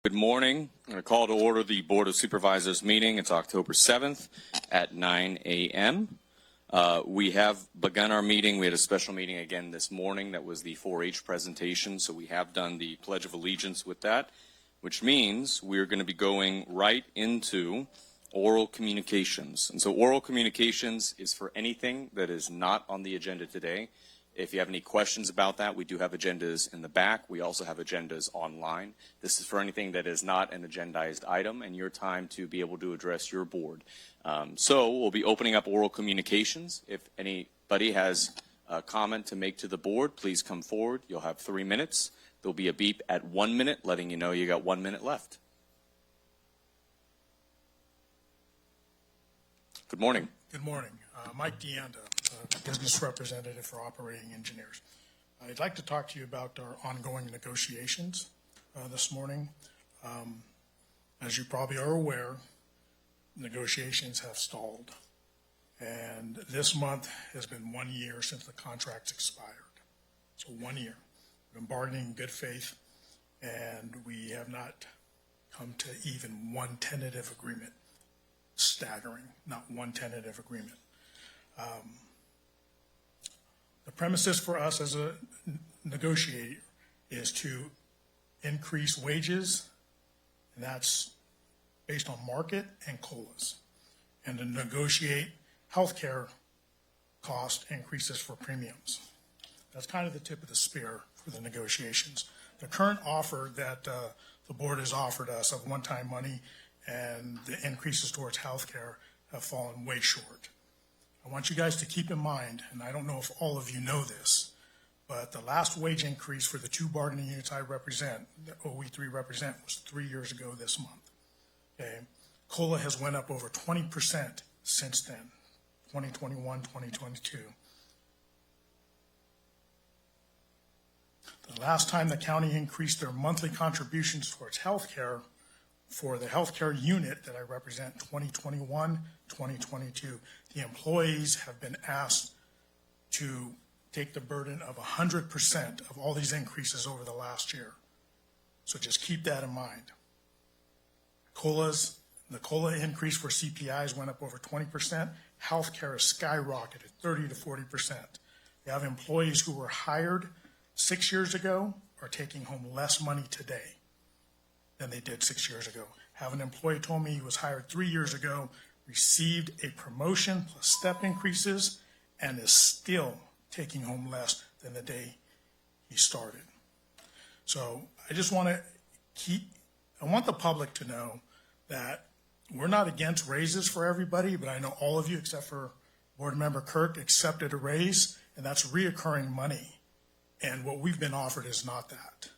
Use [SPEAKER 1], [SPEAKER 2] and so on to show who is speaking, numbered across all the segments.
[SPEAKER 1] Good morning. I'm going to call to order the Board of Supervisors meeting. It's October 7th at 9 a.m. We have begun our meeting. We had a special meeting again this morning. That was the 4-H presentation, so we have done the Pledge of Allegiance with that, which means we're going to be going right into oral communications. And so oral communications is for anything that is not on the agenda today. If you have any questions about that, we do have agendas in the back. We also have agendas online. This is for anything that is not an agendized item and your time to be able to address your board. So we'll be opening up oral communications. If anybody has a comment to make to the board, please come forward. You'll have 3 minutes. There'll be a beep at 1 minute, letting you know you got 1 minute left. Good morning.
[SPEAKER 2] Good morning. Mike DeAnda, business representative for Operating Engineers. I'd like to talk to you about our ongoing negotiations this morning. As you probably are aware, negotiations have stalled. And this month has been 1 year since the contract's expired. So 1 year. We've been bargaining in good faith, and we have not come to even one tentative agreement. Staggering, not one tentative agreement. The premises for us as a negotiator is to increase wages, and that's based on market and COLAs, and to negotiate healthcare cost increases for premiums. That's kind of the tip of the spear for the negotiations. The current offer that the board has offered us of one-time money and the increases towards healthcare have fallen way short. I want you guys to keep in mind, and I don't know if all of you know this, but the last wage increase for the two bargaining units I represent, that OE3 represent, was 3 years ago this month. Okay, COLA has went up over 20% since then, 2021, 2022. The last time the county increased their monthly contributions towards healthcare for the healthcare unit that I represent, 2021, 2022, the employees have been asked to take the burden of 100% of all these increases over the last year. So just keep that in mind. The COLA increase for CPIs went up over 20%. Healthcare has skyrocketed 30 to 40%. You have employees who were hired 6 years ago are taking home less money today than they did 6 years ago. Have an employee told me he was hired 3 years ago, received a promotion plus step increases, and is still taking home less than the day he started. So I just want I want the public to know that we're not against raises for everybody, but I know all of you, except for Board Member Kirk, accepted a raise, and that's reoccurring money. And what we've been offered is not that.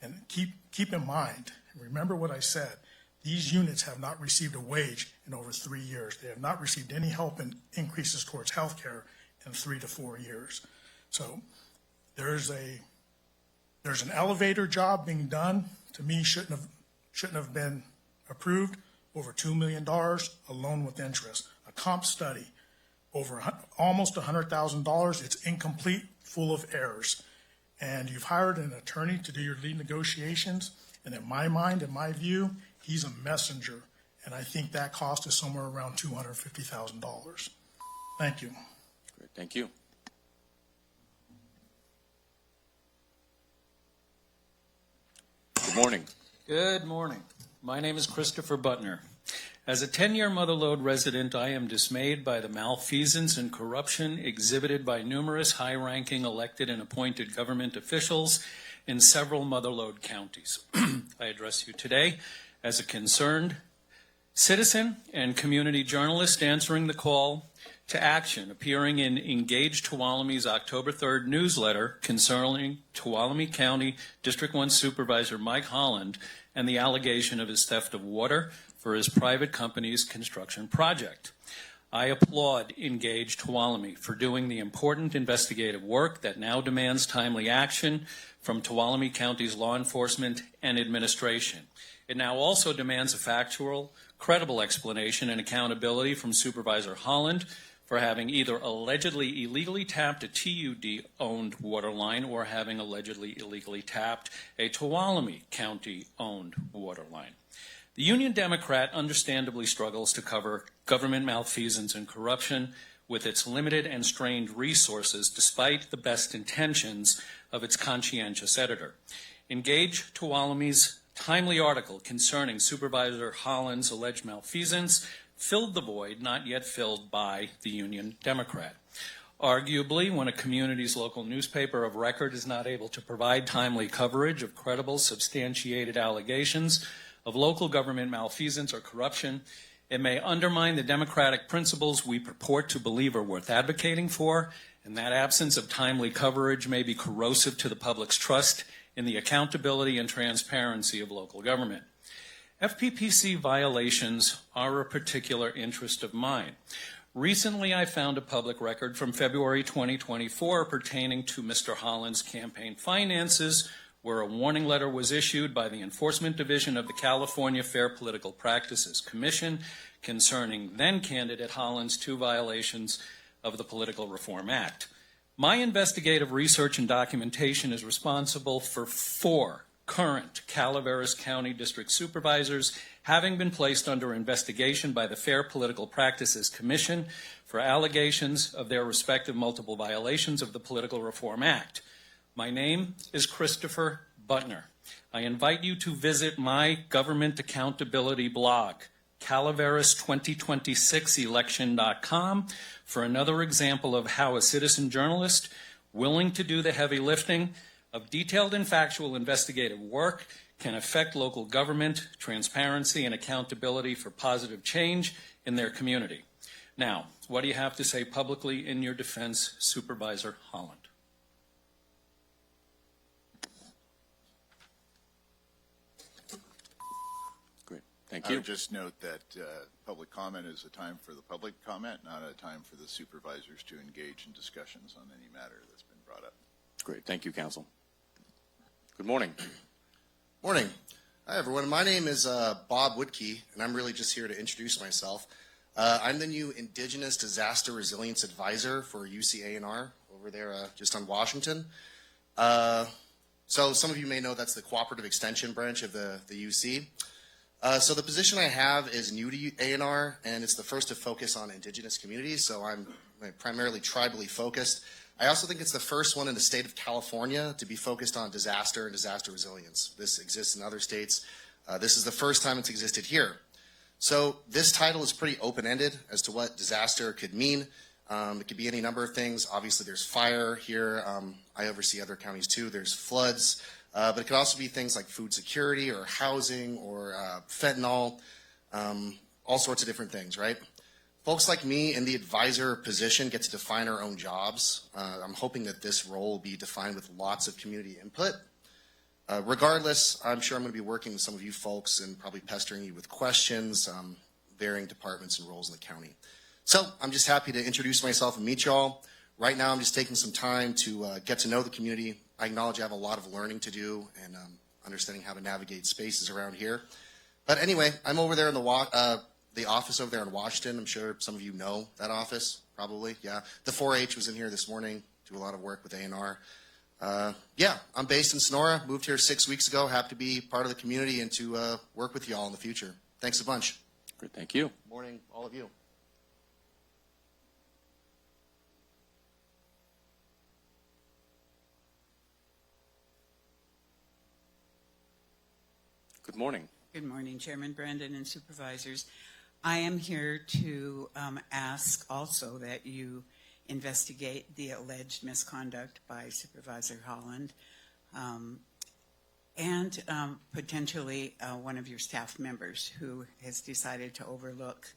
[SPEAKER 2] And keep in mind, remember what I said, these units have not received a wage in over 3 years. They have not received any help in increases towards health care in 3 to 4 years. So there's an elevator job being done, to me shouldn't have been approved, over $2 million, a loan with interest. A comp study, over almost $100,000. It's incomplete, full of errors. And you've hired an attorney to do your lead negotiations. And in my mind, in my view, he's a messenger. And I think that cost is somewhere around $250,000. Thank you.
[SPEAKER 1] Great, thank you. Good morning.
[SPEAKER 3] Good morning. My name is Christopher Butner. As a 10-year Motherlode resident, I am dismayed by the malfeasance and corruption exhibited by numerous high-ranking elected and appointed government officials in several Motherlode counties. I address you today as a concerned citizen and community journalist answering the call to action appearing in Engage Tuolumne's October 3rd newsletter concerning Tuolumne County District 1 Supervisor Mike Holland and the allegation of his theft of water for his private company's construction project. I applaud Engage Tuolumne for doing the important investigative work that now demands timely action from Tuolumne County's law enforcement and administration. It now also demands a factual, credible explanation and accountability from Supervisor Holland for having either allegedly illegally tapped a TUD-owned water line or having allegedly illegally tapped a Tuolumne County-owned water line. The Union Democrat understandably struggles to cover government malfeasance and corruption with its limited and strained resources, despite the best intentions of its conscientious editor. Engage Tuolumne's timely article concerning Supervisor Holland's alleged malfeasance filled the void not yet filled by the Union Democrat. Arguably, when a community's local newspaper of record is not able to provide timely coverage of credible, substantiated allegations of local government malfeasance or corruption, it may undermine the democratic principles we purport to believe are worth advocating for, and that absence of timely coverage may be corrosive to the public's trust in the accountability and transparency of local government. FPPC violations are a particular interest of mine. Recently, I found a public record from February 2024 pertaining to Mr. Holland's campaign finances, where a warning letter was issued by the Enforcement Division of the California Fair Political Practices Commission concerning then-candidate Holland's 2 violations of the Political Reform Act. My investigative research and documentation is responsible for 4 current Calaveras County District Supervisors having been placed under investigation by the Fair Political Practices Commission for allegations of their respective multiple violations of the Political Reform Act. My name is Christopher Butner. I invite you to visit my government accountability blog, Calaveras2026election.com, for another example of how a citizen journalist willing to do the heavy lifting of detailed and factual investigative work can affect local government, transparency, and accountability for positive change in their community. Now, what do you have to say publicly in your defense, Supervisor Holland?
[SPEAKER 1] Great. Thank
[SPEAKER 4] I
[SPEAKER 1] you.
[SPEAKER 4] would just note that public comment is a time for the public comment, not a time for the supervisors to engage in discussions on any matter that's been brought up.
[SPEAKER 1] Great. Thank you, Counsel. Good morning.
[SPEAKER 5] Morning. Hi, everyone. My name is Bob Woodkey, and I'm really just here to introduce myself. I'm the new Indigenous Disaster Resilience Advisor for UCA&R over there just on Washington. So some of you may know that's the Cooperative Extension branch of the UC. So the position I have is new to A&R, and it's the first to focus on Indigenous communities, so I'm primarily tribally focused. I also think it's the first one in the state of California to be focused on disaster and disaster resilience. This exists in other states. This is the first time it's existed here. So this title is pretty open-ended as to what disaster could mean. It could be any number of things. Obviously, there's fire here. I oversee other counties too. There's floods. But it could also be things like food security or housing or fentanyl, all sorts of different things, right? Folks like me in the advisor position get to define our own jobs. I'm hoping that this role will be defined with lots of community input. Regardless, I'm sure I'm going to be working with some of you folks and probably pestering you with questions, varying departments and roles in the county. So I'm just happy to introduce myself and meet y'all. Right now, I'm just taking some time to get to know the community. I acknowledge I have a lot of learning to do and understanding how to navigate spaces around here. But anyway, I'm over there in the office over there in Washington. I'm sure some of you know that office, probably. Yeah, the 4-H was in here this morning. Do a lot of work with A&R. Yeah, I'm based in Sonora. Moved here 6 weeks ago. Happy to be part of the community and to work with y'all in the future. Thanks a bunch.
[SPEAKER 1] Great. Thank you.
[SPEAKER 5] Morning, all of you.
[SPEAKER 1] Good morning.
[SPEAKER 6] Good morning, Chairman Brandon and Supervisors. I am here to ask also that you investigate the alleged misconduct by Supervisor Holland and potentially one of your staff members who has decided to overlook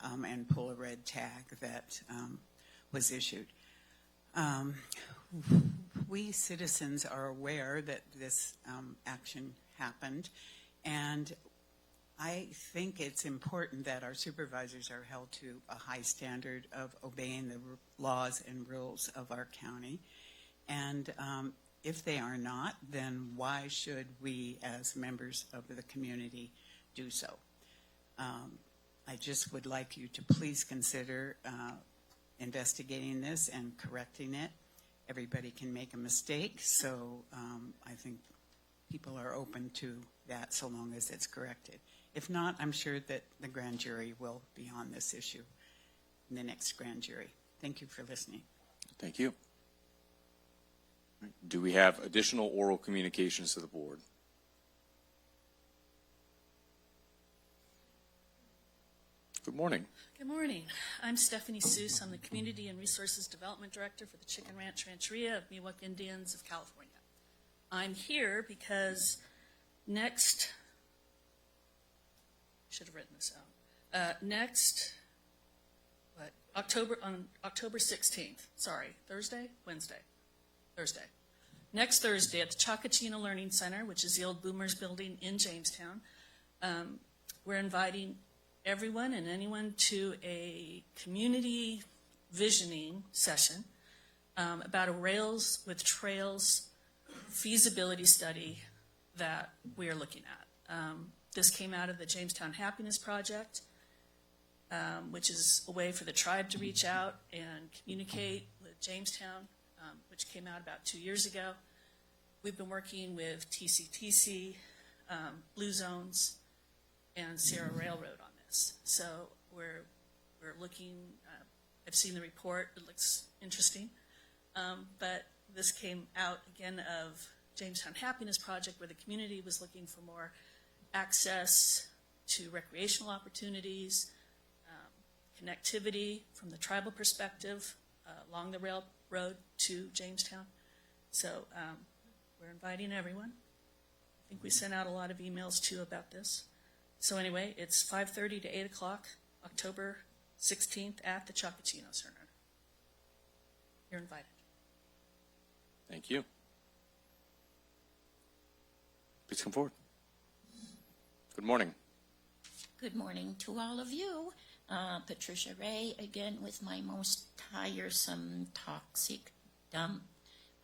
[SPEAKER 6] and pull a red tag that was issued. We citizens are aware that this action happened, and I think it's important that our supervisors are held to a high standard of obeying the laws and rules of our county. And if they are not, then why should we as members of the community do so? I just would like you to please consider investigating this and correcting it. Everybody can make a mistake, so I think people are open to that so long as it's corrected. If not, I'm sure that the grand jury will be on this issue in the next grand jury. Thank you for listening.
[SPEAKER 1] Thank you. Do we have additional oral communications to the board? Good morning.
[SPEAKER 7] Good morning. I'm Stephanie Seuss. I'm the Community and Resources Development Director for the Chicken Ranch Rancheria of Miwok Indians of California. I'm here because should have written this out. October 16th, Thursday. Next Thursday at the Chacachina Learning Center, which is the old Boomers building in Jamestown, we're inviting everyone and anyone to a community visioning session about a Rails with Trails feasibility study that we are looking at. This came out of the Jamestown Happiness Project, which is a way for the tribe to reach out and communicate with Jamestown, which came out about 2 years ago. We've been working with TCTC, Blue Zones, and Sierra Railroad on this. So we're looking, I've seen the report, it looks interesting. But this came out again of Jamestown Happiness Project, where the community was looking for more access to recreational opportunities, connectivity from the tribal perspective along the railroad to Jamestown. So we're inviting everyone. I think we sent out a lot of emails too about this. So anyway, it's 5:30 to 8 o'clock, October 16th at the Chacachino Center. You're invited.
[SPEAKER 1] Thank you. Please come forward. Good morning.
[SPEAKER 8] Good morning to all of you. Patricia Ray, again with my most tiresome toxic dump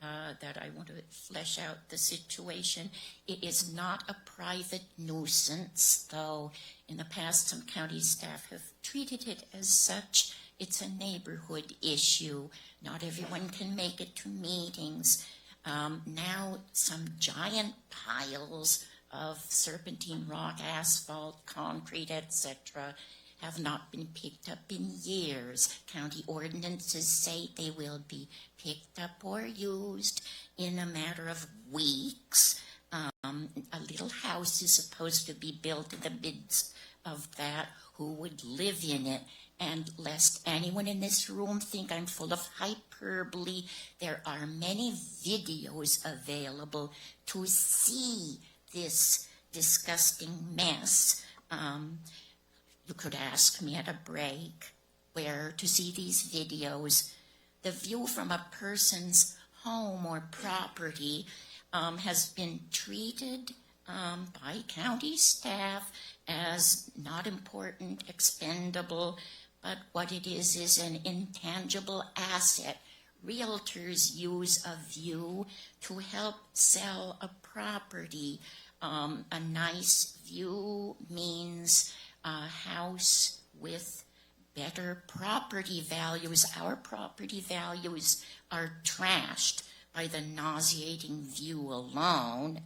[SPEAKER 8] that I want to flesh out the situation. It is not a private nuisance, though in the past some county staff have treated it as such. It's a neighborhood issue. Not everyone can make it to meetings. Now some giant piles of serpentine rock, asphalt, concrete, etc., have not been picked up in years. County ordinances say they will be picked up or used in a matter of weeks. A little house is supposed to be built in the midst of that. Who would live in it? And lest anyone in this room think I'm full of hyperbole, there are many videos available to see this disgusting mess. You could ask me at a break where to see these videos. The view from a person's home or property has been treated by county staff as not important, expendable, but what it is an intangible asset. Realtors use a view to help sell a property. A nice view means a house with better property values. Our property values are trashed by the nauseating view alone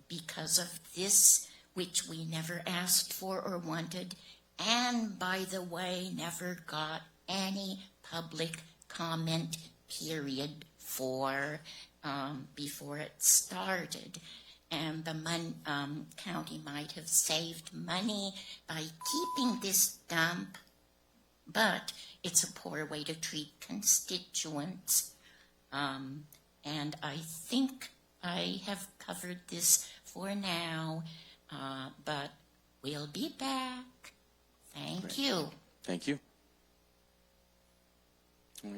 [SPEAKER 8] because of this, which we never asked for or wanted, and by the way, never got any public comment period for before it started. And the county might have saved money by keeping this dump, but it's a poor way to treat constituents. And I think I have covered this for now, but we'll be back. Thank you.
[SPEAKER 1] Thank you.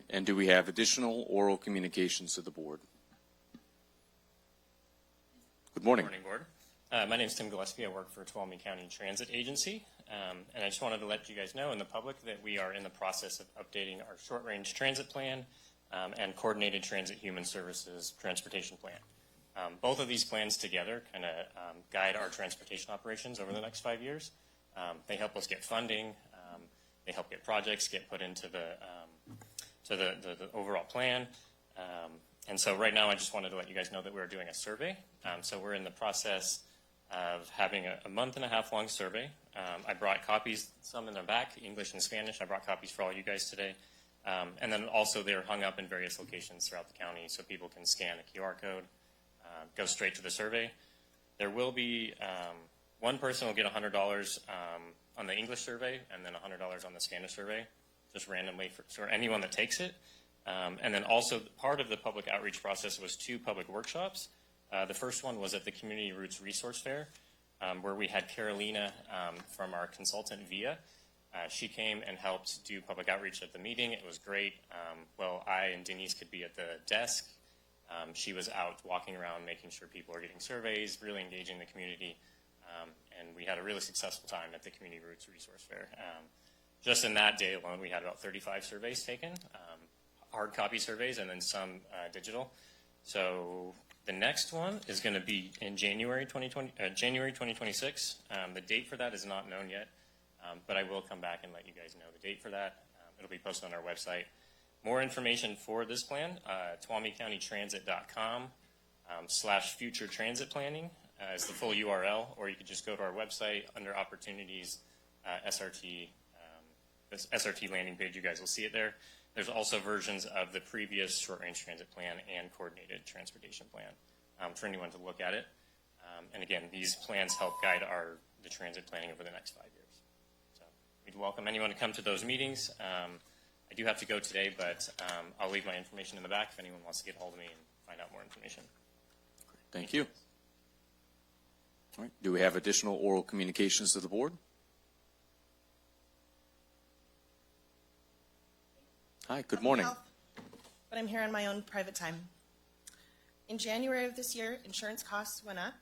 [SPEAKER 1] And do we have additional oral communications to the board? Good morning.
[SPEAKER 9] Good morning, Board. My name is Tim Gillespie. I work for Tuolumne County Transit Agency. And I just wanted to let you guys know and the public that we are in the process of updating our short-range transit plan and coordinated transit human services transportation plan. Both of these plans together kind of guide our transportation operations over the next 5 years. They help us get funding They help get projects get put into the overall plan. And so right now, I just wanted to let you guys know that we're doing a survey. So we're in the process of having a month-and-a-half long survey. I brought copies, some in the back, English and Spanish. I brought copies for all you guys today. And then also they're hung up in various locations throughout the county so people can scan a QR code, go straight to the survey. There will be, one person will get $100 on the English survey and then $100 on the Spanish survey, just randomly for anyone that takes it. And then also part of the public outreach process was 2 public workshops. The first one was at the Community Roots Resource Fair, where we had Carolina from our consultant VIA. She came and helped do public outreach at the meeting. It was great. I and Denise could be at the desk. She was out walking around making sure people are getting surveys, really engaging the community. And we had a really successful time at the Community Roots Resource Fair. Just in that day alone, we had about 35 surveys taken, hard copy surveys, and then some digital. So the next one is going to be in January 2026. The date for that is not known yet, but I will come back and let you guys know the date for that. It'll be posted on our website. More information for this plan, tuolumnecountytransit.com/future transit planning is the full URL, or you could just go to our website under opportunities, SRT, this SRT landing page. You guys will see it there. There's also versions of the previous short-range transit plan and coordinated transportation plan for anyone to look at it. And again, these plans help guide the transit planning over the next 5 years. So we'd welcome anyone to come to those meetings. I do have to go today, but I'll leave my information in the back if anyone wants to get a hold of me and find out more information.
[SPEAKER 1] Thank you. All right. Do we have additional oral communications to the board? Hi, good morning.
[SPEAKER 10] But I'm here on my own private time. In January of this year, insurance costs went up.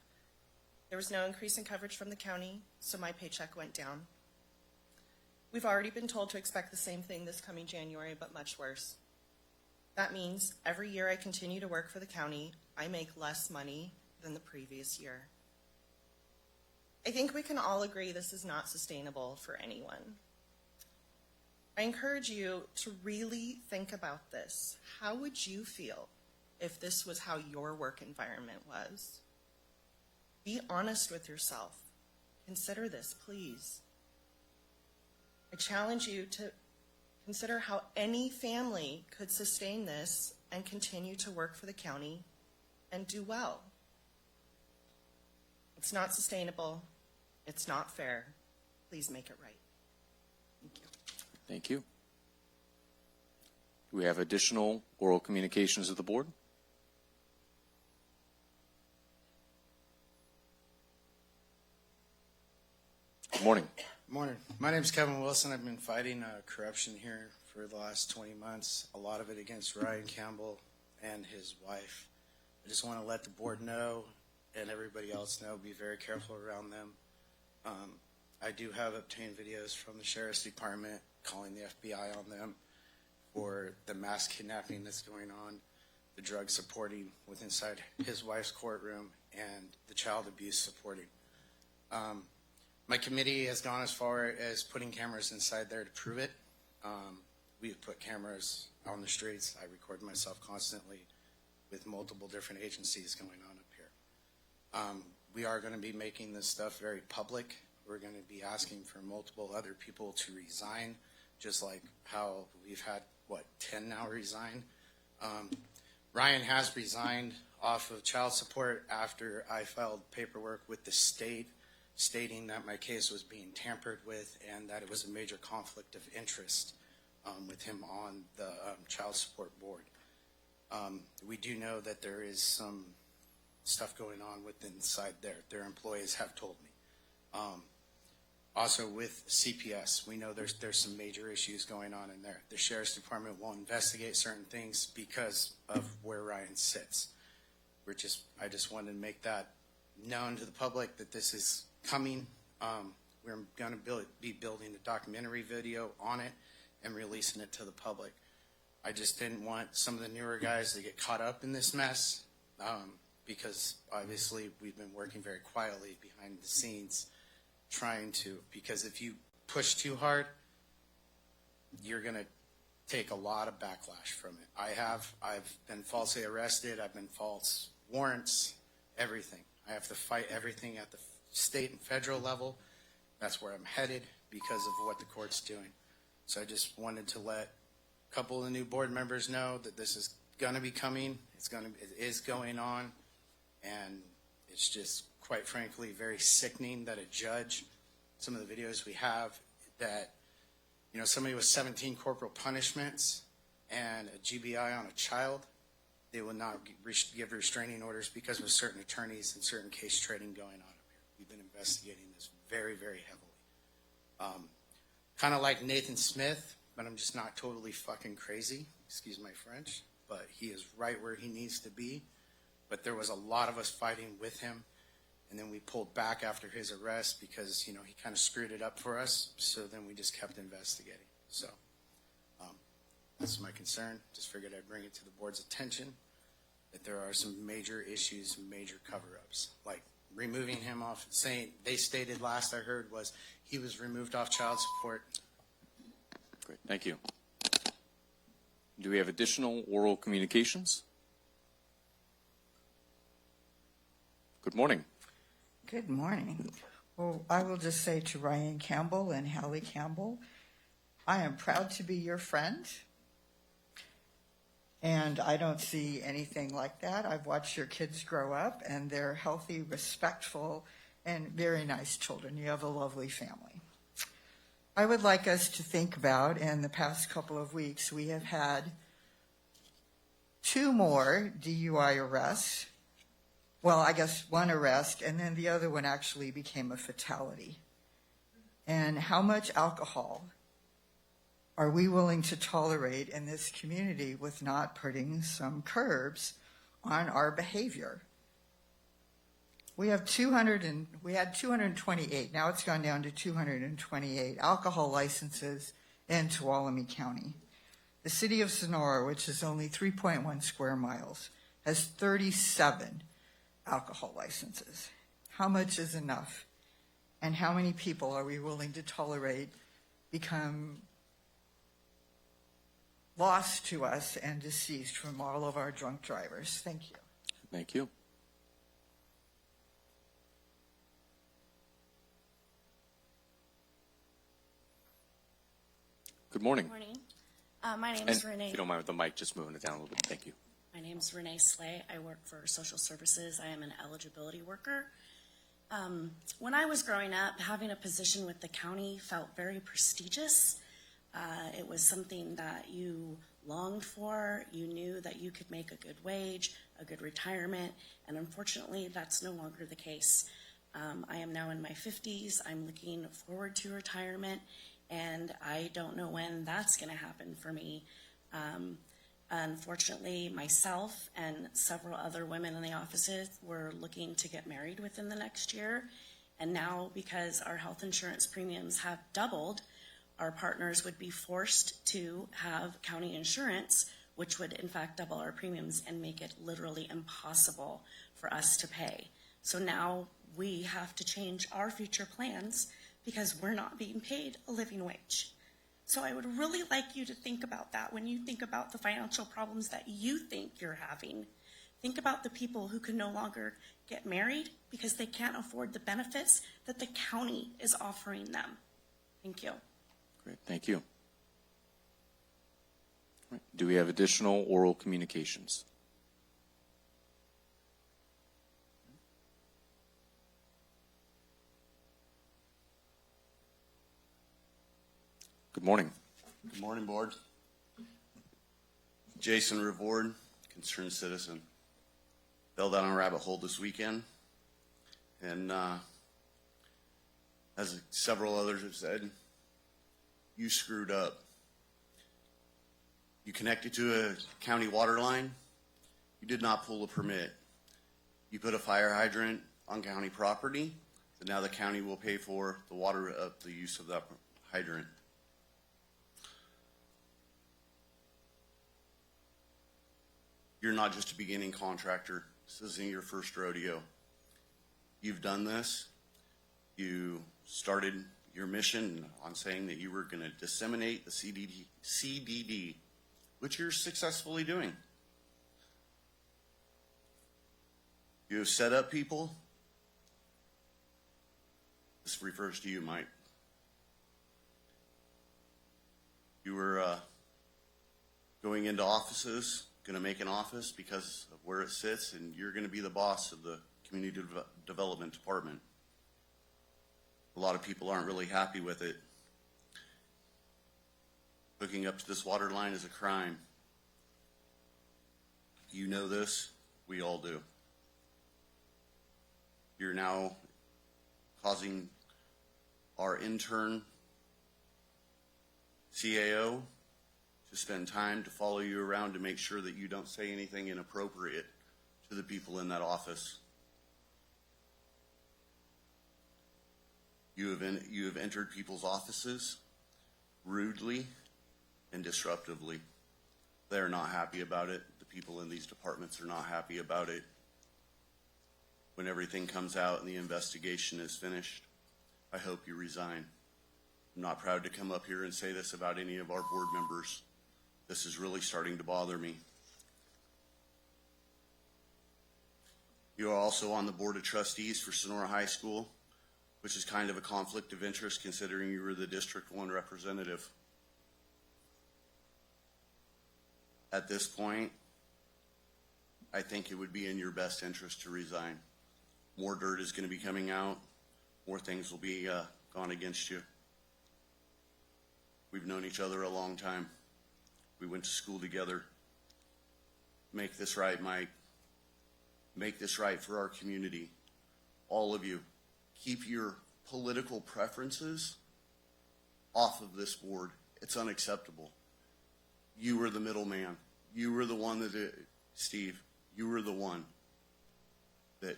[SPEAKER 10] There was no increase in coverage from the county, so my paycheck went down. We've already been told to expect the same thing this coming January, but much worse. That means every year I continue to work for the county, I make less money than the previous year. I think we can all agree this is not sustainable for anyone. I encourage you to really think about this. How would you feel if this was how your work environment was? Be honest with yourself. Consider this, please. I challenge you to consider how any family could sustain this and continue to work for the county and do well. It's not sustainable. It's not fair. Please make it right. Thank you.
[SPEAKER 1] Thank you. Do we have additional oral communications of the board? Good morning.
[SPEAKER 11] Morning. My name is Kevin Wilson. I've been fighting corruption here for the last 20 months, a lot of it against Ryan Campbell and his wife. I just want to let the board know and everybody else know, be very careful around them. I do have obtained videos from the Sheriff's Department calling the FBI on them for the mass kidnapping that's going on, the drug supporting with inside his wife's courtroom, and the child abuse supporting. My committee has gone as far as putting cameras inside there to prove it. We have put cameras on the streets. I record myself constantly with multiple different agencies going on up here. We are going to be making this stuff very public. We're going to be asking for multiple other people to resign, just like how we've had, 10 now resign. Ryan has resigned off of child support after I filed paperwork with the state stating that my case was being tampered with and that it was a major conflict of interest with him on the child support board. We do know that there is some stuff going on with inside there. Their employees have told me. Also with CPS, we know there's some major issues going on in there. The Sheriff's Department won't investigate certain things because of where Ryan sits. I just wanted to make that known to the public that this is coming. We're going to be building a documentary video on it and releasing it to the public. I just didn't want some of the newer guys to get caught up in this mess because obviously we've been working very quietly behind the scenes trying to, because if you push too hard, you're going to take a lot of backlash from it. I've been falsely arrested. I've been false warrants, everything. I have to fight everything at the state and federal level. That's where I'm headed because of what the court's doing. So I just wanted to let a couple of the new board members know that this is going to be coming. It is going on. And it's just, quite frankly, very sickening that a judge, some of the videos we have, that, you know, somebody with 17 corporal punishments and a GBI on a child, they will not give restraining orders because of certain attorneys and certain case trading going on up here. We've been investigating this very, very heavily. Kind of like Nathan Smith, but I'm just not totally fucking crazy. Excuse my French, but he is right where he needs to be. But there was a lot of us fighting with him, and then we pulled back after his arrest because, you know, he kind of screwed it up for us. So then we just kept investigating. So that's my concern. Just figured I'd bring it to the board's attention that there are some major issues, major cover-ups, like removing him off. Saying they stated last I heard was he was removed off child support.
[SPEAKER 1] Great, thank you. Do we have additional oral communications? Good morning.
[SPEAKER 12] Good morning. Well, I will just say to Ryan Campbell and Hallie Campbell, I am proud to be your friend. And I don't see anything like that. I've watched your kids grow up, and they're healthy, respectful, and very nice children. You have a lovely family. I would like us to think about, in the past couple of weeks, we have had 2 more DUI arrests. Well, I guess 1 arrest, and then the other one actually became a fatality. And how much alcohol are we willing to tolerate in this community with not putting some curbs on our behavior? We had 228. Now it's gone down to 228 alcohol licenses in Tuolumne County. The city of Sonora, which is only 3.1 square miles, has 37 alcohol licenses. How much is enough? And how many people are we willing to tolerate become lost to us and deceased from all of our drunk drivers? Thank you.
[SPEAKER 1] Thank you. Good morning.
[SPEAKER 13] Good morning. My name
[SPEAKER 1] And
[SPEAKER 13] is Renee.
[SPEAKER 1] if you don't mind with the mic, just moving it down a little bit. Thank you.
[SPEAKER 13] My name is Renee Slay. I work for social services. I am an eligibility worker. When I was growing up, having a position with the county felt very prestigious. It was something that you longed for. You knew that you could make a good wage, a good retirement, and unfortunately, that's no longer the case. I am now in my 50s. I'm looking forward to retirement, and I don't know when that's going to happen for me. Unfortunately, myself and several other women in the offices were looking to get married within the next year. And now, because our health insurance premiums have doubled, our partners would be forced to have county insurance, which would in fact double our premiums and make it literally impossible for us to pay. So now we have to change our future plans because we're not being paid a living wage. So I would really like you to think about that when you think about the financial problems that you think you're having. Think about the people who can no longer get married because they can't afford the benefits that the county is offering them. Thank you.
[SPEAKER 1] Great, thank you. All right. Do we have additional oral communications? Good morning.
[SPEAKER 14] Good morning, Board. Jason Revord, concerned citizen. Fell down a rabbit hole this weekend, and as several others have said, you screwed up. You connected to a county water line. You did not pull a permit. You put a fire hydrant on county property, so now the county will pay for the water of the use of that hydrant. You're not just a beginning contractor. This isn't your first rodeo. You've done this. You started your mission on saying that you were going to disseminate the CDD, which you're successfully doing. You have set up people. This refers to you, Mike. You were going into offices, going to make an office because of where it sits, and you're going to be the boss of the community development department. A lot of people aren't really happy with it. Hooking up to this water line is a crime. You know this. We all do. You're now causing our intern CAO to spend time to follow you around to make sure that you don't say anything inappropriate to the people in that office. You have entered people's offices rudely and disruptively. They're not happy about it. The people in these departments are not happy about it. When everything comes out and the investigation is finished, I hope you resign. I'm not proud to come up here and say this about any of our board members. This is really starting to bother me. You are also on the Board of Trustees for Sonora High School, which is kind of a conflict of interest considering you were the District 1 representative. At this point, I think it would be in your best interest to resign. More dirt is going to be coming out. More things will be gone against you. We've known each other a long time. We went to school together. Make this right, Mike. Make this right for our community. All of you. Keep your political preferences off of this board. It's unacceptable. You were the middleman. You were the one that, Steve, you were the one that,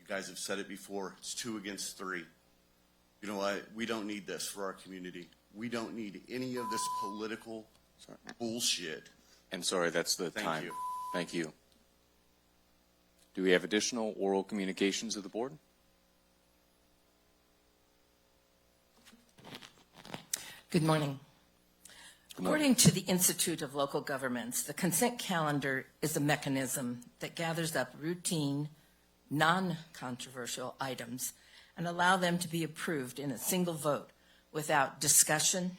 [SPEAKER 14] you guys have said it before, it's 2 against 3. You know what? We don't need this for our community. We don't need any of this political bullshit.
[SPEAKER 1] And sorry, that's the time.
[SPEAKER 14] Thank you.
[SPEAKER 1] Thank you. Do we have additional oral communications of the board?
[SPEAKER 15] Good morning. According to the Institute of Local Governments, the consent calendar is a mechanism that gathers up routine, non-controversial items and allow them to be approved in a single vote without discussion.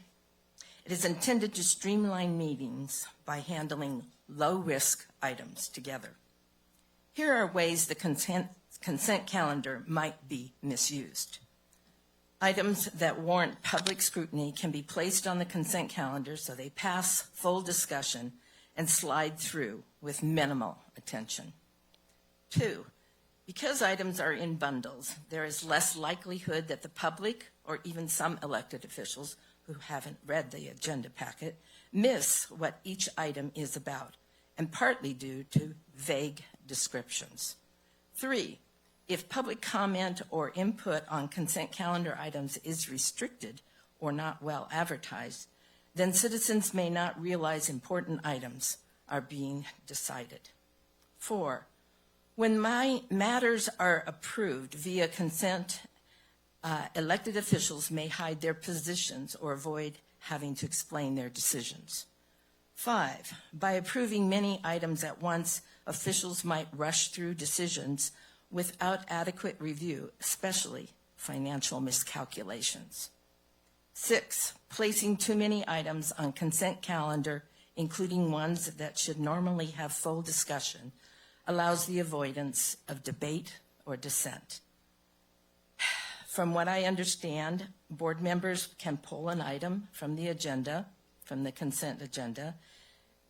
[SPEAKER 15] It is intended to streamline meetings by handling low-risk items together. Here are ways the consent calendar might be misused. Items that warrant public scrutiny can be placed on the consent calendar so they pass full discussion and slide through with minimal attention. 2, because items are in bundles, there is less likelihood that the public or even some elected officials who haven't read the agenda packet miss what each item is about, and partly due to vague descriptions. 3, if public comment or input on consent calendar items is restricted or not well advertised, then citizens may not realize important items are being decided. 4, when matters are approved via consent, elected officials may hide their positions or avoid having to explain their decisions. 5, by approving many items at once, officials might rush through decisions without adequate review, especially financial miscalculations. 6, placing too many items on consent calendar, including ones that should normally have full discussion, allows the avoidance of debate or dissent. From what I understand, board members can pull an item from the agenda, from the consent agenda,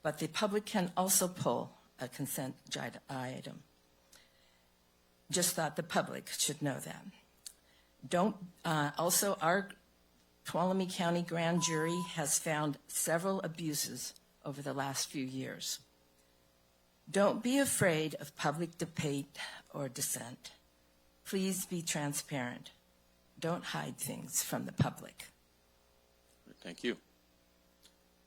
[SPEAKER 15] but the public can also pull a consent item. Just thought the public should know that. Also, our Tuolumne County Grand Jury has found several abuses over the last few years. Don't be afraid of public debate or dissent. Please be transparent. Don't hide things from the public.
[SPEAKER 1] Thank you.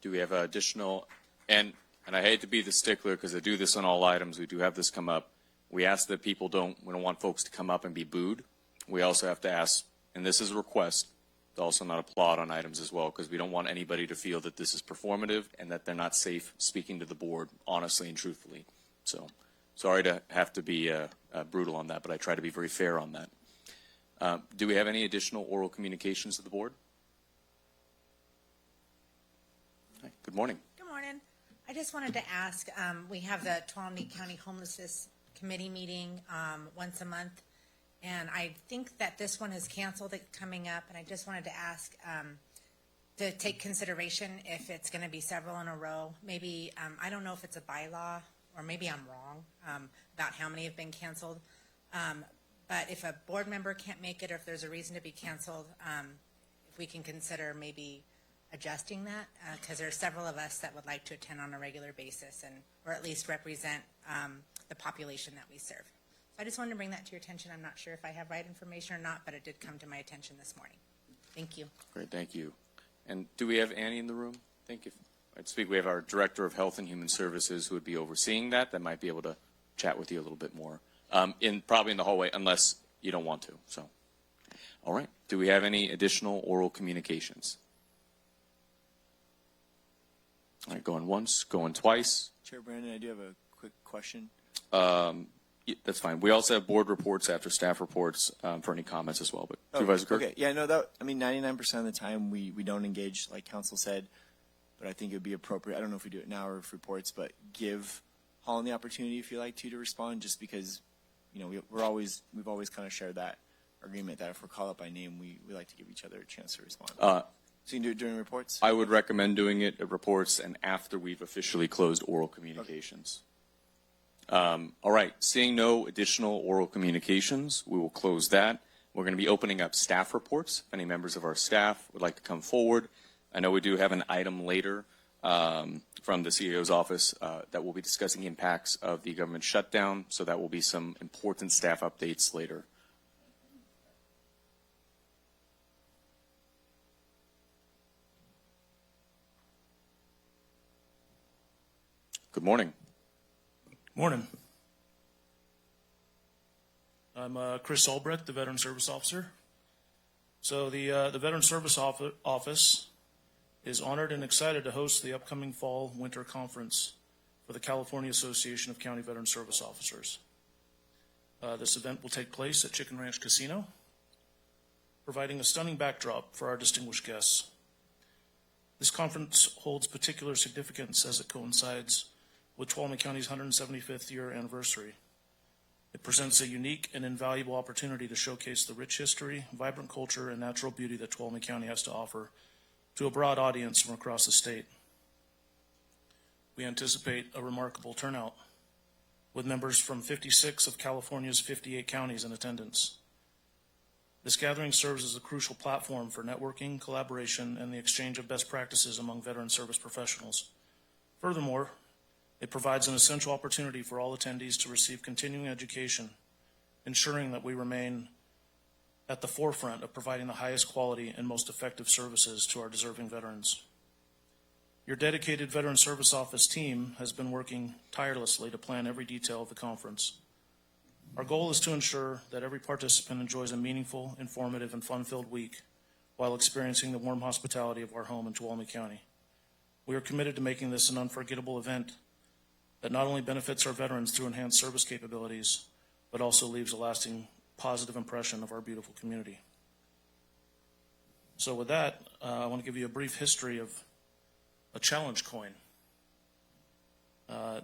[SPEAKER 1] Do we have additional, and I hate to be the stickler because I do this on all items, we do have this come up. We ask that we don't want folks to come up and be booed. We also have to ask and this is a request, to also not applaud on items as well, because we don't want anybody to feel that this is performative and that they're not safe speaking to the board honestly and truthfully. So sorry to have to be brutal on that, but I try to be very fair on that. Do we have any additional oral communications to the board? Hi, good morning.
[SPEAKER 16] Good morning. I just wanted to ask, we have the Tuolumne County Homelessness Committee meeting once a month, and I think that this one is canceled coming up, and I just wanted to ask to take consideration if it's going to be several in a row. Maybe, I don't know if it's a bylaw, or maybe I'm wrong about how many have been canceled, but if a board member can't make it, or if there's a reason to be canceled, if we can consider maybe adjusting that, because there are several of us that would like to attend on a regular basis, and or at least represent the population that we serve. So I just wanted to bring that to your attention. I'm not sure if I have right information or not, but it did come to my attention this morning. Thank you.
[SPEAKER 1] Great, thank you. And do we have Annie in the room? I think if I'd speak, we have our Director of Health and Human Services who would be overseeing that might be able to chat with you a little bit more, probably in the hallway, unless you don't want to. So, all right. Do we have any additional oral communications? All right, going once, going twice.
[SPEAKER 17] Chair Brandon, I do have a quick question.
[SPEAKER 1] Yeah, that's fine. We also have board reports after staff reports for any comments as well. But Supervisor Kirk?
[SPEAKER 17] Okay, yeah, no, that, I mean, 99% of the time we don't engage, like council said, but I think it would be appropriate. I don't know if we do it now or if reports, but give Holland the opportunity, if you like to respond, just because, you know, we've always kind of shared that agreement that if we're called up by name, we like to give each other a chance to respond. So you can do it during reports?
[SPEAKER 1] I would recommend doing it at reports and after we've officially closed oral communications. Okay. All right, seeing no additional oral communications, we will close that. We're going to be opening up staff reports. If any members of our staff would like to come forward. I know we do have an item later from the CEO's office that will be discussing impacts of the government shutdown, so that will be some important staff updates later. Good morning.
[SPEAKER 18] Morning. I'm Chris Albrecht, the Veteran Service Officer. So the Veteran Service Office is honored and excited to host the upcoming Fall Winter Conference for the California Association of County Veteran Service Officers. This event will take place at Chicken Ranch Casino, providing a stunning backdrop for our distinguished guests. This conference holds particular significance as it coincides with Tuolumne County's 175th year anniversary. It presents a unique and invaluable opportunity to showcase the rich history, vibrant culture, and natural beauty that Tuolumne County has to offer to a broad audience from across the state. We anticipate a remarkable turnout, with members from 56 of California's 58 counties in attendance. This gathering serves as a crucial platform for networking, collaboration, and the exchange of best practices among veteran service professionals. Furthermore, it provides an essential opportunity for all attendees to receive continuing education, ensuring that we remain at the forefront of providing the highest quality and most effective services to our deserving veterans. Your dedicated Veteran Service Office team has been working tirelessly to plan every detail of the conference. Our goal is to ensure that every participant enjoys a meaningful, informative, and fun-filled week while experiencing the warm hospitality of our home in Tuolumne County. We are committed to making this an unforgettable event that not only benefits our veterans through enhanced service capabilities, but also leaves a lasting positive impression of our beautiful community. So with that, I want to give you a brief history of a challenge coin.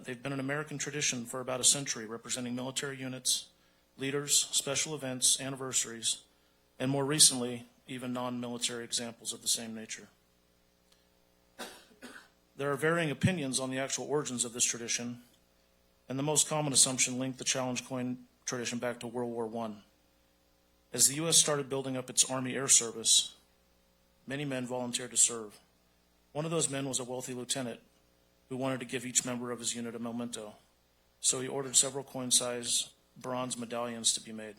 [SPEAKER 18] They've been an American tradition for about a century, representing military units, leaders, special events, anniversaries, and more recently, even non-military examples of the same nature. There are varying opinions on the actual origins of this tradition, and the most common assumption linked the challenge coin tradition back to World War I. As the U.S. started building up its Army Air Service, many men volunteered to serve. One of those men was a wealthy lieutenant who wanted to give each member of his unit a memento, so he ordered several coin-size bronze medallions to be made.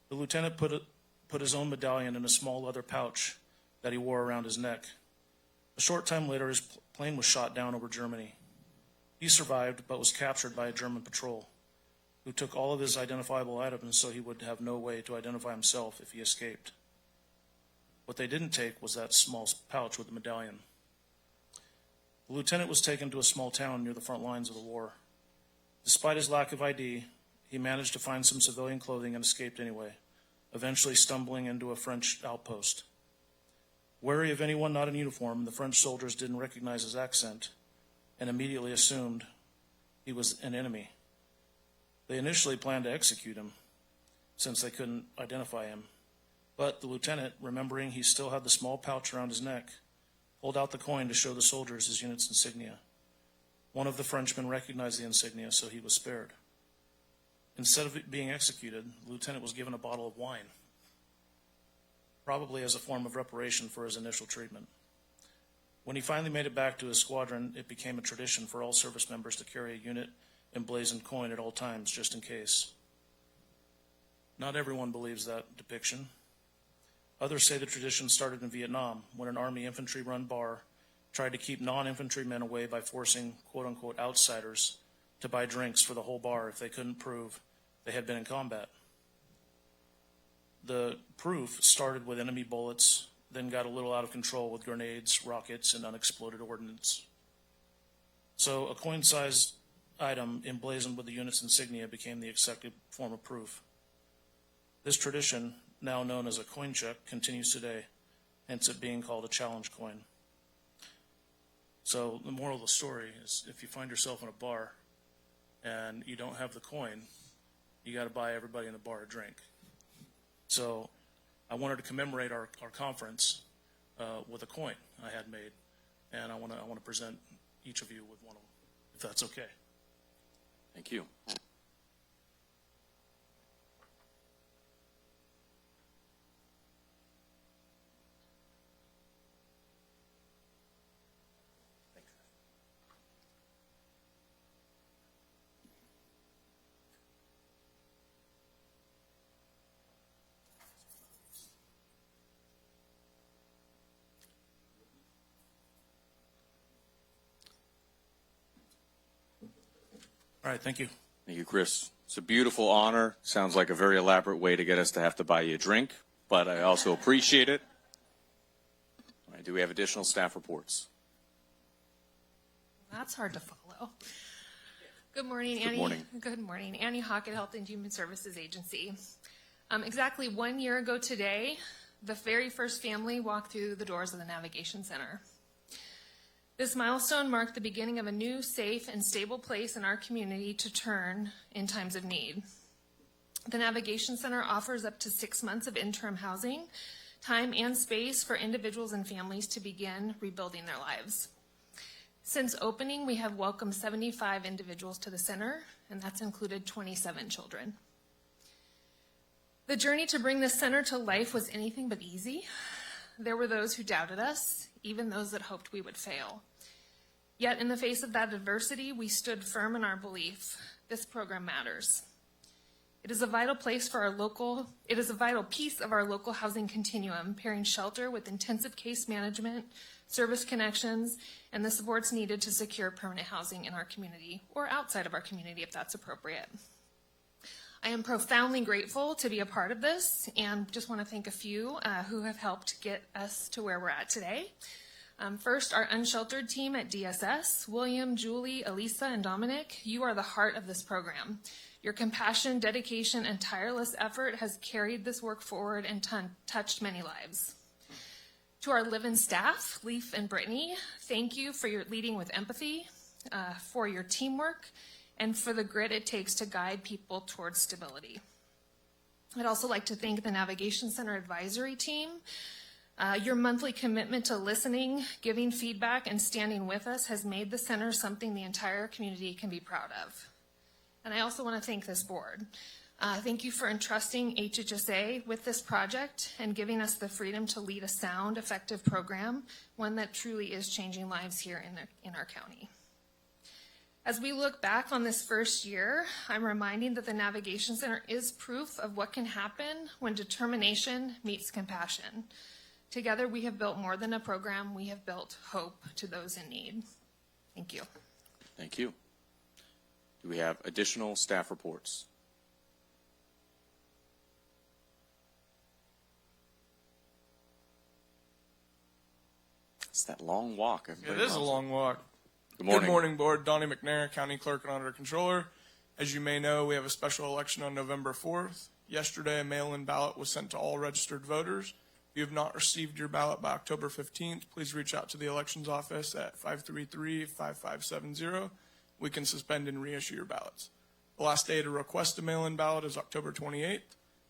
[SPEAKER 18] The lieutenant put his own medallion in a small leather pouch that he wore around his neck. A short time later, his plane was shot down over Germany. He survived, but was captured by a German patrol, who took all of his identifiable items so he would have no way to identify himself if he escaped. What they didn't take was that small pouch with the medallion. The lieutenant was taken to a small town near the front lines of the war. Despite his lack of ID, he managed to find some civilian clothing and escaped anyway, eventually stumbling into a French outpost. Wary of anyone not in uniform, the French soldiers didn't recognize his accent and immediately assumed he was an enemy. They initially planned to execute him, since they couldn't identify him. But the lieutenant, remembering he still had the small pouch around his neck, pulled out the coin to show the soldiers his unit's insignia. One of the Frenchmen recognized the insignia, so he was spared. Instead of being executed, the lieutenant was given a bottle of wine, probably as a form of reparation for his initial treatment. When he finally made it back to his squadron, it became a tradition for all service members to carry a unit emblazoned coin at all times, just in case. Not everyone believes that depiction. Others say the tradition started in Vietnam, when an Army infantry-run bar tried to keep non-infantry men away by forcing quote-unquote outsiders to buy drinks for the whole bar if they couldn't prove they had been in combat. The proof started with enemy bullets, then got a little out of control with grenades, rockets, and unexploded ordnance. So a coin-sized item emblazoned with the unit's insignia became the accepted form of proof. This tradition, now known as a coin check, continues today, hence it being called a challenge coin. So the moral of the story is, if you find yourself in a bar and you don't have the coin, you got to buy everybody in the bar a drink. So I wanted to commemorate our conference with a coin I had made, and I want to present each of you with one of them, if that's okay.
[SPEAKER 1] Thank you.
[SPEAKER 18] All right, thank you.
[SPEAKER 1] Thank you, Chris. It's a beautiful honor. Sounds like a very elaborate way to get us to have to buy you a drink, but I also appreciate it. All right, do we have additional staff reports?
[SPEAKER 19] That's hard to follow. Good morning,
[SPEAKER 1] Good
[SPEAKER 19] Annie.
[SPEAKER 1] morning.
[SPEAKER 19] Good morning. Annie Hockett, Health and Human Services Agency. Exactly 1 year ago today, the very first family walked through the doors of the Navigation Center. This milestone marked the beginning of a new, safe, and stable place in our community to turn in times of need. The Navigation Center offers up to 6 months of interim housing, time and space for individuals and families to begin rebuilding their lives. Since opening, we have welcomed 75 individuals to the center, and that's included 27 children. The journey to bring this center to life was anything but easy. There were those who doubted us, even those that hoped we would fail. Yet in the face of that adversity, we stood firm in our belief this program matters. It is a vital piece of our local housing continuum, pairing shelter with intensive case management, service connections, and the supports needed to secure permanent housing in our community or outside of our community if that's appropriate. I am profoundly grateful to be a part of this and just want to thank a few who have helped get us to where we're at today. First, our unsheltered team at DSS, William, Julie, Elisa, and Dominic, you are the heart of this program. Your compassion, dedication, and tireless effort has carried this work forward and touched many lives. To our live-in staff, Leaf and Brittany, thank you for your leading with empathy, for your teamwork, and for the grit it takes to guide people towards stability. I'd also like to thank the Navigation Center advisory team. Your monthly commitment to listening, giving feedback, and standing with us has made the center something the entire community can be proud of. And I also want to thank this board. Thank you for entrusting HHSA with this project and giving us the freedom to lead a sound, effective program, one that truly is changing lives here in our county. As we look back on this first year, I'm reminding that the Navigation Center is proof of what can happen when determination meets compassion. Together, we have built more than a program. We have built hope to those in need. Thank you.
[SPEAKER 1] Thank you. Do we have additional staff reports? It's that long walk.
[SPEAKER 18] It is a long walk.
[SPEAKER 1] Good morning.
[SPEAKER 18] Good morning, Board. Donnie McNair, County Clerk and Auditor Controller. As you may know, we have a special election on November 4th. Yesterday, a mail-in ballot was sent to all registered voters. If you have not received your ballot by October 15th, please reach out to the elections office at 533-5570. We can suspend and reissue your ballots. The last day to request a mail-in ballot is October 28th.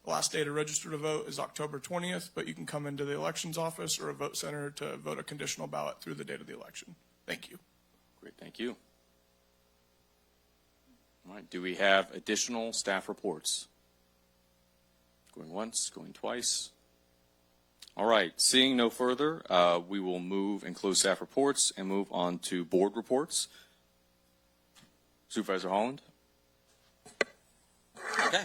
[SPEAKER 18] The last day to register to vote is October 20th, but you can come into the elections office or a vote center to vote a conditional ballot through the date of the election. Thank you.
[SPEAKER 1] Great, thank you. All right, do we have additional staff reports? Going once, going twice. All right, seeing no further, we will move and close staff reports and move on to board reports. Supervisor Holland.
[SPEAKER 20] Okay.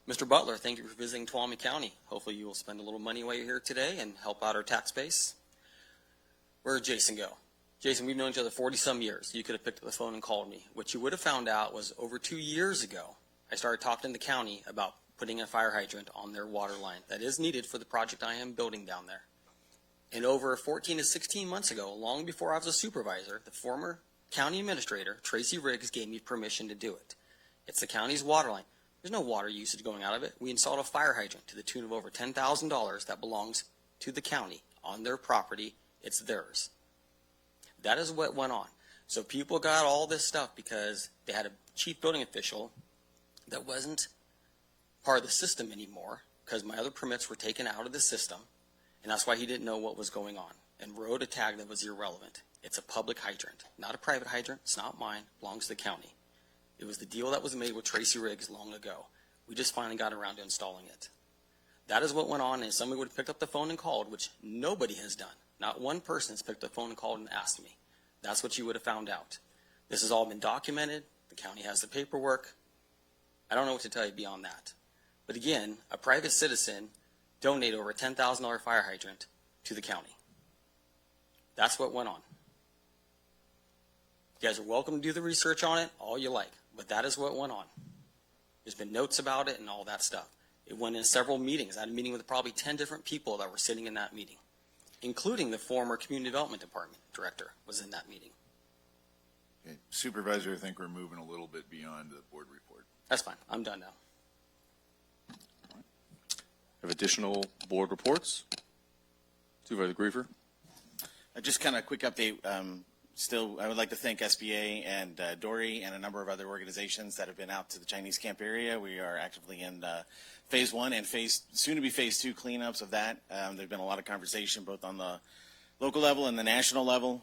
[SPEAKER 20] Mr. Butler, thank you for visiting Tuolumne County. Hopefully you will spend a little money while you're here today and help out our tax base. Where did Jason go? Jason, we've known each other 40-some years. You could have picked up the phone and called me. What you would have found out was over 2 years ago, I started talking to the county about putting a fire hydrant on their water line. That is needed for the project I am building down there. And over 14 to 16 months ago, long before I was a supervisor, the former county administrator, Tracy Riggs, gave me permission to do it. It's the county's water line. There's no water usage going out of it. We installed a fire hydrant to the tune of over $10,000 that belongs to the county on their property. It's theirs. That is what went on. So people got all this stuff because they had a chief building official that wasn't part of the system anymore because my other permits were taken out of the system, and that's why he didn't know what was going on and wrote a tag that was irrelevant. It's a public hydrant, not a private hydrant. It's not mine. It belongs to the county. It was the deal that was made with Tracy Riggs long ago. We just finally got around to installing it. That is what went on, and somebody would have picked up the phone and called, which nobody has done. Not one person has picked up the phone and called and asked me. That's what you would have found out. This has all been documented. The county has the paperwork. I don't know what to tell you beyond that. But again, a private citizen donated over a $10,000 fire hydrant to the county. That's what went on. You guys are welcome to do the research on it, all you like, but that is what went on. There's been notes about it and all that stuff. It went in several meetings. I had a meeting with probably 10 different people that were sitting in that meeting, including the former Community Development Department director was in that meeting.
[SPEAKER 4] Okay. Supervisor, I think we're moving a little bit beyond the board report.
[SPEAKER 20] That's fine. I'm done now.
[SPEAKER 1] Have additional board reports? Supervisor Griefer.
[SPEAKER 21] Just kind of a quick update. Still, I would like to thank SBA and Dory and a number of other organizations that have been out to the Chinese camp area. We are actively in phase 1 and soon to be phase 2 cleanups of that. There's been a lot of conversation both on the local level and the national level,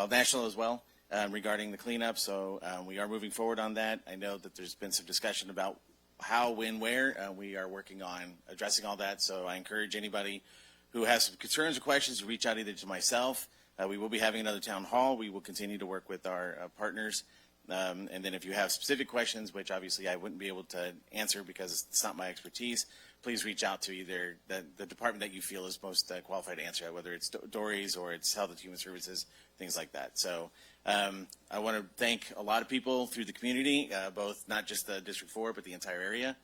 [SPEAKER 21] national as well, regarding the cleanup. So we are moving forward on that. I know that there's been some discussion about how, when, where. We are working on addressing all that. So I encourage anybody who has some concerns or questions to reach out either to myself. We will be having another town hall. We will continue to work with our partners. And then if you have specific questions, which obviously I wouldn't be able to answer because it's not my expertise, please reach out to either the department that you feel is most qualified to answer, whether it's Dory's or it's Health and Human Services, things like that. So I want to thank a lot of people through the community, both not just the District 4, but the entire area,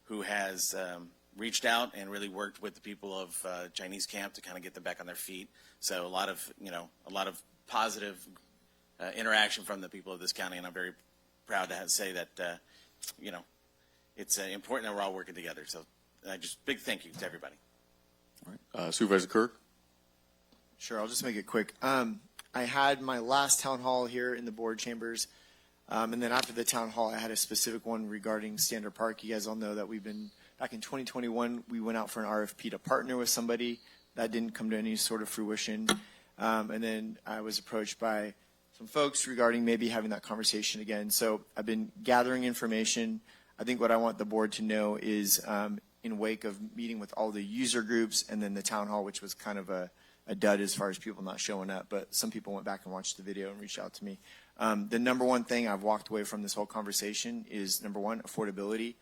[SPEAKER 21] who has reached out and really worked with the people of Chinese camp to kind of get them back on their feet. So a lot of positive interaction from the people of this county, and I'm very proud to say that it's important that we're all working together. So just big thank you to everybody.
[SPEAKER 1] All right. Supervisor Kirk.
[SPEAKER 17] Sure, I'll just make it quick. I had my last town hall here in the board chambers, and then after the town hall, I had a specific one regarding Standard Park. You guys all know that back in 2021, we went out for an RFP to partner with somebody. That didn't come to any sort of fruition. And then I was approached by some folks regarding maybe having that conversation again. So I've been gathering information. I think what I want the board to know is in wake of meeting with all the user groups and then the town hall, which was kind of a dud as far as people not showing up, but some people went back and watched the video and reached out to me. The number one thing I've walked away from this whole conversation is, number one, affordability.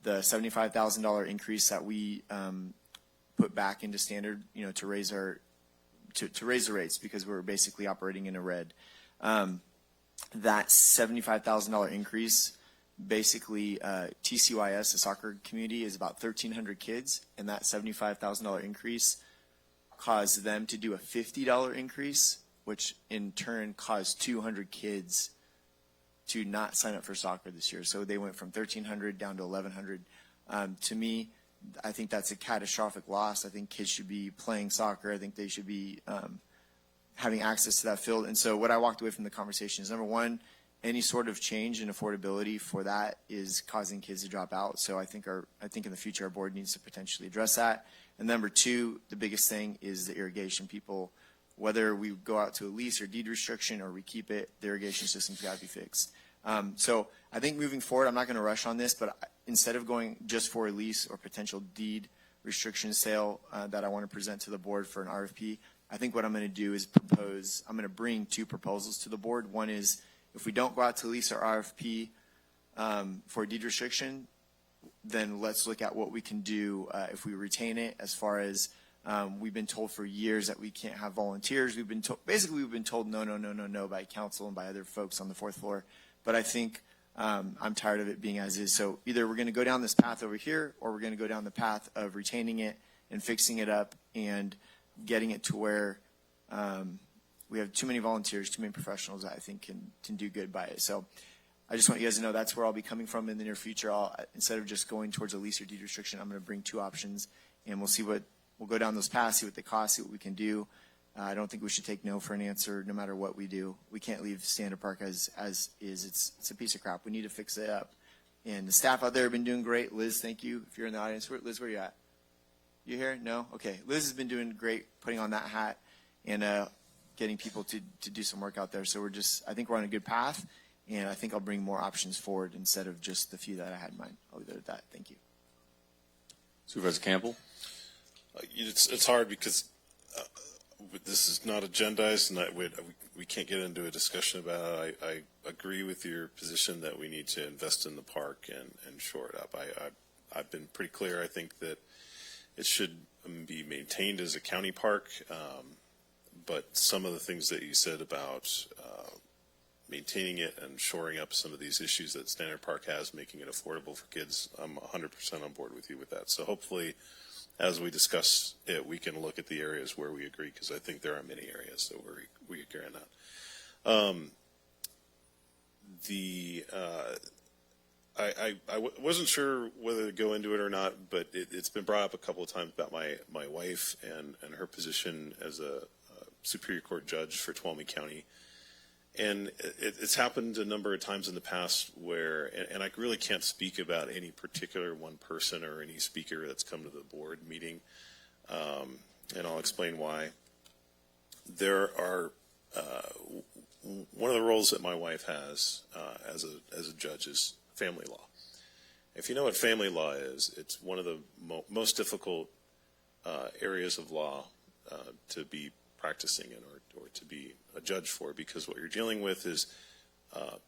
[SPEAKER 17] The $75,000 increase that we put back into standard, to raise the rates because we're basically operating in a red. That $75,000 increase, basically TCYS, the soccer community, is about 1,300 kids, and that $75,000 increase caused them to do a $50 increase, which in turn caused 200 kids to not sign up for soccer this year. So they went from 1,300 down to 1,100. To me, I think that's a catastrophic loss. I think kids should be playing soccer. I think they should be having access to that field. And so what I walked away from the conversation is, number one, any sort of change in affordability for that is causing kids to drop out. So I think in the future our board needs to potentially address that. And number two, the biggest thing is the irrigation. People, whether we go out to a lease or deed restriction or we keep it, the irrigation system's got to be fixed. So I think moving forward, I'm not going to rush on this, but instead of going just for a lease or potential deed restriction sale that I want to present to the board for an RFP, I think what I'm going to do is I'm going to bring two proposals to the board. One is, if we don't go out to lease or RFP for deed restriction, then let's look at what we can do if we retain it. As far as we've been told for years that we can't have volunteers. We've been told no by council and by other folks on the fourth floor. But I think I'm tired of it being as is. So either we're going to go down this path over here, or we're going to go down the path of retaining it and fixing it up and getting it to where we have too many volunteers, too many professionals that I think can do good by it. So I just want you guys to know that's where I'll be coming from in the near future. Instead of just going towards a lease or deed restriction, I'm going to bring two options, and we'll go down those paths, see what they cost, see what we can do. I don't think we should take no for an answer no matter what we do. We can't leave Standard Park as is. It's a piece of crap. We need to fix it up. And the staff out there have been doing great. Liz, thank you. If you're in the audience, Liz, where are you at? You here? No? Okay. Liz has been doing great putting on that hat and getting people to do some work out there. So I think we're on a good path, and I think I'll bring more options forward instead of just the few that I had in mind. I'll leave it at that. Thank you.
[SPEAKER 1] Supervisor Campbell?
[SPEAKER 2] It's hard because this is not agendized, and we can't get into a discussion about it. I agree with your position that we need to invest in the park and shore it up. I've been pretty clear. I think that it should be maintained as a county park, but some of the things that you said about maintaining it and shoring up some of these issues that Standard Park has, making it affordable for kids, I'm 100% on board with you with that. So hopefully, as we discuss it, we can look at the areas where we agree, because I think there are many areas that we agree on that. I wasn't sure whether to go into it or not, but it's been brought up a couple of times about my wife and her position as a Superior Court judge for Tuolumne County. And it's happened a number of times in the past where, and I really can't speak about any particular one person or any speaker that's come to the board meeting, and I'll explain why. There are, one of the roles that my wife has as a judge is family law. If you know what family law is, it's one of the most difficult areas of law to be practicing in or to be a judge for, because what you're dealing with is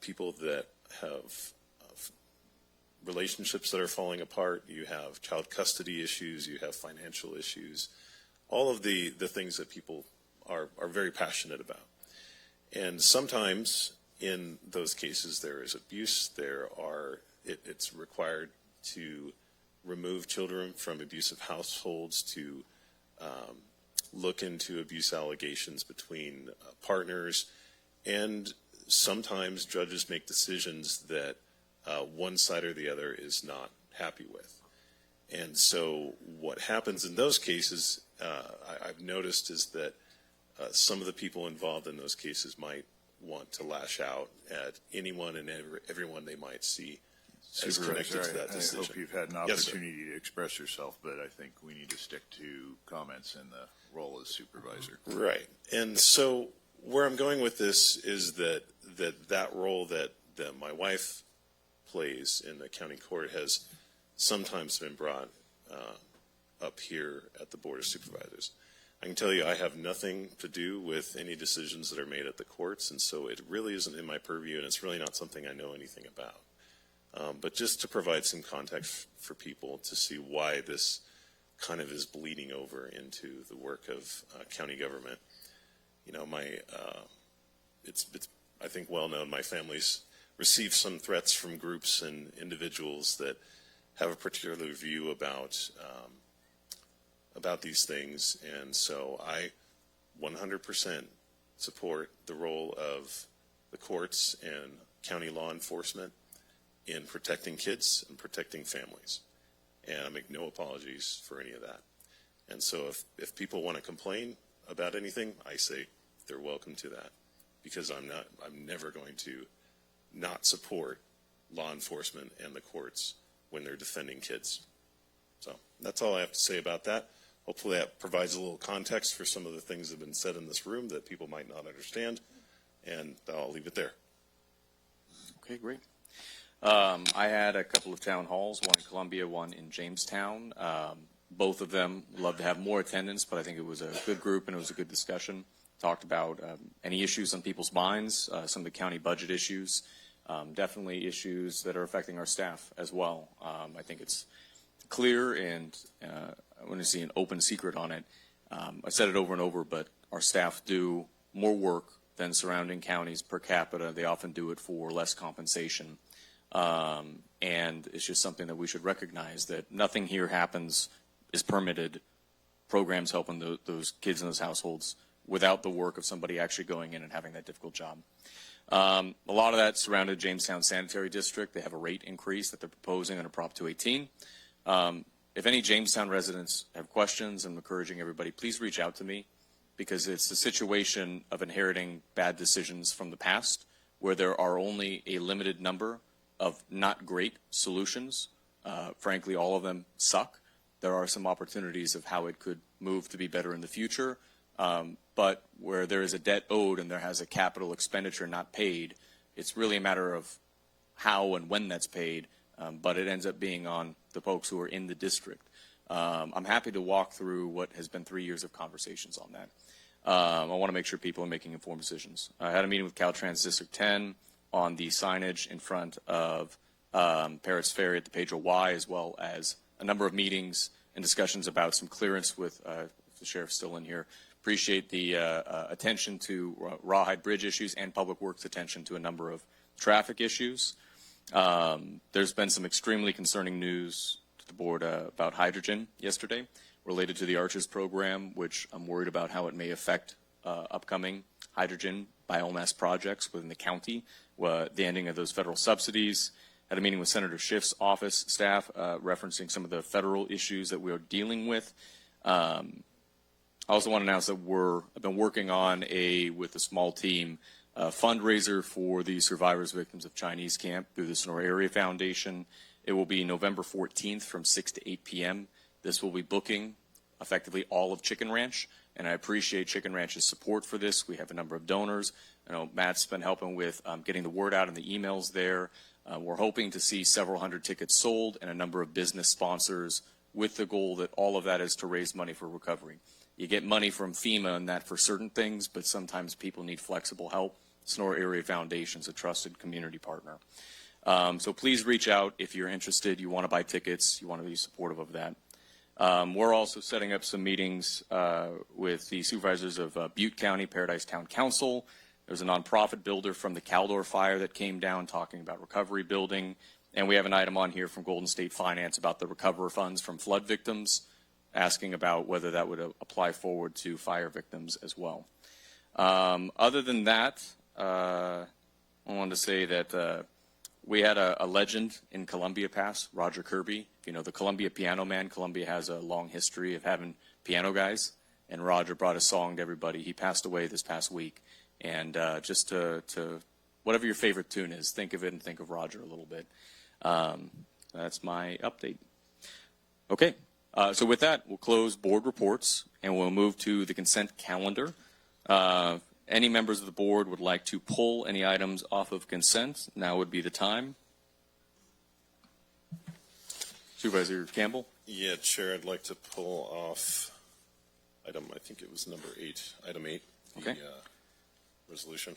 [SPEAKER 2] people that have relationships that are falling apart. You have child custody issues. You have financial issues. All of the things that people are very passionate about. And sometimes in those cases there is abuse. It's required to remove children from abusive households, to look into abuse allegations between partners, and sometimes judges make decisions that one side or the other is not happy with. And so what happens in those cases, I've noticed, is that some of the people involved in those cases might want to lash out at anyone and everyone they might see as connected to that decision.
[SPEAKER 4] I hope you've had an opportunity to express yourself, but I think we need to stick to comments in the role as supervisor.
[SPEAKER 2] Right. And so where I'm going with this is that role that my wife plays in the county court has sometimes been brought up here at the Board of Supervisors. I can tell you I have nothing to do with any decisions that are made at the courts, and so it really isn't in my purview, and it's really not something I know anything about. But just to provide some context for people to see why this kind of is bleeding over into the work of county government. You know, it's I think well known, my family's received some threats from groups and individuals that have a particular view about about these things. And so I 100% support the role of the courts and county law enforcement in protecting kids and protecting families. And I make no apologies for any of that. And so if people want to complain about anything, I say they're welcome to that, because I'm never going to not support law enforcement and the courts when they're defending kids. So that's all I have to say about that. Hopefully that provides a little context for some of the things that have been said in this room that people might not understand, and I'll leave it there.
[SPEAKER 1] Okay, great. I had a couple of town halls, one in Columbia, one in Jamestown. Both of them love to have more attendance, but I think it was a good group and it was a good discussion. Talked about any issues on people's minds, some of the county budget issues, definitely issues that are affecting our staff as well. I think it's clear, and I want to see an open secret on it. I said it over and over, but our staff do more work than surrounding counties per capita. They often do it for less compensation. And it's just something that we should recognize, that nothing here is permitted, programs helping those kids in those households, without the work of somebody actually going in and having that difficult job. A lot of that surrounded Jamestown Sanitary District. They have a rate increase that they're proposing under Prop 218. If any Jamestown residents have questions, I'm encouraging everybody, please reach out to me, because it's a situation of inheriting bad decisions from the past where there are only a limited number of not great solutions. Frankly, all of them suck. There are some opportunities of how it could move to be better in the future. But where there is a debt owed and there has a capital expenditure not paid, it's really a matter of how and when that's paid, but it ends up being on the folks who are in the district. I'm happy to walk through what has been 3 years of conversations on that. I want to make sure people are making informed decisions. I had a meeting with Caltrans District 10 on the signage in front of Parrots Ferry at the Pedro Y, as well as a number of meetings and discussions about some clearance with the sheriff's still in here. Appreciate the attention to Rawhide Bridge issues and Public Works attention to a number of traffic issues. There's been some extremely concerning news to the board about hydrogen yesterday related to the Arches program, which I'm worried about how it may affect upcoming hydrogen biomass projects within the county, the ending of those federal subsidies. Had a meeting with Senator Schiff's office staff referencing some of the federal issues that we are dealing with. I also want to announce that I've been working on with a small team, fundraiser for the survivors victims of Chinese camp through the Sonora Area Foundation. It will be November 14th from 6 to 8 p.m. This will be booking effectively all of Chicken Ranch, and I appreciate Chicken Ranch's support for this. We have a number of donors. I know Matt's been helping with getting the word out in the emails there. We're hoping to see several hundred tickets sold and a number of business sponsors, with the goal that all of that is to raise money for recovery. You get money from FEMA and that for certain things, but sometimes people need flexible help. Sonora Area Foundation is a trusted community partner. So please reach out if you're interested, you want to buy tickets, you want to be supportive of that. We're also setting up some meetings with the supervisors of Butte County Paradise Town Council. There's a nonprofit builder from the Caldor fire that came down talking about recovery building. And we have an item on here from Golden State Finance about the recover funds from flood victims, asking about whether that would apply forward to fire victims as well. Other than that, I wanted to say that we had a legend in Columbia Pass, Roger Kirby. You know, the Columbia Piano Man. Columbia has a long history of having piano guys, and Roger brought a song to everybody. He passed away this past week. And just to whatever your favorite tune is, think of it and think of Roger a little bit. That's my update. Okay. So with that, we'll close board reports and we'll move to the consent calendar. Any members of the board would like to pull any items off of consent, now would be the time. Supervisor Campbell?
[SPEAKER 2] Yeah, Chair, I'd like to pull off item, I think it was number 8, item 8, the resolution.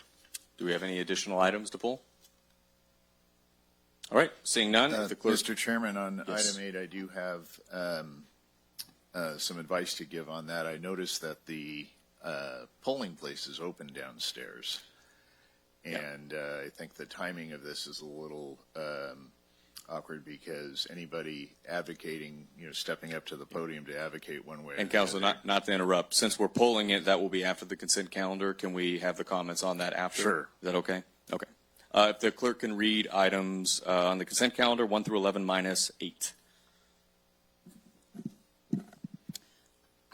[SPEAKER 1] Do we have any additional items to pull? All right, seeing none. The clerk...
[SPEAKER 4] Mr. Chairman, on
[SPEAKER 1] Yes.
[SPEAKER 4] item 8, I do have some advice to give on that. I noticed that the polling place is open downstairs, and I think the timing of this is a little awkward because anybody advocating, stepping up to the podium to advocate one way.
[SPEAKER 1] And Council, not to interrupt, since we're pulling it, that will be after the consent calendar. Can we have the comments on that after?
[SPEAKER 4] Sure.
[SPEAKER 1] Is that okay? Okay. If the clerk can read items on the consent calendar, 1 through 11 minus 8.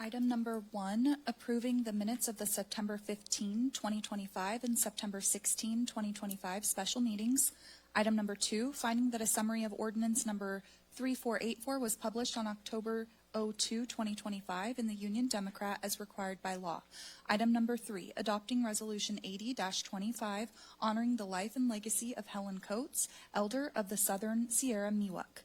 [SPEAKER 3] Item number 1, approving the minutes of the September 15, 2025 and September 16, 2025 special meetings. Item number 2, finding that a summary of ordinance number 3484 was published on October 02, 2025 in the Union Democrat as required by law. Item number 3, adopting Resolution 80-25, honoring the life and legacy of Helen Coates, Elder of the Southern Sierra Miwok.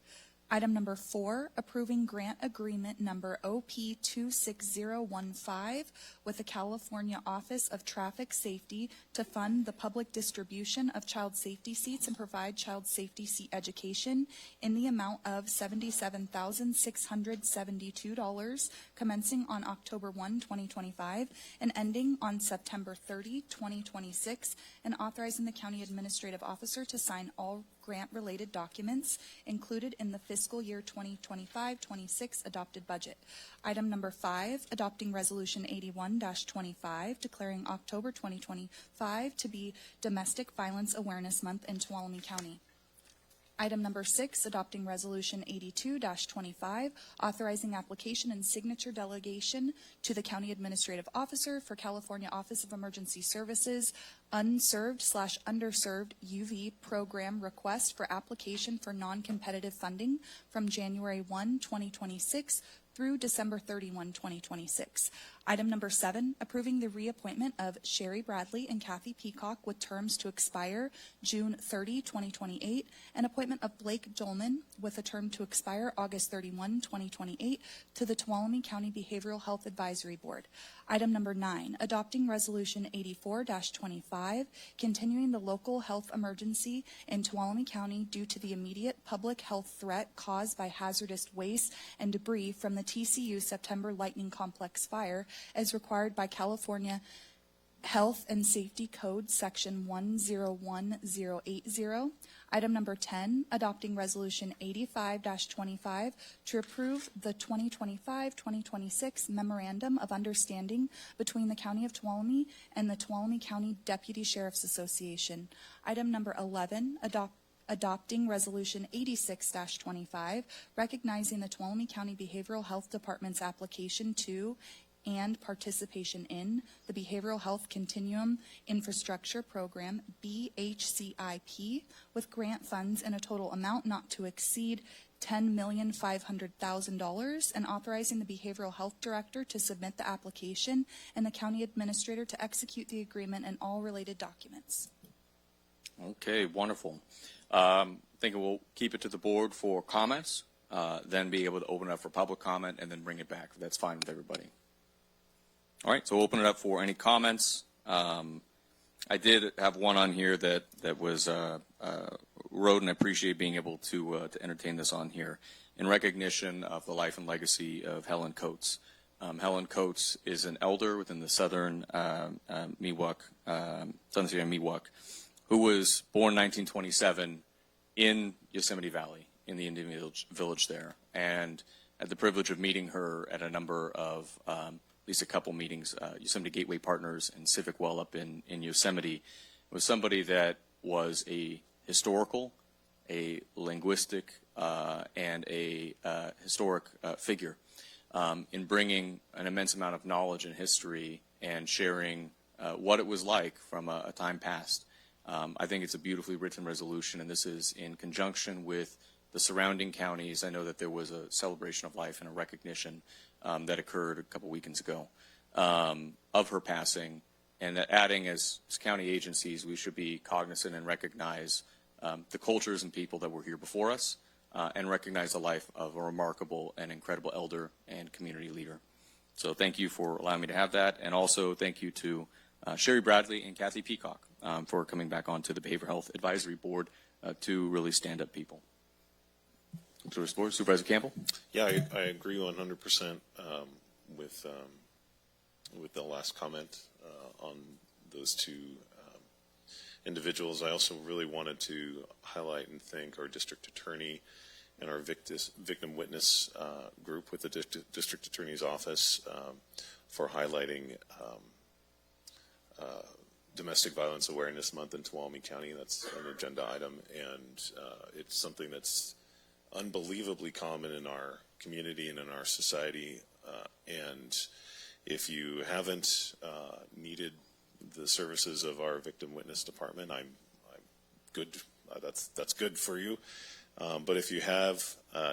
[SPEAKER 3] Item number 4, approving grant agreement number OP26015 with the California Office of Traffic Safety to fund the public distribution of child safety seats and provide child safety seat education in the amount of $77,672, commencing on October 1, 2025, and ending on September 30, 2026, and authorizing the county administrative officer to sign all grant-related documents included in the fiscal year 2025-26 adopted budget. Item number 5, adopting Resolution 81-25, declaring October 2025 to be Domestic Violence Awareness Month in Tuolumne County. Item number 6, adopting Resolution 82-25, authorizing application and signature delegation to the County Administrative Officer for California Office of Emergency Services Unserved/Underserved UV Program request for application for non-competitive funding from January 1, 2026 through December 31, 2026. Item number 7, approving the reappointment of Sherry Bradley and Kathy Peacock with terms to expire June 30, 2028, and appointment of Blake Jolman with a term to expire August 31, 2028 to the Tuolumne County Behavioral Health Advisory Board. Item number 9, adopting Resolution 84-25, continuing the local health emergency in Tuolumne County due to the immediate public health threat caused by hazardous waste and debris from the TCU September Lightning Complex fire as required by California Health and Safety Code Section 101080. Item number 10, adopting Resolution 85-25 to approve the 2025-2026 Memorandum of Understanding between the County of Tuolumne and the Tuolumne County Deputy Sheriff's Association. Item number 11, adopting Resolution 86-25, recognizing the Tuolumne County Behavioral Health Department's application to and participation in the Behavioral Health Continuum Infrastructure Program, BHCIP, with grant funds in a total amount not to exceed $10,500,000, and authorizing the Behavioral Health Director to submit the application and the County Administrator to execute the agreement and all related documents.
[SPEAKER 1] Okay, wonderful. I think we'll keep it to the board for comments, then be able to open it up for public comment and then bring it back. That's fine with everybody. All right, so open it up for any comments. I did have one on here that was wrote, and I appreciate being able to entertain this on here in recognition of the life and legacy of Helen Coates. Helen Coates is an elder within the Southern Miwok, Southern Sierra Miwok, who was born 1927 in Yosemite Valley, in the Indian village there, and had the privilege of meeting her at a number of at least a couple meetings, Yosemite Gateway Partners and Civic Well up in Yosemite. It was somebody that was a historical, a linguistic, and a historic figure in bringing an immense amount of knowledge and history and sharing what it was like from a time past. I think it's a beautifully written resolution, and this is in conjunction with the surrounding counties. I know that there was a celebration of life and a recognition that occurred a couple weekends ago of her passing, and that adding as county agencies, we should be cognizant and recognize the cultures and people that were here before us, and recognize the life of a remarkable and incredible elder and community leader. So thank you for allowing me to have that, and also thank you to Sherry Bradley and Kathy Peacock for coming back onto the Behavioral Health Advisory Board to really stand up people. Supervisor Campbell?
[SPEAKER 2] Yeah, I agree 100% with the last comment on those two individuals. I also really wanted to highlight and thank our district attorney and our victim witness group with the district attorney's office for highlighting Domestic Violence Awareness Month in Tuolumne County. That's an agenda item, and it's something that's unbelievably common in our community and in our society. And if you haven't needed the services of our victim witness department, I'm good. That's good for you. But if you have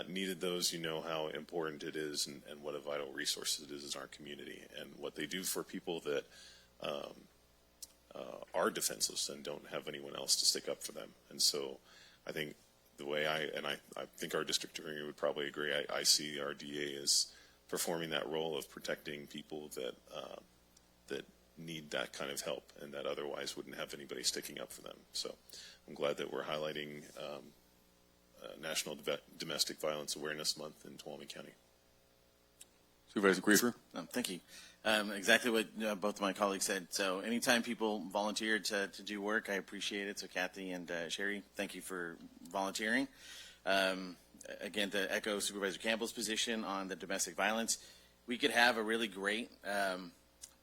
[SPEAKER 2] needed those, you know how important it is and what a vital resource it is in our community, and what they do for people that are defenseless and don't have anyone else to stick up for them. And so I think the way I think our district attorney would probably agree, I see our DA as performing that role of protecting people that that need that kind of help and that otherwise wouldn't have anybody sticking up for them. So I'm glad that we're highlighting National Domestic Violence Awareness Month in Tuolumne County.
[SPEAKER 1] Supervisor Griefer?
[SPEAKER 21] Thank you. Exactly what both of my colleagues said. So anytime people volunteer to do work, I appreciate it. So Kathy and Sherry, thank you for volunteering. Again, to echo Supervisor Campbell's position on the domestic violence, we could have a really great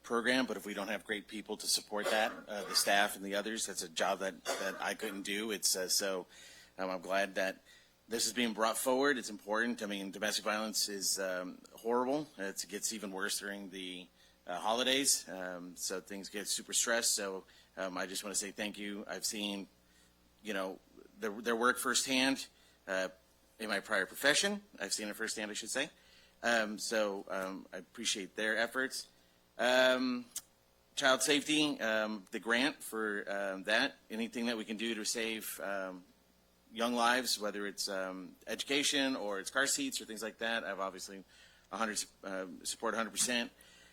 [SPEAKER 21] program, but if we don't have great people to support that, the staff and the others, that's a job that I couldn't do. It's so I'm glad that this is being brought forward. It's important. I mean, domestic violence is horrible. It gets even worse during the holidays, so things get super stressed. So I just want to say thank you. I've seen, their work firsthand in my prior profession. I've seen it firsthand, I should say. So I appreciate their efforts. Child safety, the grant for that, anything that we can do to save young lives, whether it's education or it's car seats or things like that, I've obviously support 100%.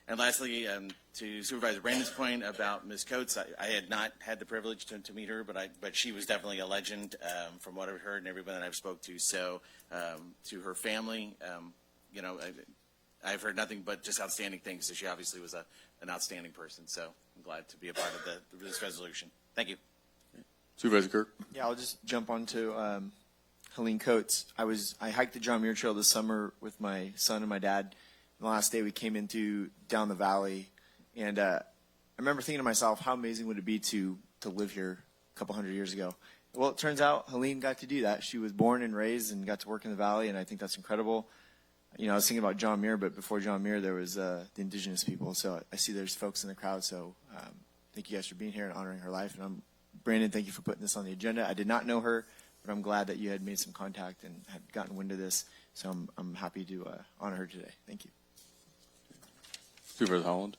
[SPEAKER 21] And lastly, to Supervisor Brandon's point about Ms. Coates, I had not had the privilege to meet her, but she was definitely a legend from what I've heard and everybody that I've spoke to. So to her family, I've heard nothing but just outstanding things. So she obviously was an outstanding person. So I'm glad to be a part of this resolution. Thank you.
[SPEAKER 1] Supervisor Kirk?
[SPEAKER 17] Yeah, I'll just jump onto Helene Coates. I hiked the John Muir Trail this summer with my son and my dad. The last day we came down the valley, and I remember thinking to myself, how amazing would it be to live here a couple hundred years ago? Well, it turns out Helene got to do that. She was born and raised and got to work in the valley, and I think that's incredible. I was thinking about John Muir, but before John Muir, there was the indigenous people. So I see there's folks in the crowd. So thank you guys for being here and honoring her life. And Brandon, thank you for putting this on the agenda. I did not know her, but I'm glad that you had made some contact and had gotten wind of this. So I'm happy to honor her today. Thank you.
[SPEAKER 1] Supervisor Holland?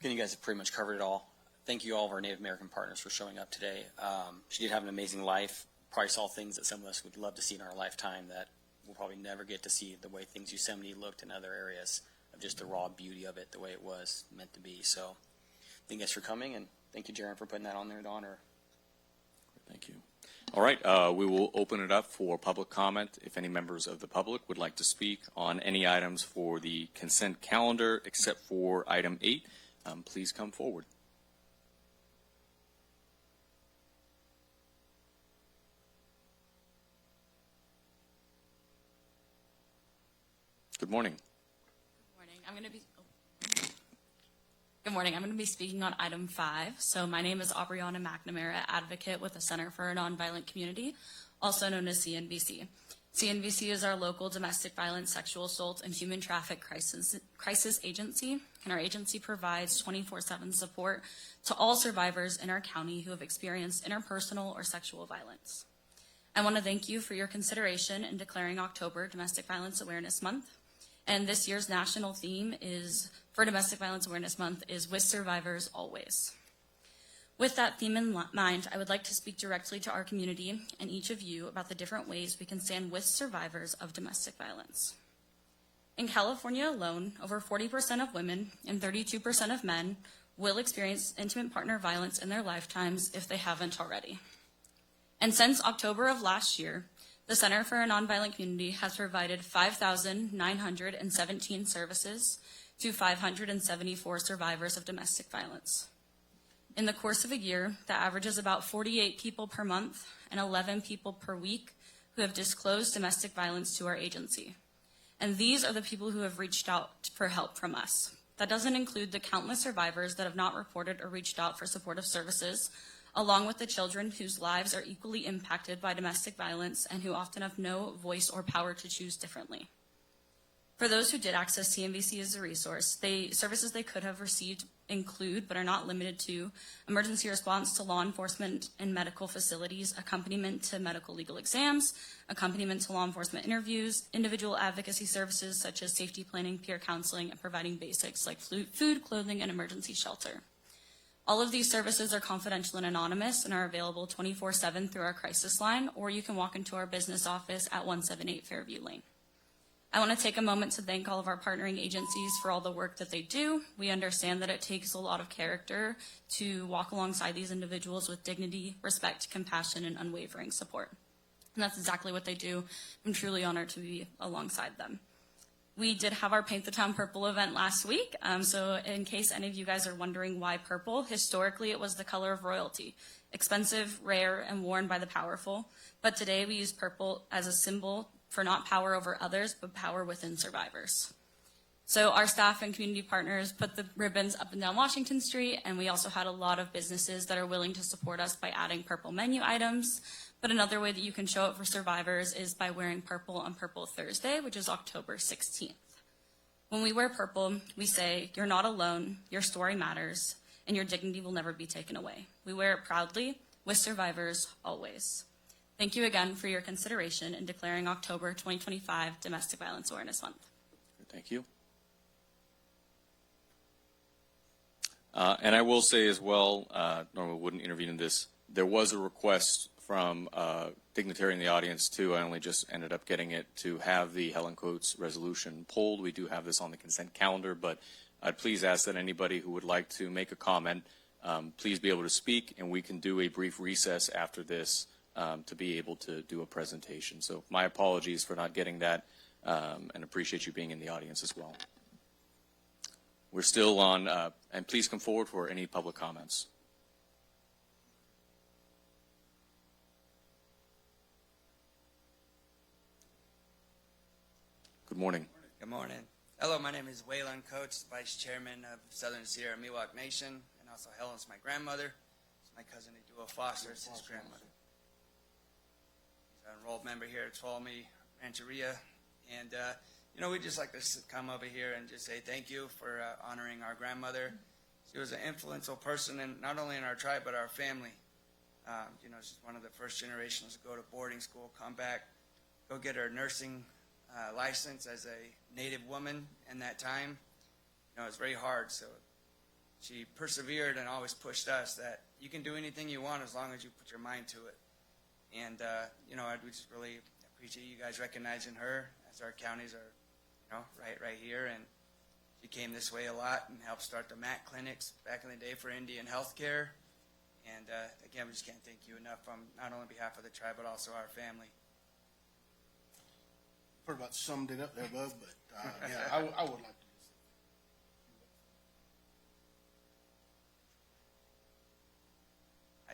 [SPEAKER 20] Again, you guys have pretty much covered it all. Thank you all of our Native American partners for showing up today. She did have an amazing life. Probably saw things that some of us would love to see in our lifetime that we'll probably never get to see, the way things Yosemite looked in other areas, of just the raw beauty of it, the way it was meant to be. So thank you guys for coming, and thank you, Jaron, for putting that on there to honor.
[SPEAKER 1] Thank you. All right, we will open it up for public comment. If any members of the public would like to speak on any items for the consent calendar except for item 8, please come forward. Good morning.
[SPEAKER 5] Good morning. I'm going to be speaking on item 5. So my name is Aubriana McNamara, advocate with the Center for a Nonviolent Community, also known as CNVC. CNVC is our local domestic violence, sexual assault, and human traffic crisis agency, and our agency provides 24/7 support to all survivors in our county who have experienced interpersonal or sexual violence. I want to thank you for your consideration in declaring October Domestic Violence Awareness Month. And this year's national theme for Domestic Violence Awareness Month is With Survivors Always. With that theme in mind, I would like to speak directly to our community and each of you about the different ways we can stand with survivors of domestic violence. In California alone, over 40% of women and 32% of men will experience intimate partner violence in their lifetimes if they haven't already. And since October of last year, the Center for a Nonviolent Community has provided 5,917 services to 574 survivors of domestic violence. In the course of a year, that averages about 48 people per month and 11 people per week who have disclosed domestic violence to our agency. And these are the people who have reached out for help from us. That doesn't include the countless survivors that have not reported or reached out for supportive services, along with the children whose lives are equally impacted by domestic violence and who often have no voice or power to choose differently. For those who did access CNVC as a resource, services they could have received include, but are not limited to, emergency response to law enforcement and medical facilities, accompaniment to medical legal exams, accompaniment to law enforcement interviews, individual advocacy services such as safety planning, peer counseling, and providing basics like food, clothing, and emergency shelter. All of these services are confidential and anonymous and are available 24/7 through our crisis line, or you can walk into our business office at 178 Fairview Lane. I want to take a moment to thank all of our partnering agencies for all the work that they do. We understand that it takes a lot of character to walk alongside these individuals with dignity, respect, compassion, and unwavering support. And that's exactly what they do. I'm truly honored to be alongside them. We did have our Paint the Town Purple event last week, so in case any of you guys are wondering why purple, historically it was the color of royalty, expensive, rare, and worn by the powerful. But today we use purple as a symbol for not power over others, but power within survivors. So our staff and community partners put the ribbons up and down Washington Street, and we also had a lot of businesses that are willing to support us by adding purple menu items. But another way that you can show it for survivors is by wearing purple on Purple Thursday, which is October 16th. When we wear purple, we say, you're not alone, your story matters, and your dignity will never be taken away. We wear it proudly, with survivors, always. Thank you again for your consideration in declaring October 2025 Domestic Violence Awareness Month.
[SPEAKER 1] Thank you. And I will say as well, normally wouldn't intervene in this, there was a request from dignitary in the audience too. I only just ended up getting it to have the Helen Coates resolution pulled. We do have this on the consent calendar, but I'd please ask that anybody who would like to make a comment, please be able to speak, and we can do a brief recess after this to be able to do a presentation. So my apologies for not getting that, and appreciate you being in the audience as well. We're still on, and please come forward for any public comments. Good morning.
[SPEAKER 6] Good morning. Hello, my name is Waylon Coates, Vice Chairman of Southern Sierra Miwok Nation, and also Helen's my grandmother. It's my cousin Adua Foster, it's his grandmother. He's an enrolled member here at Tuolumne Rancheria, and we'd just like to come over here and just say thank you for honoring our grandmother. She was an influential person, in, not only in our tribe, but our family. She's one of the first generations to go to boarding school, come back, go get her nursing license as a Native woman in that time. It was very hard, so she persevered and always pushed us that you can do anything you want as long as you put your mind to it. And, we just really appreciate you guys recognizing her, as our counties are, right here. And she came this way a lot and helped start the MAC clinics back in the day for Indian healthcare. And, again, we just can't thank you enough on not only behalf of the tribe, but also our family.
[SPEAKER 22] Pretty much summed it up there, Bub, but I would like to just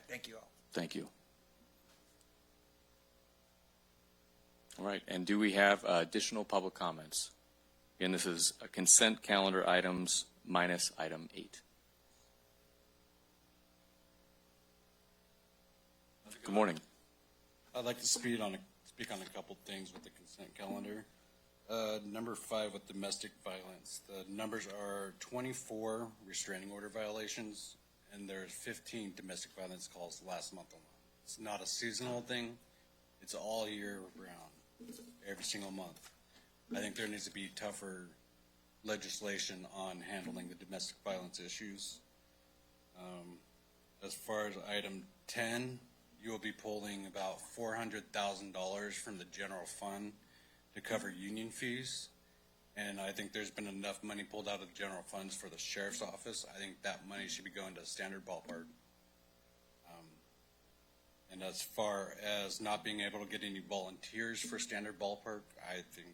[SPEAKER 6] thank you all.
[SPEAKER 1] Thank you. All right, and do we have additional public comments? Again, this is consent calendar items minus item 8. Good morning.
[SPEAKER 23] I'd like to speak on a couple things with the consent calendar. Number 5 with domestic violence. The numbers are 24 restraining order violations, and there's 15 domestic violence calls last month alone. It's not a seasonal thing. It's all year round, every single month. I think there needs to be tougher legislation on handling the domestic violence issues. As far as item 10, you will be pulling about $400,000 from the general fund to cover union fees. And I think there's been enough money pulled out of the general funds for the sheriff's office. I think that money should be going to Standard Ballpark. And as far as not being able to get any volunteers for Standard Ballpark, I think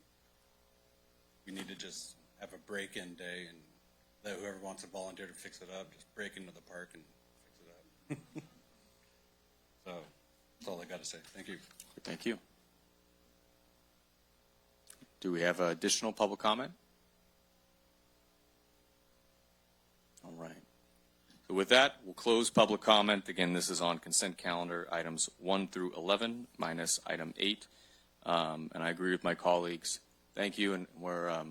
[SPEAKER 23] we need to just have a break-in day and let whoever wants to volunteer to fix it up, just break into the park and fix it So that's all I got to say. Thank you.
[SPEAKER 1] Thank you. Do we have additional public comment? All right. So with that, we'll close public comment. Again, this is on consent calendar items 1 through 11 minus item 8. And I agree with my colleagues. Thank you. And we're, I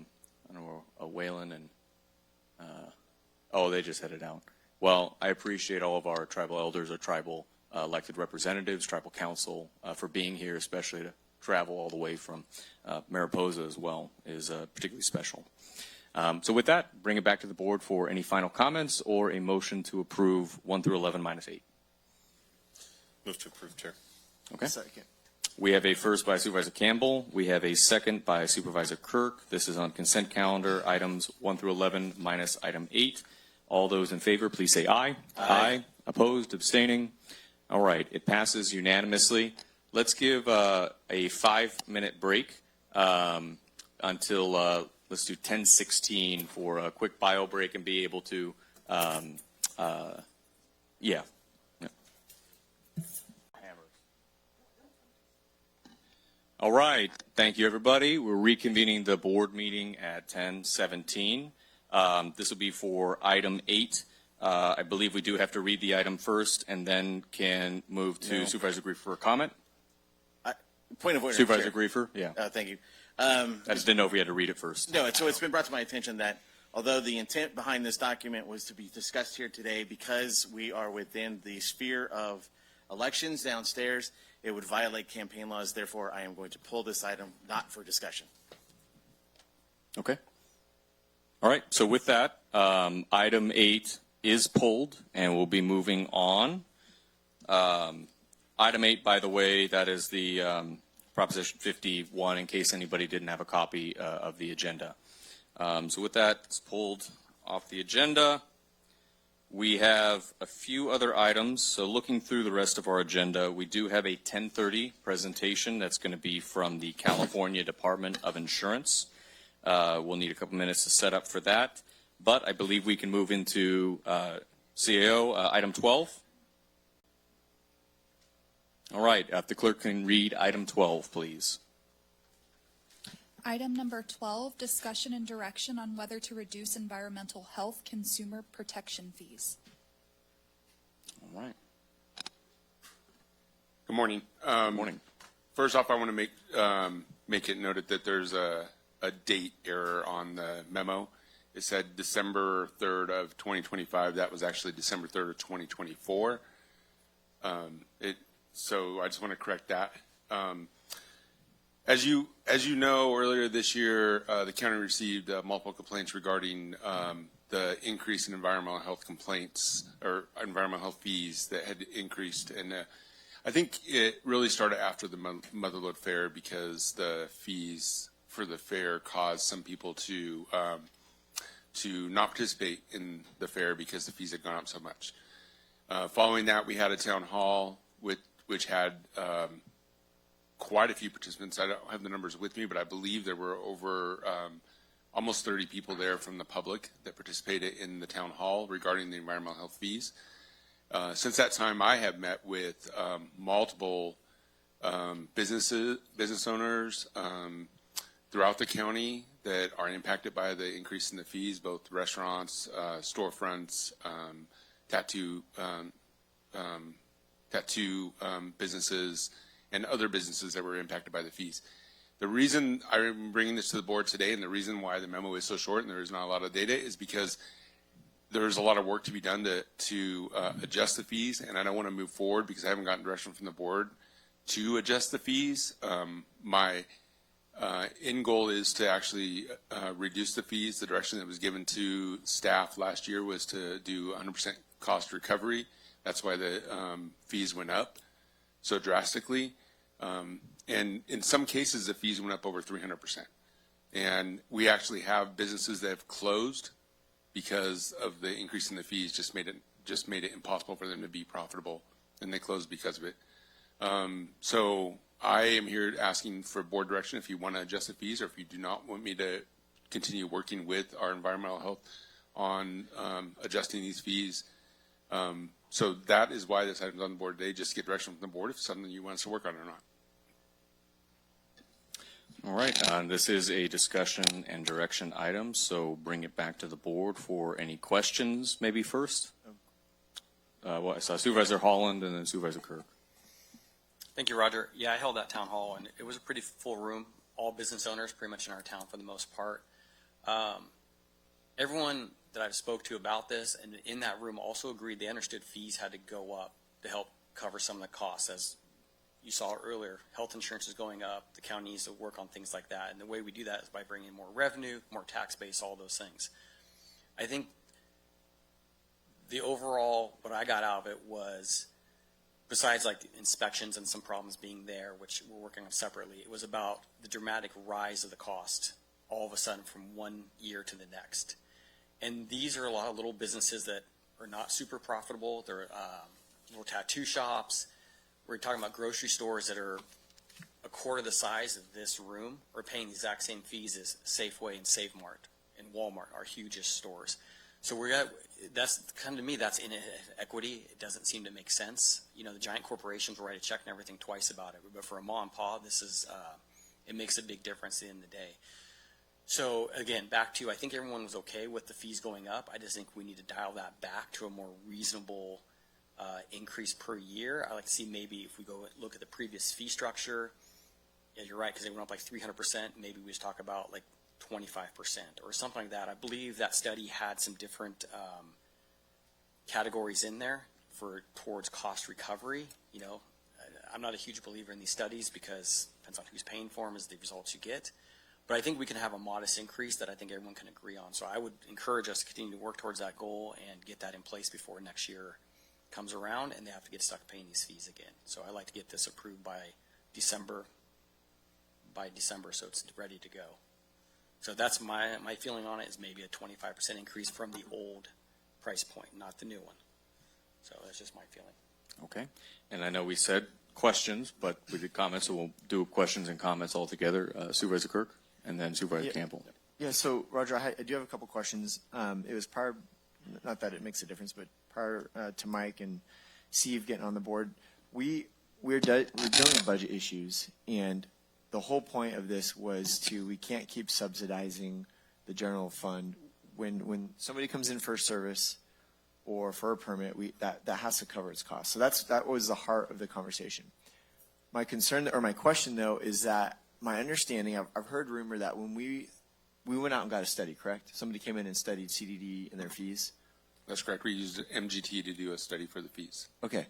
[SPEAKER 1] don't know, Waylon and, oh, they just headed out. Well, I appreciate all of our tribal elders, our tribal elected representatives, tribal council for being here, especially to travel all the way from Mariposa as well is particularly special. So with that, bring it back to the board for any final comments or a motion to approve 1 through 11 minus 8.
[SPEAKER 2] Move to approve, Chair.
[SPEAKER 1] Okay.
[SPEAKER 17] Second.
[SPEAKER 1] We have a first by Supervisor Campbell. We have a second by Supervisor Kirk. This is on consent calendar items 1 through 11 minus item 8. All those in favor, please say aye. Aye. Opposed, abstaining. All right, it passes unanimously. Let's give a 5-minute break until let's do 10:16 for a quick bio break and be able to, yeah. All right, thank you, everybody. We're reconvening the board meeting at 10:17. This will be for item 8. I believe we do have to read the item first and then can move to Supervisor Griefer for a comment.
[SPEAKER 21] Point of order,
[SPEAKER 1] Supervisor
[SPEAKER 21] Chair.
[SPEAKER 1] Griefer, yeah.
[SPEAKER 21] Thank you.
[SPEAKER 1] I just didn't know if we had to read it first.
[SPEAKER 21] No, so it's been brought to my attention that although the intent behind this document was to be discussed here today, because we are within the sphere of elections downstairs, it would violate campaign laws. Therefore, I am going to pull this item not for discussion.
[SPEAKER 1] Okay. All right, so with that, item 8 is pulled, and we'll be moving on. Item 8, by the way, that is the Proposition 51, in case anybody didn't have a copy of the agenda. So with that, it's pulled off the agenda. We have a few other items. So looking through the rest of our agenda, we do have a 10:30 presentation that's going to be from the California Department of Insurance. We'll need a couple minutes to set up for that. But I believe we can move into CAO, item 12. All right, if the clerk can read item 12, please.
[SPEAKER 3] Item number 12, discussion and direction on whether to reduce environmental health consumer protection fees.
[SPEAKER 1] All right.
[SPEAKER 7] Good morning.
[SPEAKER 1] Good morning.
[SPEAKER 7] First off, I want to make it noted that there's a date error on the memo. It said December 3rd of 2025. That was actually December 3rd of 2024. So I just want to correct that. As you know, earlier this year, the county received multiple complaints regarding the increase in environmental health complaints or environmental health fees that had increased. And I think it really started after the Motherlode Fair, because the fees for the fair caused some people to not participate in the fair because the fees had gone up so much. Following that, we had a town hall which had quite a few participants. I don't have the numbers with me, but I believe there were over almost 30 people there from the public that participated in the town hall regarding the environmental health fees. Since that time, I have met with multiple business owners throughout the county that are impacted by the increase in the fees, both restaurants, storefronts, tattoo businesses, and other businesses that were impacted by the fees. The reason I'm bringing this to the board today, and the reason why the memo is so short and there is not a lot of data, is because there's a lot of work to be done to adjust the fees, and I don't want to move forward because I haven't gotten direction from the board to adjust the fees. My end goal is to actually reduce the fees. The direction that was given to staff last year was to do 100% cost recovery. That's why the fees went up so drastically. And in some cases, the fees went up over 300%. And we actually have businesses that have closed because of the increase in the fees. Just made it impossible for them to be profitable, and they closed because of it. So I am here asking for board direction if you want to adjust the fees, or if you do not want me to continue working with our environmental health on adjusting these fees. So that is why this item's on the board today, just to get direction from the board if it's something you want us to work on or not.
[SPEAKER 1] All right, this is a discussion and direction item, so bring it back to the board for any questions, maybe first. Well, I saw Supervisor Holland and then Supervisor Kirk.
[SPEAKER 20] Thank you, Roger. Yeah, I held that town hall, and it was a pretty full room. All business owners pretty much in our town for the most part. Everyone that I've spoke to about this and in that room also agreed they understood fees had to go up to help cover some of the costs. As you saw earlier, health insurance is going up. The county needs to work on things like that. And the way we do that is by bringing in more revenue, more tax base, all those things. I think the overall, what I got out of it was, besides like inspections and some problems being there, which we're working on separately, it was about the dramatic rise of the cost all of a sudden from one year to the next. And these are a lot of little businesses that are not super profitable. They're little tattoo shops. We're talking about grocery stores that are a quarter the size of this room are paying the exact same fees as Safeway and Save Mart and Walmart, our hugest stores. So that's kind of, to me, that's inequity. It doesn't seem to make sense. You know, the giant corporations will write a check and everything twice about it. But for a mom and pop, this is, it makes a big difference at the end of the day. So again, back to, I think everyone was okay with the fees going up. I just think we need to dial that back to a more reasonable increase per year. I like to see maybe if we go look at the previous fee structure. Yeah, you're right, because they went up like 300%. Maybe we just talk about like 25% or something like that. I believe that study had some different categories in there towards cost recovery. You know, I'm not a huge believer in these studies because it depends on who's paying for them is the results you get. But I think we can have a modest increase that I think everyone can agree on. So I would encourage us to continue to work towards that goal and get that in place before next year comes around and they have to get stuck paying these fees again. So I like to get this approved by December so it's ready to go. So that's my feeling on it is maybe a 25% increase from the old price point, not the new one. So that's just my feeling.
[SPEAKER 1] Okay. And I know we said questions, but we did comments, so we'll do questions and comments all together. Supervisor Kirk and then Supervisor Campbell.
[SPEAKER 17] Yeah, so Roger, I do have a couple questions. It was prior, not that it makes a difference, but prior to Mike and Steve getting on the board, we're dealing with budget issues, and the whole point of this was we can't keep subsidizing the general fund. When somebody comes in for a service or for a permit, that has to cover its costs. So that was the heart of the conversation. My concern or my question though is that my understanding, I've heard rumor that when we went out and got a study, correct? Somebody came in and studied CDD and their fees.
[SPEAKER 7] That's correct. We used MGT to do a study for the fees.
[SPEAKER 17] Okay.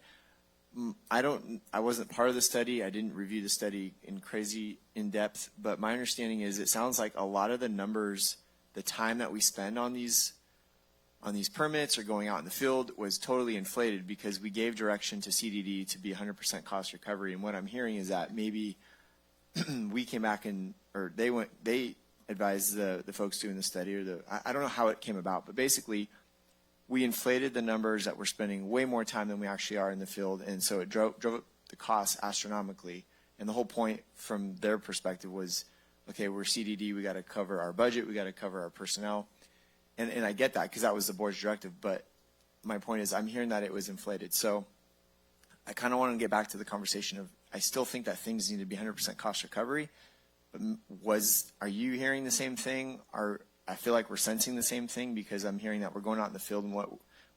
[SPEAKER 17] I wasn't part of the study. I didn't review the study in depth, but my understanding is it sounds like a lot of the numbers, the time that we spend on these permits or going out in the field was totally inflated because we gave direction to CDD to be 100% cost recovery. And what I'm hearing is that maybe we came back or they advised the folks doing the study I don't know how it came about, but basically we inflated the numbers that we're spending way more time than we actually are in the field. And so it drove up the costs astronomically. And the whole point from their perspective was, okay, we're CDD, we got to cover our budget, we got to cover our personnel. And I get that because that was the board's directive. But my point is I'm hearing that it was inflated. So I kind of want to get back to the conversation of I still think that things need to be 100% cost recovery. But are you hearing the same thing? I feel like we're sensing the same thing because I'm hearing that we're going out in the field and what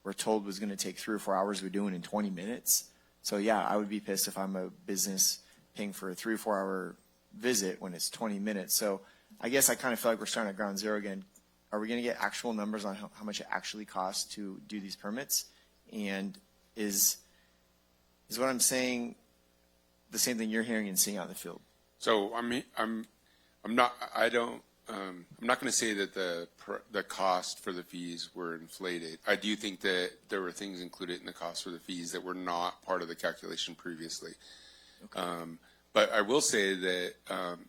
[SPEAKER 17] we're told was going to take 3 or 4 hours we're doing in 20 minutes. So yeah, I would be pissed if I'm a business paying for a 3 or 4 hour visit when it's 20 minutes. So I guess I kind of feel like we're starting at ground zero again. Are we going to get actual numbers on how much it actually costs to do these permits? And is what I'm saying the same thing you're hearing and seeing out in the field?
[SPEAKER 7] So I'm not going to say that the cost for the fees were inflated. I do think that there were things included in the cost for the fees that were not part of the calculation previously. Okay. But I will say that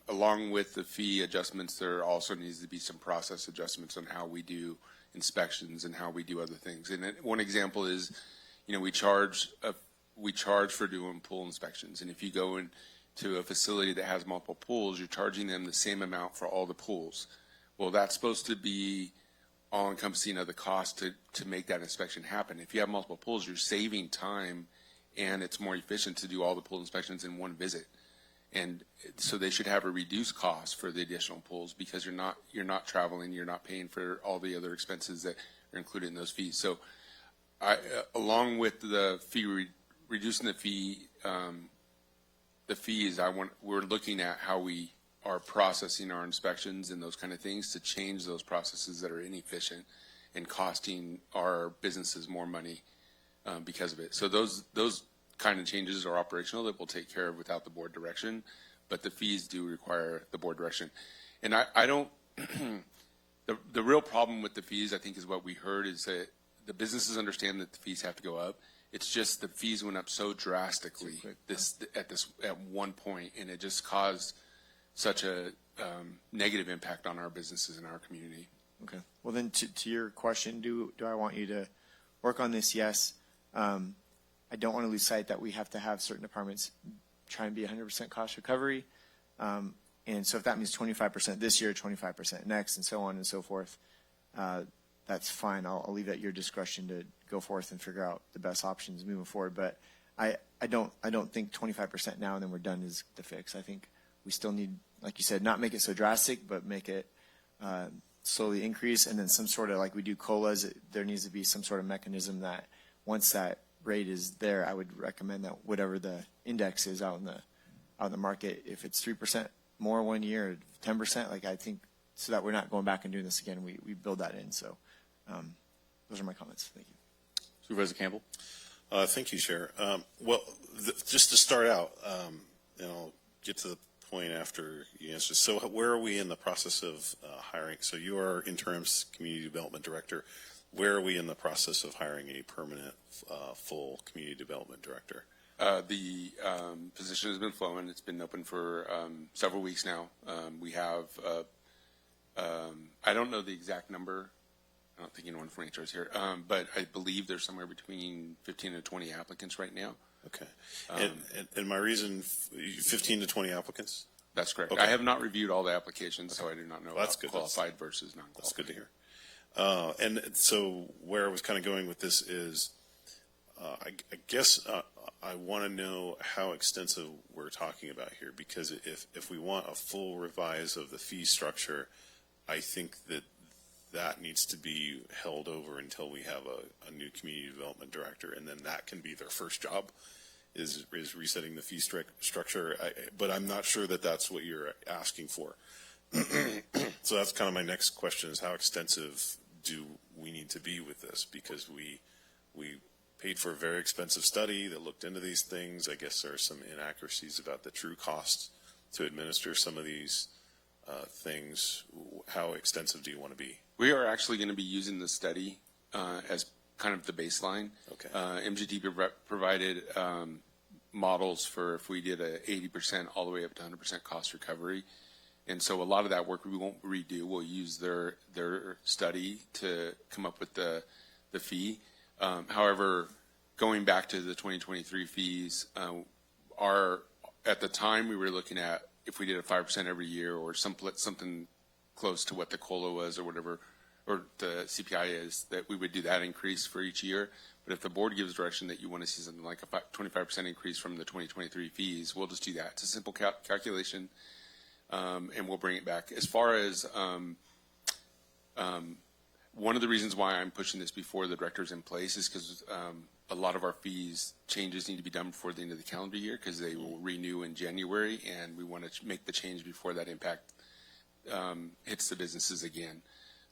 [SPEAKER 7] along with the fee adjustments, there also needs to be some process adjustments on how we do inspections and how we do other things. And one example is, we charge for doing pool inspections. And if you go into a facility that has multiple pools, you're charging them the same amount for all the pools. Well, that's supposed to be all-encompassing of the cost to make that inspection happen. If you have multiple pools, you're saving time, and it's more efficient to do all the pool inspections in one visit. And so they should have a reduced cost for the additional pools because you're not traveling, you're not paying for all the other expenses that are included in those fees. So along with the fee, reducing the fee, the fees, we're looking at how we are processing our inspections and those kind of things to change those processes that are inefficient and costing our businesses more money because of it. So those kind of changes are operational that we'll take care of without the board direction, but the fees do require the board direction. And I don't, the real problem with the fees, I think, is what we heard is that the businesses understand that the fees have to go up. It's just the fees went up so drastically at one point, and it just caused such a negative impact on our businesses and our community.
[SPEAKER 17] Okay. Well, then to your question, do I want you to work on this? Yes. I don't want to lose sight that we have to have certain departments try and be 100% cost recovery. And so if that means 25% this year, 25% next, and so on and so forth, that's fine. I'll leave it at your discretion to go forth and figure out the best options moving forward. But I don't think 25% now and then we're done is the fix. I think we still need, like you said, not make it so drastic, but make it slowly increase. And then some sort of, like we do COLAs, there needs to be some sort of mechanism that once that rate is there, I would recommend that whatever the index is out in the market, if it's 3% more 1 year, 10%, like I think, so that we're not going back and doing this again, we build that in. So those are my comments. Thank you.
[SPEAKER 1] Supervisor Campbell.
[SPEAKER 2] Thank you, Chair. Well, just to start out, and I'll get to the point after you answer. So where are we in the process of hiring? So you are interim community development director. Where are we in the process of hiring a permanent full community development director?
[SPEAKER 7] The position has been flowing. It's been open for several weeks now. We have, I don't know the exact number. I don't think anyone from HR is here, but I believe there's somewhere between 15 and 20 applicants right now.
[SPEAKER 2] Okay. And my reason, 15 to 20 applicants?
[SPEAKER 7] That's correct.
[SPEAKER 2] Okay.
[SPEAKER 7] I have not reviewed all the applications, so I do not know
[SPEAKER 2] Well, that's
[SPEAKER 7] about
[SPEAKER 2] good.
[SPEAKER 7] qualified versus non-qualified.
[SPEAKER 2] That's good to hear. And so where I was kind of going with this is, I guess I want to know how extensive we're talking about here, because if we want a full revise of the fee structure, I think that needs to be held over until we have a new community development director, and then that can be their first job, is resetting the fee structure. But I'm not sure that that's what you're asking for. So that's kind of my next question, is how extensive do we need to be with this? Because we paid for a very expensive study that looked into these things. I guess there are some inaccuracies about the true costs to administer some of these things. How extensive do you want to be?
[SPEAKER 7] We are actually going to be using the study as kind of the baseline.
[SPEAKER 2] Okay.
[SPEAKER 7] MGT provided models for if we did a 80% all the way up to 100% cost recovery. And so a lot of that work we won't redo. We'll use their study to come up with the fee. However, going back to the 2023 fees, at the time we were looking at if we did a 5% every year or something close to what the COLA was or whatever, or the CPI is, that we would do that increase for each year. But if the board gives direction that you want to see something like a 25% increase from the 2023 fees, we'll just do that. It's a simple calculation. And we'll bring it back. As far as one of the reasons why I'm pushing this before the director's in place is because a lot of our fees changes need to be done before the end of the calendar year, because they will renew in January, and we want to make the change before that impact hits the businesses again.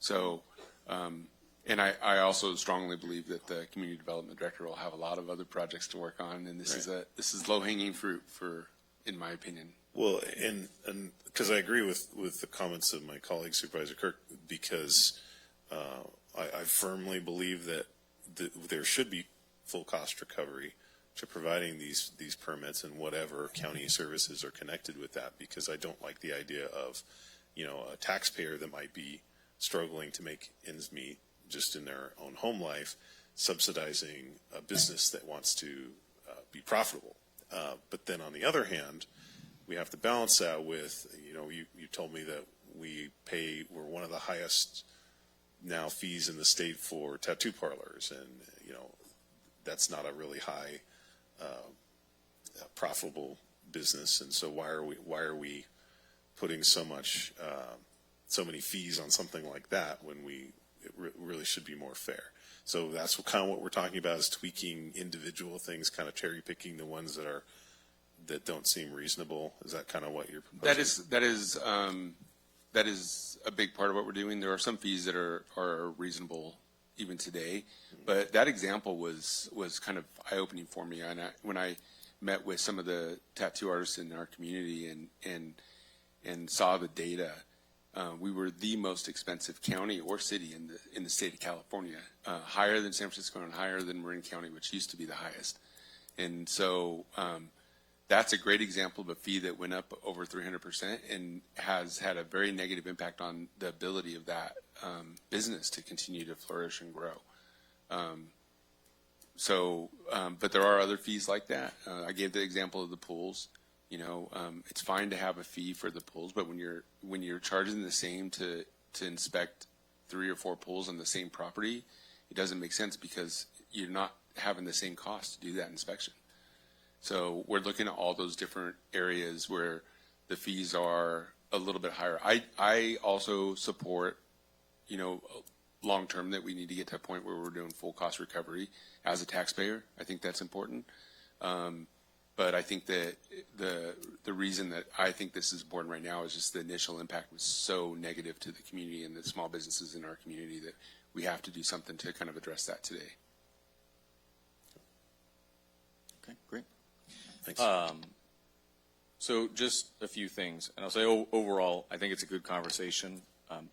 [SPEAKER 7] So, and I also strongly believe that the community development director will have a lot of other projects to work on, and this is low-hanging fruit in my opinion.
[SPEAKER 2] Well, and because I agree with the comments of my colleague Supervisor Kirk, because I firmly believe that there should be full cost recovery to providing these permits and whatever county services are connected with that, because I don't like the idea of, a taxpayer that might be struggling to make ends meet just in their own home life, subsidizing a business that wants to be profitable. But then on the other hand, we have to balance that with, you told me that we're one of the highest now fees in the state for tattoo parlors, and that's not a really high profitable business. And so why are we putting so many fees on something like that when it really should be more fair? So that's kind of what we're talking about, is tweaking individual things, kind of cherry picking the ones that don't seem reasonable. Is that kind of what you're proposing?
[SPEAKER 7] That is a big part of what we're doing. There are some fees that are reasonable even today, but that example was kind of eye-opening for me. And when I met with some of the tattoo artists in our community and saw the data, we were the most expensive county or city in the state of California, higher than San Francisco and higher than Marin County, which used to be the highest. And so that's a great example of a fee that went up over 300% and has had a very negative impact on the ability of that business to continue to flourish and grow. But there are other fees like that. I gave the example of the pools. It's fine to have a fee for the pools, but when you're charging the same to inspect 3 or 4 pools on the same property, it doesn't make sense because you're not having the same cost to do that inspection. So we're looking at all those different areas where the fees are a little bit higher. I also support, long term, that we need to get to a point where we're doing full cost recovery as a taxpayer. I think that's important. But I think that the reason that I think this is important right now is just the initial impact was so negative to the community and the small businesses in our community that we have to do something to kind of address that today.
[SPEAKER 1] Okay, great.
[SPEAKER 2] Thanks.
[SPEAKER 1] So just a few things, and I'll say overall, I think it's a good conversation.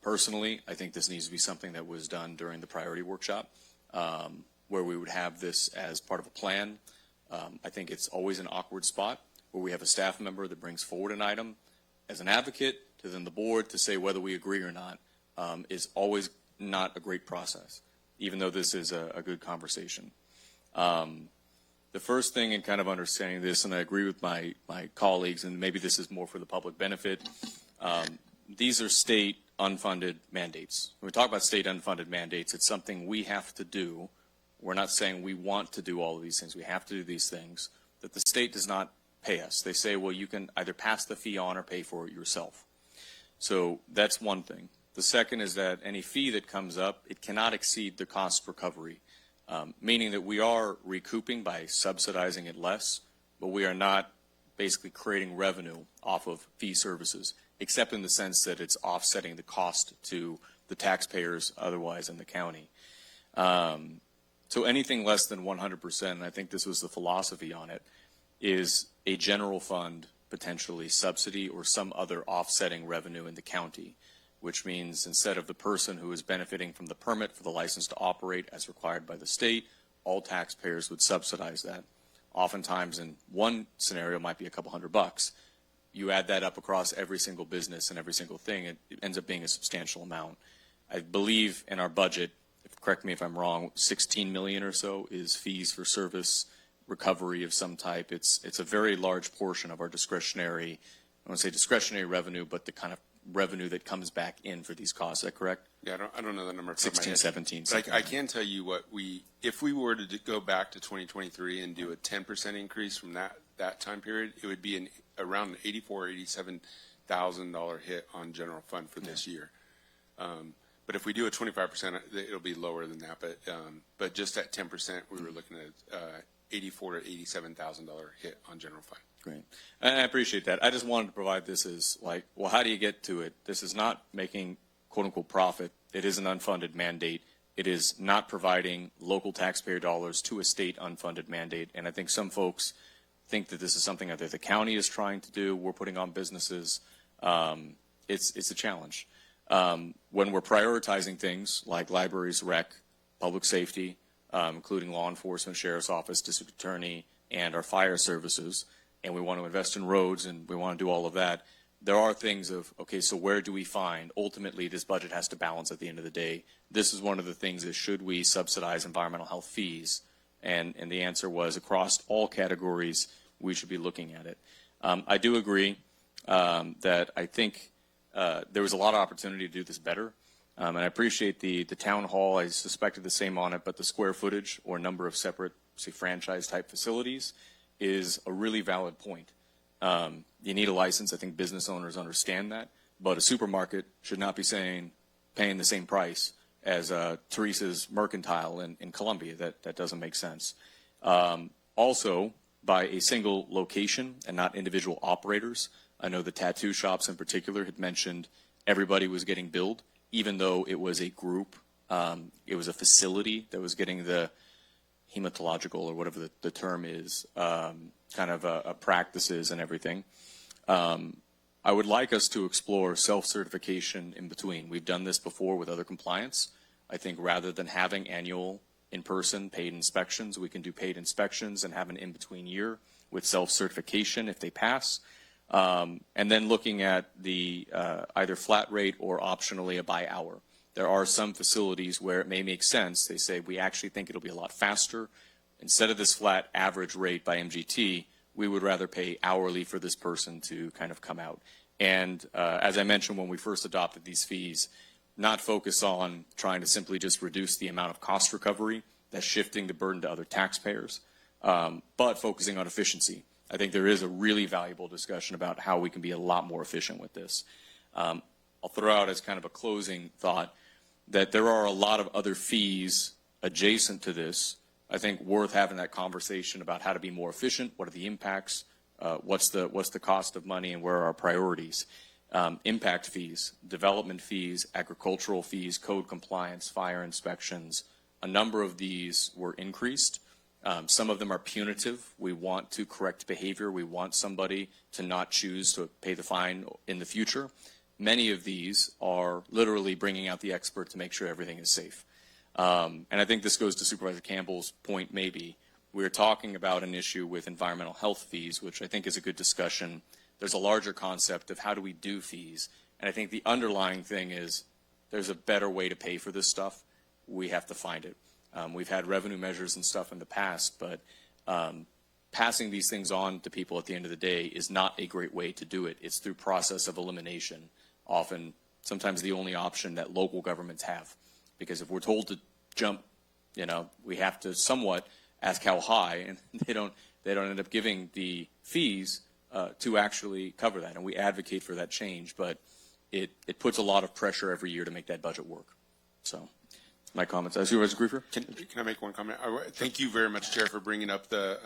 [SPEAKER 1] Personally, I think this needs to be something that was done during the priority workshop, where we would have this as part of a plan. I think it's always an awkward spot where we have a staff member that brings forward an item as an advocate to then the board to say whether we agree or not, is always not a great process, even though this is a good conversation. The first thing in kind of understanding this, and I agree with my colleagues, and maybe this is more for the public benefit, these are state unfunded mandates. When we talk about state unfunded mandates, it's something we have to do. We're not saying we want to do all of these things. We have to do these things that the state does not pay us. They say, well, you can either pass the fee on or pay for it yourself. So that's one thing. The second is that any fee that comes up, it cannot exceed the cost recovery, meaning that we are recouping by subsidizing it less, but we are not basically creating revenue off of fee services, except in the sense that it's offsetting the cost to the taxpayers otherwise in the county. So anything less than 100%, and I think this was the philosophy on it, is a general fund, potentially subsidy or some other offsetting revenue in the county, which means instead of the person who is benefiting from the permit for the license to operate as required by the state, all taxpayers would subsidize that. Oftentimes in one scenario it might be a couple $100. You add that up across every single business and every single thing, it ends up being a substantial amount. I believe in our budget, correct me if I'm wrong, 16 million or so is fees for service recovery of some type. It's a very large portion of our discretionary, I want to say discretionary revenue, but the kind of revenue that comes back in for these costs. Is that correct?
[SPEAKER 7] Yeah, I don't know the number.
[SPEAKER 1] 16, 17.
[SPEAKER 7] But I can tell you if we were to go back to 2023 and do a 10% increase from that time period, it would be around an $84,000 or $87,000 hit on general fund for this year. But if we do a 25%, it'll be lower than that. But just at 10%, we were looking at $84,000 to $87,000 hit on general fund.
[SPEAKER 1] Great. And I appreciate that. I just wanted to provide this as like, well, how do you get to it? This is not making quote unquote profit. It is an unfunded mandate. It is not providing local taxpayer dollars to a state unfunded mandate. And I think some folks think that this is something that the county is trying to do. We're putting on businesses. It's a challenge. When we're prioritizing things like libraries, rec, public safety, including law enforcement, sheriff's office, district attorney, and our fire services, and we want to invest in roads and we want to do all of that, there are things of, okay, so where do we find, ultimately this budget has to balance at the end of the day. This is one of the things is, should we subsidize environmental health fees? And the answer was across all categories, we should be looking at it. I do agree that I think there was a lot of opportunity to do this better. And I appreciate the town hall. I suspected the same on it, but the square footage or number of separate, say, franchise-type facilities is a really valid point. You need a license. I think business owners understand that. But a supermarket should not be paying the same price as Teresa's Mercantile in Columbia. That doesn't make sense. Also, by a single location and not individual operators. I know the tattoo shops in particular had mentioned everybody was getting billed, even though it was a group. It was a facility that was getting the hematological, or whatever the term is, kind of practices and everything. I would like us to explore self-certification in between. We've done this before with other compliance. I think rather than having annual in-person paid inspections, we can do paid inspections and have an in-between year with self-certification if they pass. And then looking at the either flat rate or optionally a by hour. There are some facilities where it may make sense. They say, we actually think it'll be a lot faster. Instead of this flat average rate by MGT, we would rather pay hourly for this person to kind of come out. And as I mentioned when we first adopted these fees, not focus on trying to simply just reduce the amount of cost recovery, that's shifting the burden to other taxpayers, but focusing on efficiency. I think there is a really valuable discussion about how we can be a lot more efficient with this. I'll throw out as kind of a closing thought that there are a lot of other fees adjacent to this, I think worth having that conversation about how to be more efficient, what are the impacts, what's the cost of money, and where are our priorities. Impact fees, development fees, agricultural fees, code compliance, fire inspections, a number of these were increased. Some of them are punitive. We want to correct behavior. We want somebody to not choose to pay the fine in the future. Many of these are literally bringing out the expert to make sure everything is safe. And I think this goes to Supervisor Campbell's point maybe. We're talking about an issue with environmental health fees, which I think is a good discussion. There's a larger concept of how do we do fees. And I think the underlying thing is there's a better way to pay for this stuff. We have to find it. We've had revenue measures and stuff in the past, but passing these things on to people at the end of the day is not a great way to do it. It's through process of elimination, often sometimes the only option that local governments have. Because if we're told to jump, we have to somewhat ask how high, and they don't end up giving the fees to actually cover that. And we advocate for that change, but it puts a lot of pressure every year to make that budget work. So my comments. Supervisor Griefer?
[SPEAKER 7] Can I make one comment? Thank you very much, Chair, for bringing up the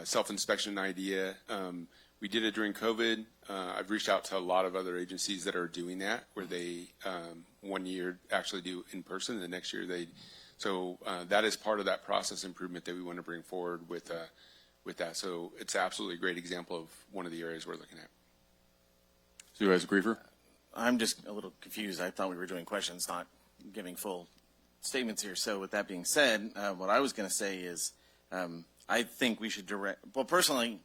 [SPEAKER 7] self-inspection idea. We did it during COVID. I've reached out to a lot of other agencies that are doing that, where they 1 year actually do in person, and the next year they. So that is part of that process improvement that we want to bring forward with that. So it's absolutely a great example of one of the areas we're looking at.
[SPEAKER 1] Supervisor Griefer?
[SPEAKER 21] I'm just a little confused. I thought we were doing questions, not giving full statements here. So with that being said, what I was going to say is I think we should well, personally,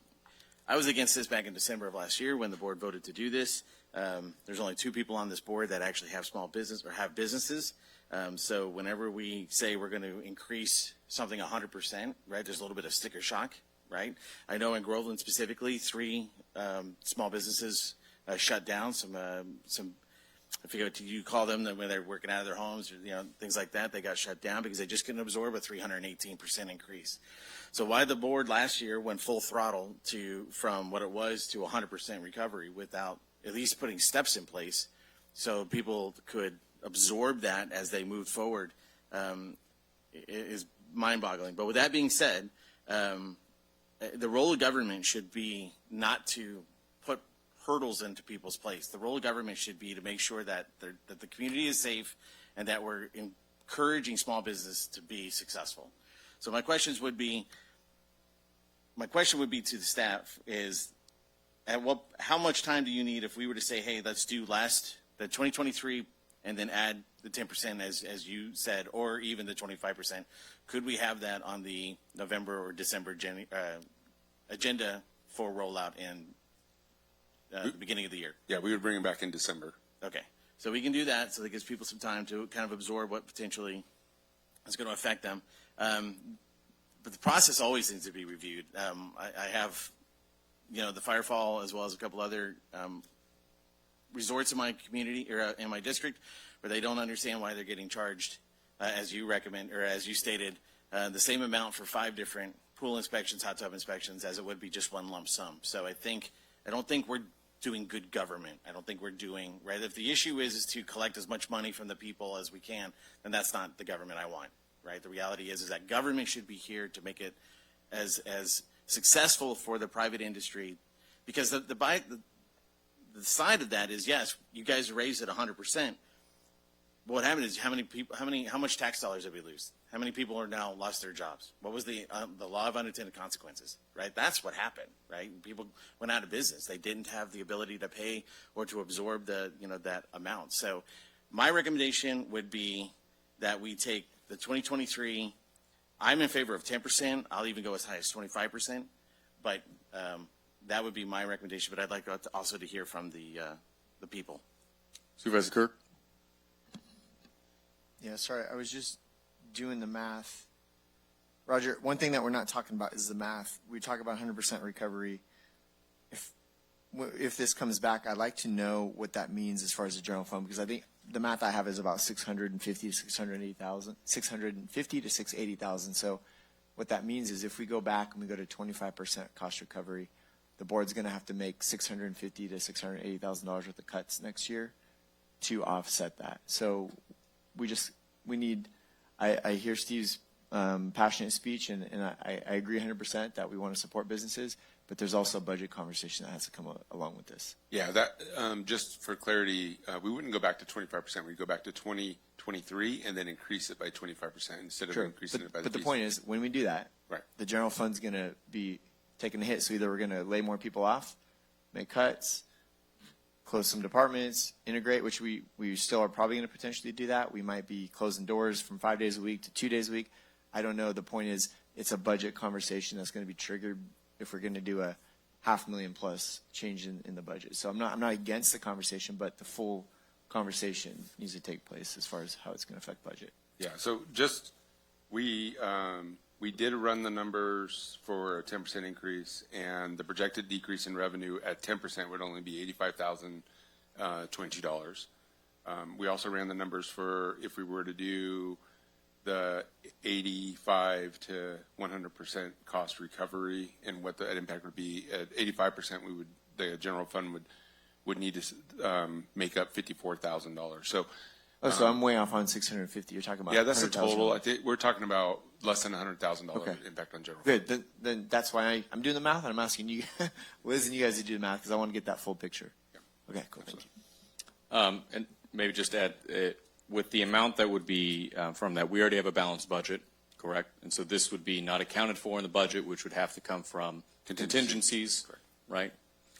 [SPEAKER 21] I was against this back in December of last year when the board voted to do this. There's only 2 people on this board that actually have small business or have businesses. So whenever we say we're going to increase something 100%, right, there's a little bit of sticker shock, right? I know in Groveland specifically, 3 small businesses shut down. Some I forget what you call them when they're working out of their homes, or, things like that. They got shut down because they just couldn't absorb a 318% increase. So why the board last year went full throttle from what it was to 100% recovery without at least putting steps in place so people could absorb that as they moved forward is mind-boggling. But with that being said, the role of government should be not to put hurdles into people's place. The role of government should be to make sure that the community is safe and that we're encouraging small business to be successful. So my question would be to the staff is, how much time do you need if we were to say, hey, let's do the 2023 and then add the 10% as you said, or even the 25%? Could we have that on the November or December agenda for rollout in the beginning of the year?
[SPEAKER 7] Yeah, we would bring them back in December.
[SPEAKER 21] Okay, so we can do that, so that gives people some time to kind of absorb what potentially is going to affect them. But the process always needs to be reviewed. I have, the Firefall as well as a couple other resorts in my community or in my district where they don't understand why they're getting charged, as you recommend, or as you stated, the same amount for 5 different pool inspections, hot tub inspections, as it would be just one lump sum. So I don't think we're doing good government. I don't think we're doing, right? If the issue is to collect as much money from the people as we can, then that's not the government I want, right? The reality is that government should be here to make it as successful for the private industry, because the side of that is, yes, you guys raised it 100%. But what happened is how much tax dollars did we lose? How many people are now lost their jobs? What was the law of unintended consequences, right? That's what happened, right? People went out of business. They didn't have the ability to pay or to absorb that amount. So my recommendation would be that we take the 2023. I'm in favor of 10%. I'll even go as high as 25%. But that would be my recommendation. But I'd like also to hear from the people.
[SPEAKER 1] Supervisor Kirk?
[SPEAKER 17] Yeah, sorry, I was just doing the math. Roger, one thing that we're not talking about is the math. We talk about 100% recovery. If this comes back, I'd like to know what that means as far as the general fund, because I think the math I have is about 650 to 680,000, 650 to 680,000. So what that means is if we go back and we go to 25% cost recovery, the board's going to have to make $650 to $680,000 worth of cuts next year to offset that. So we need, I hear Steve's passionate speech, and I agree 100% that we want to support businesses, but there's also a budget conversation that has to come along with this.
[SPEAKER 7] Yeah, that just for clarity, we wouldn't go back to 25%. We'd go back to 2023 and then increase it by 25% instead of increasing it by
[SPEAKER 17] But the point is, when we do that,
[SPEAKER 7] right,
[SPEAKER 17] the general fund's going to be taking a hit. So either we're going to lay more people off, make cuts, close some departments, integrate, which we still are probably going to potentially do that. We might be closing doors from 5 days a week to 2 days a week. I don't know. The point is, it's a budget conversation that's going to be triggered if we're going to do a $500,000 plus change in the budget. So I'm not against the conversation, but the full conversation needs to take place as far as how it's going to affect budget.
[SPEAKER 7] Yeah. So just we did run the numbers for a 10% increase, and the projected decrease in revenue at 10% would only be $85,022. We also ran the numbers for if we were to do the 85 to 100% cost recovery and what that impact would be. At 85%, the general fund would need to make up $54,000. So.
[SPEAKER 17] So I'm way off on 650. You're talking about
[SPEAKER 7] that's the total. I think we're talking about less than $100,000 impact on general.
[SPEAKER 17] Good. Then that's why I'm doing the math, and I'm asking you, Liz and you guys to do the math, because I want to get that full picture.
[SPEAKER 7] Yeah.
[SPEAKER 17] Okay, cool. Thank you.
[SPEAKER 1] And maybe just add, with the amount that would be from that, we already have a balanced budget, correct? And so this would be not accounted for in the budget, which would have to come from contingencies,
[SPEAKER 7] correct,
[SPEAKER 1] right?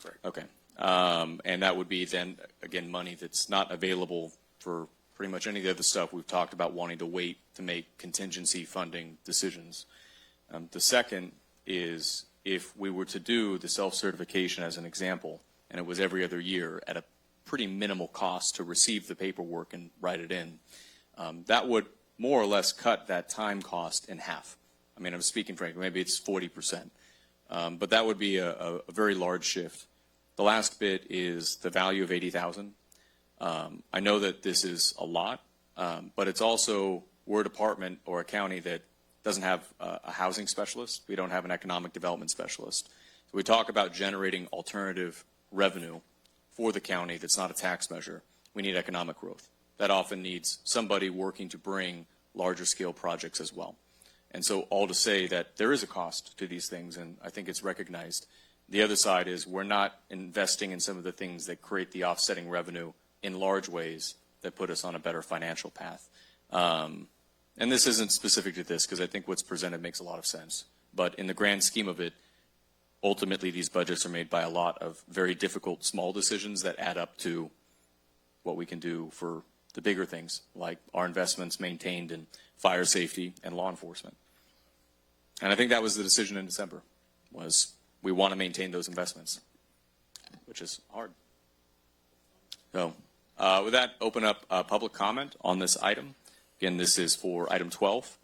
[SPEAKER 7] Correct.
[SPEAKER 1] Okay. And that would be then, again, money that's not available for pretty much any of the other stuff we've talked about wanting to wait to make contingency funding decisions. The second is if we were to do the self-certification as an example, and it was every other year at a pretty minimal cost to receive the paperwork and write it in, that would more or less cut that time cost in half. I mean, I'm speaking frankly, maybe it's 40%. But that would be a very large shift. The last bit is the value of $80,000. I know that this is a lot, but it's also, we're a department or a county that doesn't have a housing specialist. We don't have an economic development specialist. So we talk about generating alternative revenue for the county that's not a tax measure. We need economic growth. That often needs somebody working to bring larger scale projects as well. And so all to say that there is a cost to these things, and I think it's recognized. The other side is we're not investing in some of the things that create the offsetting revenue in large ways that put us on a better financial path. And this isn't specific to this, because I think what's presented makes a lot of sense. But in the grand scheme of it, ultimately these budgets are made by a lot of very difficult small decisions that add up to what we can do for the bigger things, like our investments maintained in fire safety and law enforcement. And I think that was the decision in December, was we want to maintain those investments, which is hard. So with that, open up public comment on this item. Again, this is for item 12. If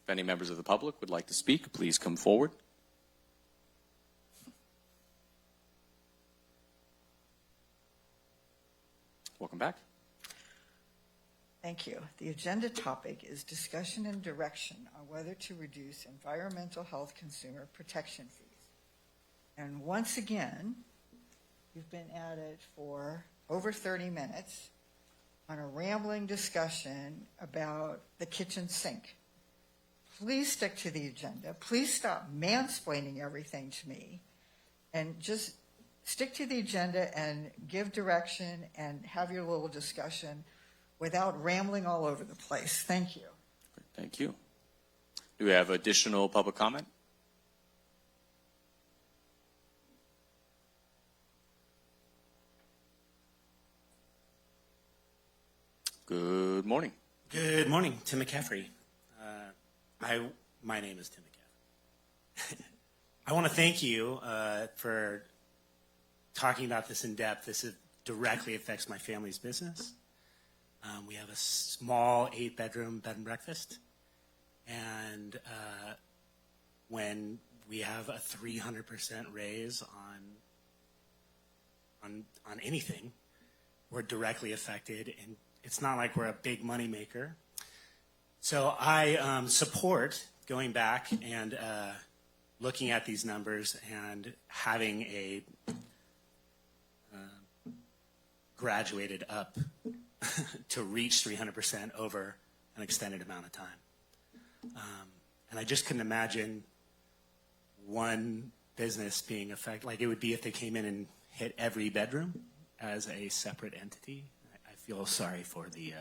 [SPEAKER 1] any members of the public would like to speak, please come forward. welcome back.
[SPEAKER 12] Thank you. The agenda topic is discussion and direction on whether to reduce environmental health consumer protection fees. And once again, you've been at it for over 30 minutes on a rambling discussion about the kitchen sink. Please stick to the agenda. Please stop mansplaining everything to me and just stick to the agenda and give direction and have your little discussion without rambling all over the place. Thank you.
[SPEAKER 1] Thank you. Do we have additional public comment? Good morning.
[SPEAKER 8] Good morning, Tim McCaffrey. My name is Tim McCaffrey. I want to thank you for talking about this in depth. This directly affects my family's business. We have a small 8-bedroom bed and breakfast, and when we have a 300% raise on anything, we're directly affected, and it's not like we're a big money maker. So I support going back and looking at these numbers and having a graduated up to reach 300% over an extended amount of time. And I just couldn't imagine one business being affected. Like it would be if they came in and hit every bedroom as a separate entity. I feel sorry for the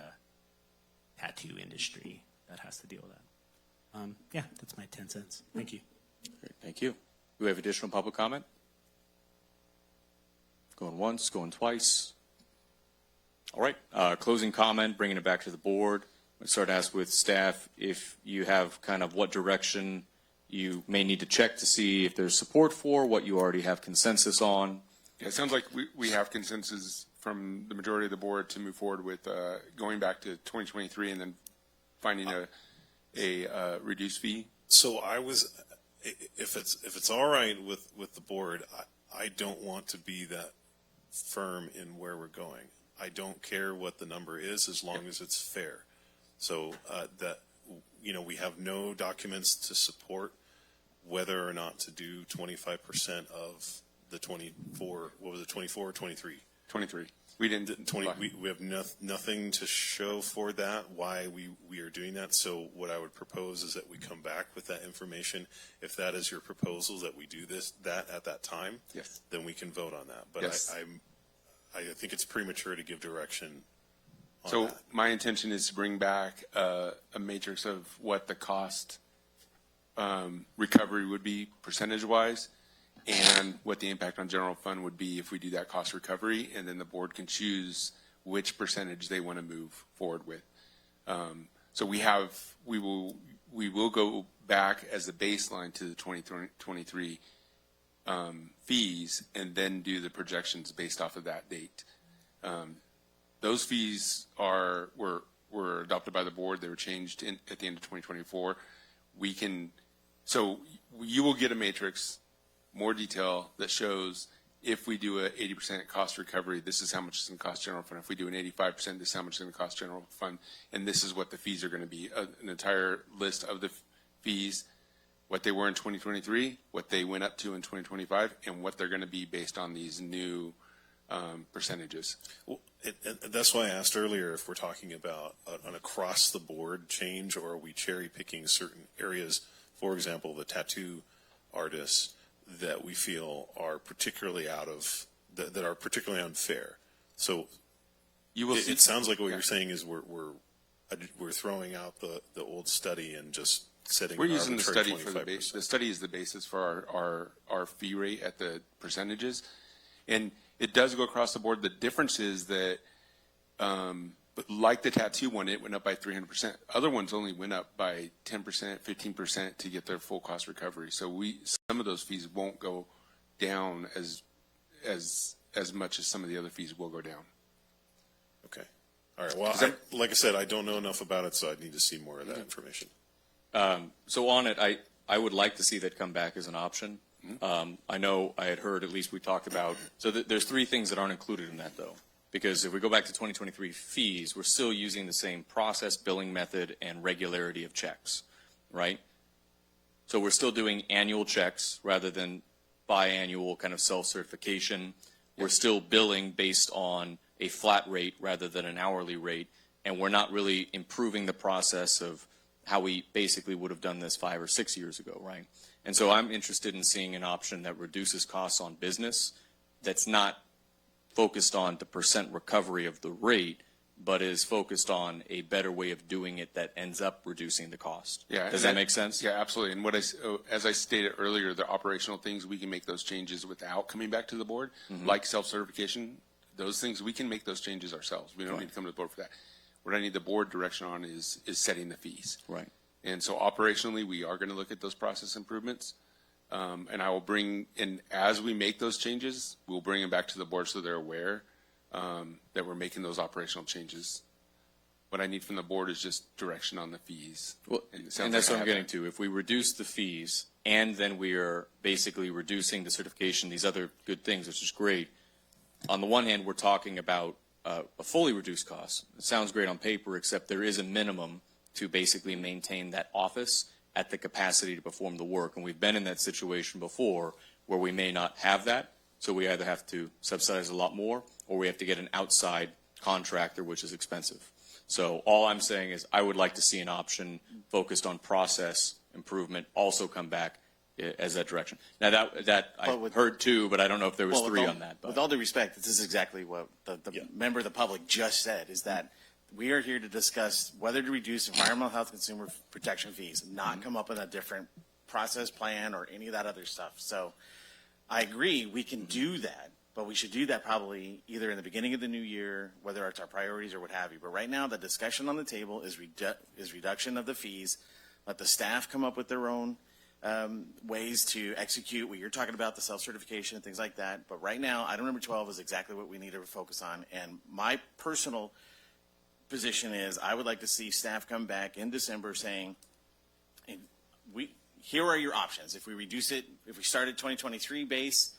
[SPEAKER 8] tattoo industry that has to deal with that. Yeah, that's my 10 cents. Thank you.
[SPEAKER 1] Great, thank you. Do we have additional public comment? Going once, going twice. All right, closing comment, bringing it back to the board. I'll start to ask with staff if you have kind of what direction you may need to check to see if there's support for, what you already have consensus on.
[SPEAKER 7] Yeah, it sounds like we have consensus from the majority of the board to move forward with going back to 2023 and then finding a reduced fee.
[SPEAKER 2] So if it's all right with the board, I don't want to be that firm in where we're going. I don't care what the number is as long as it's fair. So we have no documents to support whether or not to do 25% of the 24. What was it? 24 or 23?
[SPEAKER 7] 23. We didn't
[SPEAKER 2] 20. We have nothing to show for that. Why we are doing that. So what I would propose is that we come back with that information. If that is your proposal, that we do that at that time.
[SPEAKER 7] Yes.
[SPEAKER 2] Then we can vote on that. But
[SPEAKER 7] yes.
[SPEAKER 2] I think it's premature to give direction on
[SPEAKER 7] so
[SPEAKER 2] that.
[SPEAKER 7] My intention is to bring back a matrix of what the cost recovery would be percentage-wise and what the impact on general fund would be if we do that cost recovery, and then the board can choose which percentage they want to move forward with. So we will go back as a baseline to the 2023 fees and then do the projections based off of that date. Those fees were adopted by the board. They were changed at the end of 2024. So you will get a matrix, more detail that shows if we do a 80% cost recovery, this is how much it's going to cost general fund. If we do an 85%, this is how much it's going to cost general fund. And this is what the fees are going to be. An entire list of the fees, what they were in 2023, what they went up to in 2025, and what they're going to be based on these new percentages.
[SPEAKER 2] Well, that's why I asked earlier if we're talking about an across-the-board change, or are we cherry-picking certain areas, for example, the tattoo artists that we feel are particularly that are particularly unfair. So it sounds like what you're saying is we're throwing out the old study and just setting.
[SPEAKER 7] We're using the study for the base. The study is the basis for our fee rate at the percentages, and it does go across the board. The difference is that, like the tattoo one, it went up by 300%. Other ones only went up by 10%, 15% to get their full cost recovery. So some of those fees won't go down as much as some of the other fees will go down.
[SPEAKER 2] Okay. All right. Well, like I said, I don't know enough about it, so I need to see more of that information.
[SPEAKER 1] So on it, I would like to see that come back as an option. I know I had heard, at least we talked about, so there's three things that aren't included in that, though. Because if we go back to 2023 fees, we're still using the same process, billing method, and regularity of checks, right? So we're still doing annual checks rather than biannual kind of self-certification. We're still billing based on a flat rate rather than an hourly rate, and we're not really improving the process of how we basically would have done this 5 or 6 years ago, right? And so I'm interested in seeing an option that reduces costs on business that's not focused on the percent recovery of the rate, but is focused on a better way of doing it that ends up reducing the cost.
[SPEAKER 7] Yeah,
[SPEAKER 1] Does that make sense?
[SPEAKER 7] Yeah, absolutely. And as I stated earlier, the operational things, we can make those changes without coming back to the board, like self-certification. Those things, we can make those changes ourselves. We don't need to come to the board for that. What I need the board direction on is setting the fees.
[SPEAKER 1] Right.
[SPEAKER 7] And so operationally, we are going to look at those process improvements. And I will bring in, as we make those changes, we'll bring them back to the board so they're aware that we're making those operational changes. What I need from the board is just direction on the fees.
[SPEAKER 1] Well, and that's what I'm getting to. If we reduce the fees and then we are basically reducing the certification, these other good things, which is great. On the one hand, we're talking about a fully reduced cost. It sounds great on paper, except there is a minimum to basically maintain that office at the capacity to perform the work. And we've been in that situation before where we may not have that. So we either have to subsidize a lot more or we have to get an outside contractor, which is expensive. So all I'm saying is I would like to see an option focused on process improvement also come back as that direction. Now that I heard two, but I don't know if there was three on that. But.
[SPEAKER 21] With all due respect, this is exactly what the member of the public just said, is that we are here to discuss whether to reduce environmental health consumer protection fees, not come up with a different process plan or any of that other stuff. So I agree we can do that, but we should do that probably either in the beginning of the new year, whether it's our priorities or what have you. But right now, the discussion on the table is reduction of the fees. Let the staff come up with their own ways to execute what you're talking about, the self-certification and things like that. But right now, item number 12 is exactly what we need to focus on. And my personal position is I would like to see staff come back in December saying, here are your options. If we reduce it, if we start at 2023 base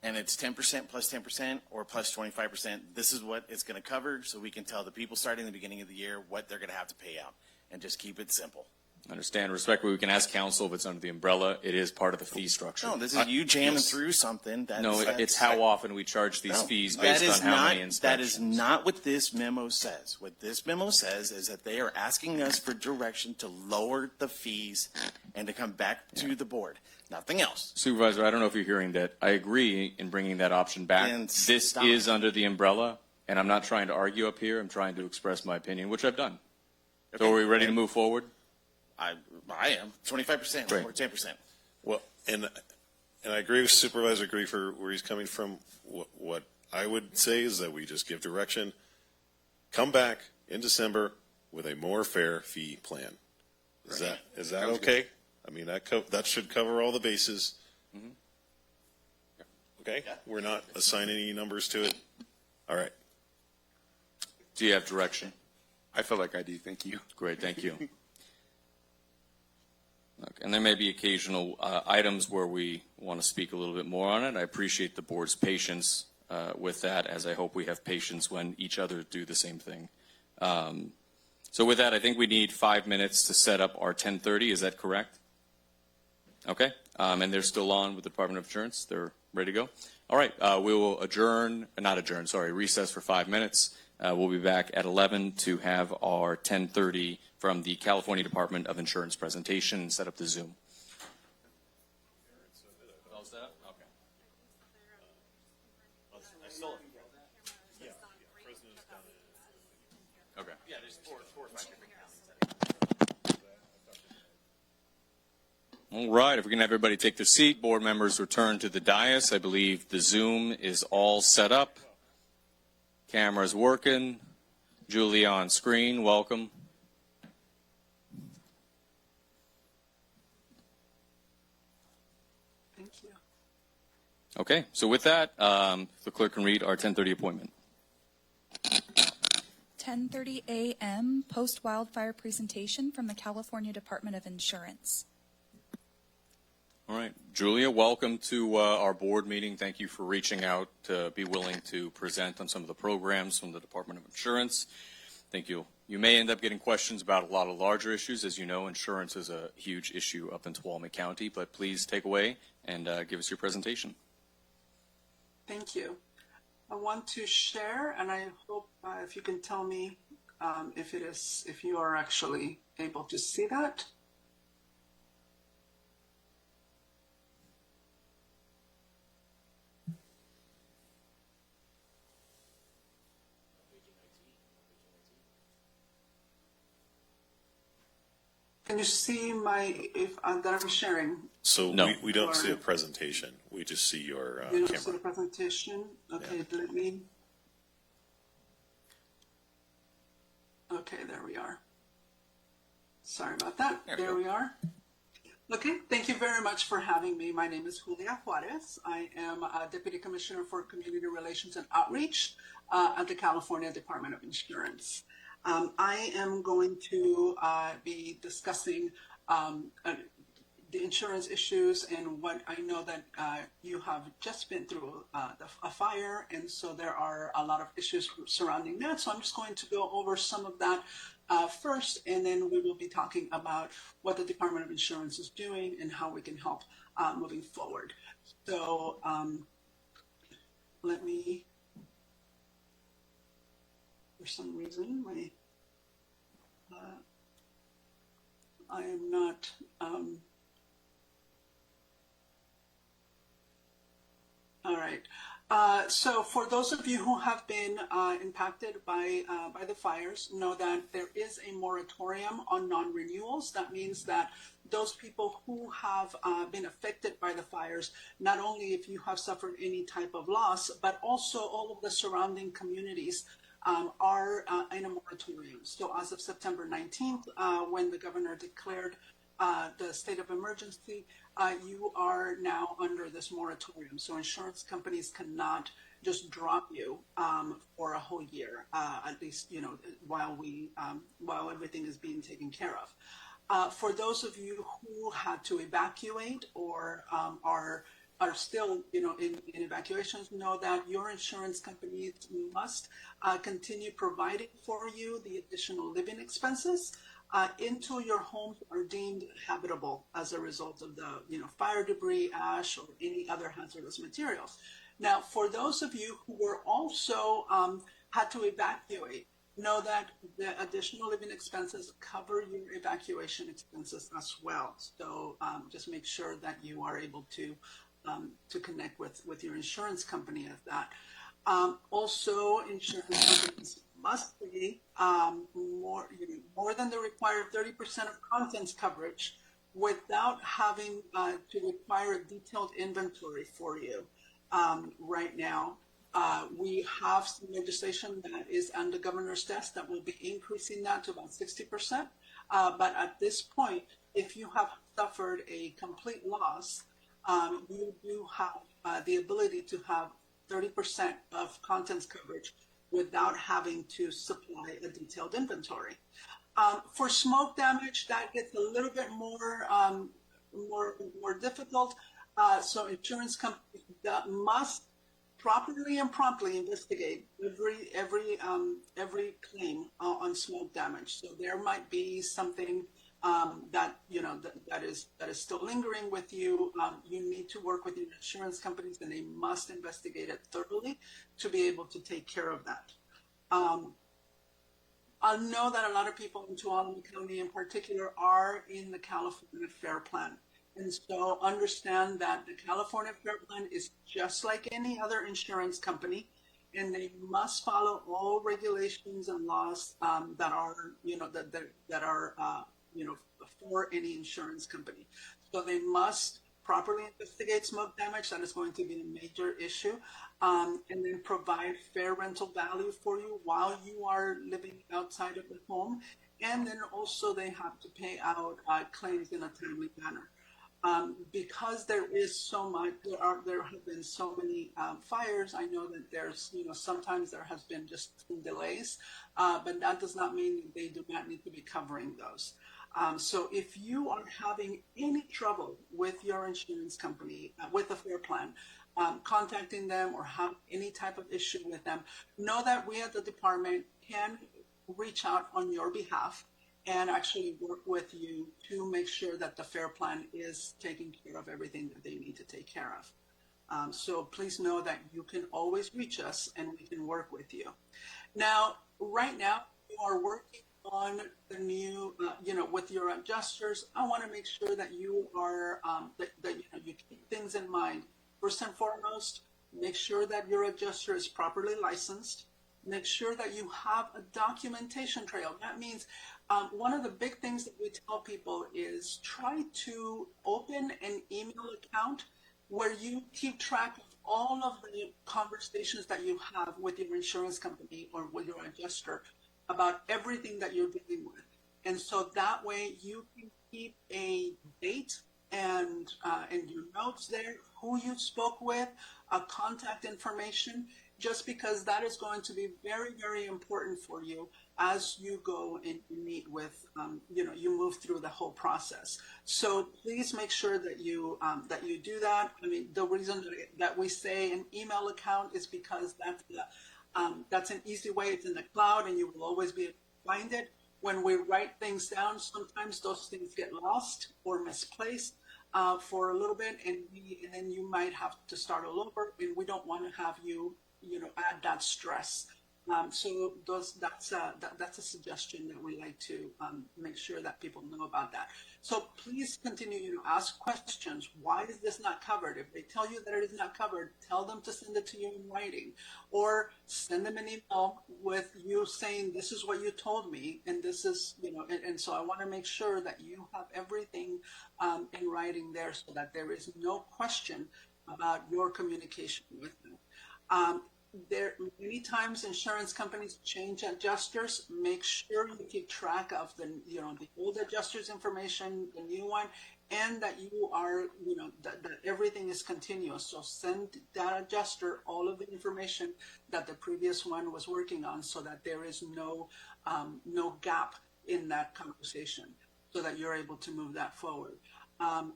[SPEAKER 21] and it's 10% plus 10% or plus 25%, this is what it's going to cover, so we can tell the people starting the beginning of the year what they're going to have to pay out and just keep it simple.
[SPEAKER 1] Understand. Respectfully, we can ask council if it's under the umbrella. It is part of the fee structure.
[SPEAKER 21] No, this is you jamming through something.
[SPEAKER 1] It's how often we charge these fees based on how many inspections.
[SPEAKER 21] That is not what this memo says. What this memo says is that they are asking us for direction to lower the fees and to come back to the board. Nothing else.
[SPEAKER 1] Supervisor, I don't know if you're hearing that. I agree in bringing that option back. This is under the umbrella, and I'm not trying to argue up here. I'm trying to express my opinion, which I've done. Okay. So are we ready to move forward?
[SPEAKER 21] I am 25% or 10%.
[SPEAKER 2] Well, and I agree with Supervisor Griefer where he's coming from. What I would say is that we just give direction, come back in December with a more fair fee plan. Is that okay? I mean, that should cover all the bases.
[SPEAKER 21] Mm-hmm.
[SPEAKER 2] Okay, we're not assigning any numbers to it. All right.
[SPEAKER 1] Do you have direction?
[SPEAKER 7] I feel like I do. Thank you.
[SPEAKER 1] Great. Thank you. Okay. And there may be occasional items where we want to speak a little bit more on it. I appreciate the board's patience with that, as I hope we have patience when each other do the same thing. So with that, I think we need 5 minutes to set up our 10:30. Is that correct? Okay. And they're still on with the Department of Insurance. They're ready to go. All right. We will recess for 5 minutes. We'll be back at 11 to have our 10:30 from the California Department of Insurance presentation and set up the Zoom. All set up? Okay. Okay. Yeah, there's four or five different All right, if we can have everybody take their seat, board members return to the dais. I believe the Zoom is all set up. Camera's working. Julie on screen, welcome.
[SPEAKER 9] Thank you.
[SPEAKER 1] Okay, so with that, the clerk can read our 10:30 appointment.
[SPEAKER 3] 10:30 a.m. post-wildfire presentation from the California Department of Insurance.
[SPEAKER 1] All right. Julia, welcome to our board meeting. Thank you for reaching out to be willing to present on some of the programs from the Department of Insurance. Thank you. You may end up getting questions about a lot of larger issues. As you know, insurance is a huge issue up in Tuolumne County, but please take away and give us your presentation.
[SPEAKER 9] Thank you. I want to share, and I hope if you can tell me if you are actually able to see that. Can you see that I'm sharing?
[SPEAKER 2] So
[SPEAKER 1] No.
[SPEAKER 2] we don't see a presentation. We just see your
[SPEAKER 9] You don't
[SPEAKER 2] camera.
[SPEAKER 9] see the presentation? Okay,
[SPEAKER 2] Yeah.
[SPEAKER 9] let me. Okay, there we are. Sorry about that. There we are. Okay, thank you very much for having me. My name is Julia Juarez. I am a Deputy Commissioner for Community Relations and Outreach at the California Department of Insurance. I am going to be discussing the insurance issues and what I know that you have just been through a fire, and so there are a lot of issues surrounding that. So I'm just going to go over some of that first, and then we will be talking about what the Department of Insurance is doing and how we can help moving forward. So let me, for some reason, I am not, all right. So for those of you who have been impacted by the fires, know that there is a moratorium on non-renewals. That means that those people who have been affected by the fires, not only if you have suffered any type of loss, but also all of the surrounding communities are in a moratorium. So as of September 19th, when the governor declared the state of emergency, you are now under this moratorium. So insurance companies cannot just drop you for a whole year, at least, you know, while everything is being taken care of. For those of you who had to evacuate or are still, you know, in evacuations, know that your insurance companies must continue providing for you the additional living expenses until your homes are deemed habitable as a result of the, you know, fire debris, ash, or any other hazardous materials. Now, for those of you who were also had to evacuate, know that the additional living expenses cover your evacuation expenses as well. So just make sure that you are able to connect with your insurance company at that. Also, insurance companies must pay more than the required 30% of contents coverage without having to require a detailed inventory for you. Right now, we have some legislation that is on the governor's desk that will be increasing that to about 60%. But at this point, if you have suffered a complete loss, you do have the ability to have 30% of contents coverage without having to supply a detailed inventory. For smoke damage, that gets a little bit more difficult. So insurance companies must properly and promptly investigate every claim on smoke damage. So there might be something that, you know, that is still lingering with you. You need to work with your insurance companies, and they must investigate it thoroughly to be able to take care of that. I know that a lot of people in Tuolumne County in particular are in the California Fair Plan. And so understand that the California Fair Plan is just like any other insurance company, and they must follow all regulations and laws that are, you know, that are you know, for any insurance company. So they must properly investigate smoke damage. That is going to be a major issue. And then provide fair rental value for you while you are living outside of the home. And then also they have to pay out claims in a timely manner. Because there is so much, there have been so many fires. I know that there's, sometimes there has been just some delays, but that does not mean that they do not need to be covering those. So if you are having any trouble with your insurance company, with the FAIR Plan, contacting them or have any type of issue with them, know that we at the department can reach out on your behalf and actually work with you to make sure that the FAIR Plan is taking care of everything that they need to take care of. So please know that you can always reach us and we can work with you. Now, right now, you are working on the new, with your adjusters. I want to make sure that you are, you keep things in mind. First and foremost, make sure that your adjuster is properly licensed. Make sure that you have a documentation trail. That means one of the big things that we tell people is try to open an email account where you keep track of all of the conversations that you have with your insurance company or with your adjuster about everything that you're dealing with. And so that way you can keep a date and your notes there, who you spoke with, contact information, just because that is going to be very, very important for you as you go and you meet with, you move through the whole process. So please make sure that you do that. I mean, the reason that we say an email account is because that's an easy way. It's in the cloud and you will always be able to find it. When we write things down, sometimes those things get lost or misplaced for a little bit, and then you might have to start all over, and we don't want to have you add that stress. So that's a suggestion that we like to make sure that people know about that. So please continue to ask questions. Why is this not covered? If they tell you that it is not covered, tell them to send it to you in writing, or send them an email with you saying, this is what you told me, and this is, and so I want to make sure that you have everything in writing there so that there is no question about your communication with them. There many times insurance companies change adjusters. Make sure you keep track of the old adjuster's information, the new one, and that you are that everything is continuous. So send that adjuster all of the information that the previous one was working on, so that there is no gap in that conversation, so that you're able to move that forward.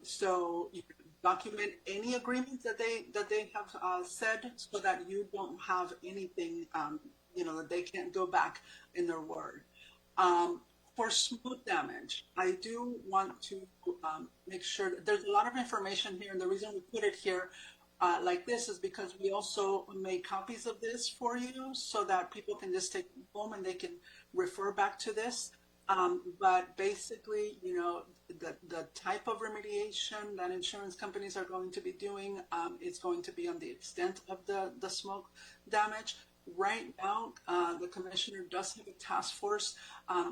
[SPEAKER 9] So you document any agreements that they have said, so that you don't have anything, that they can't go back in their word. For smoke damage, I do want to make sure that there's a lot of information here, and the reason we put it here like this is because we also made copies of this for you, so that people can just take them home and they can refer back to this. But basically, the type of remediation that insurance companies are going to be doing is going to be on the extent of the smoke damage. Right now, the commissioner does have a task force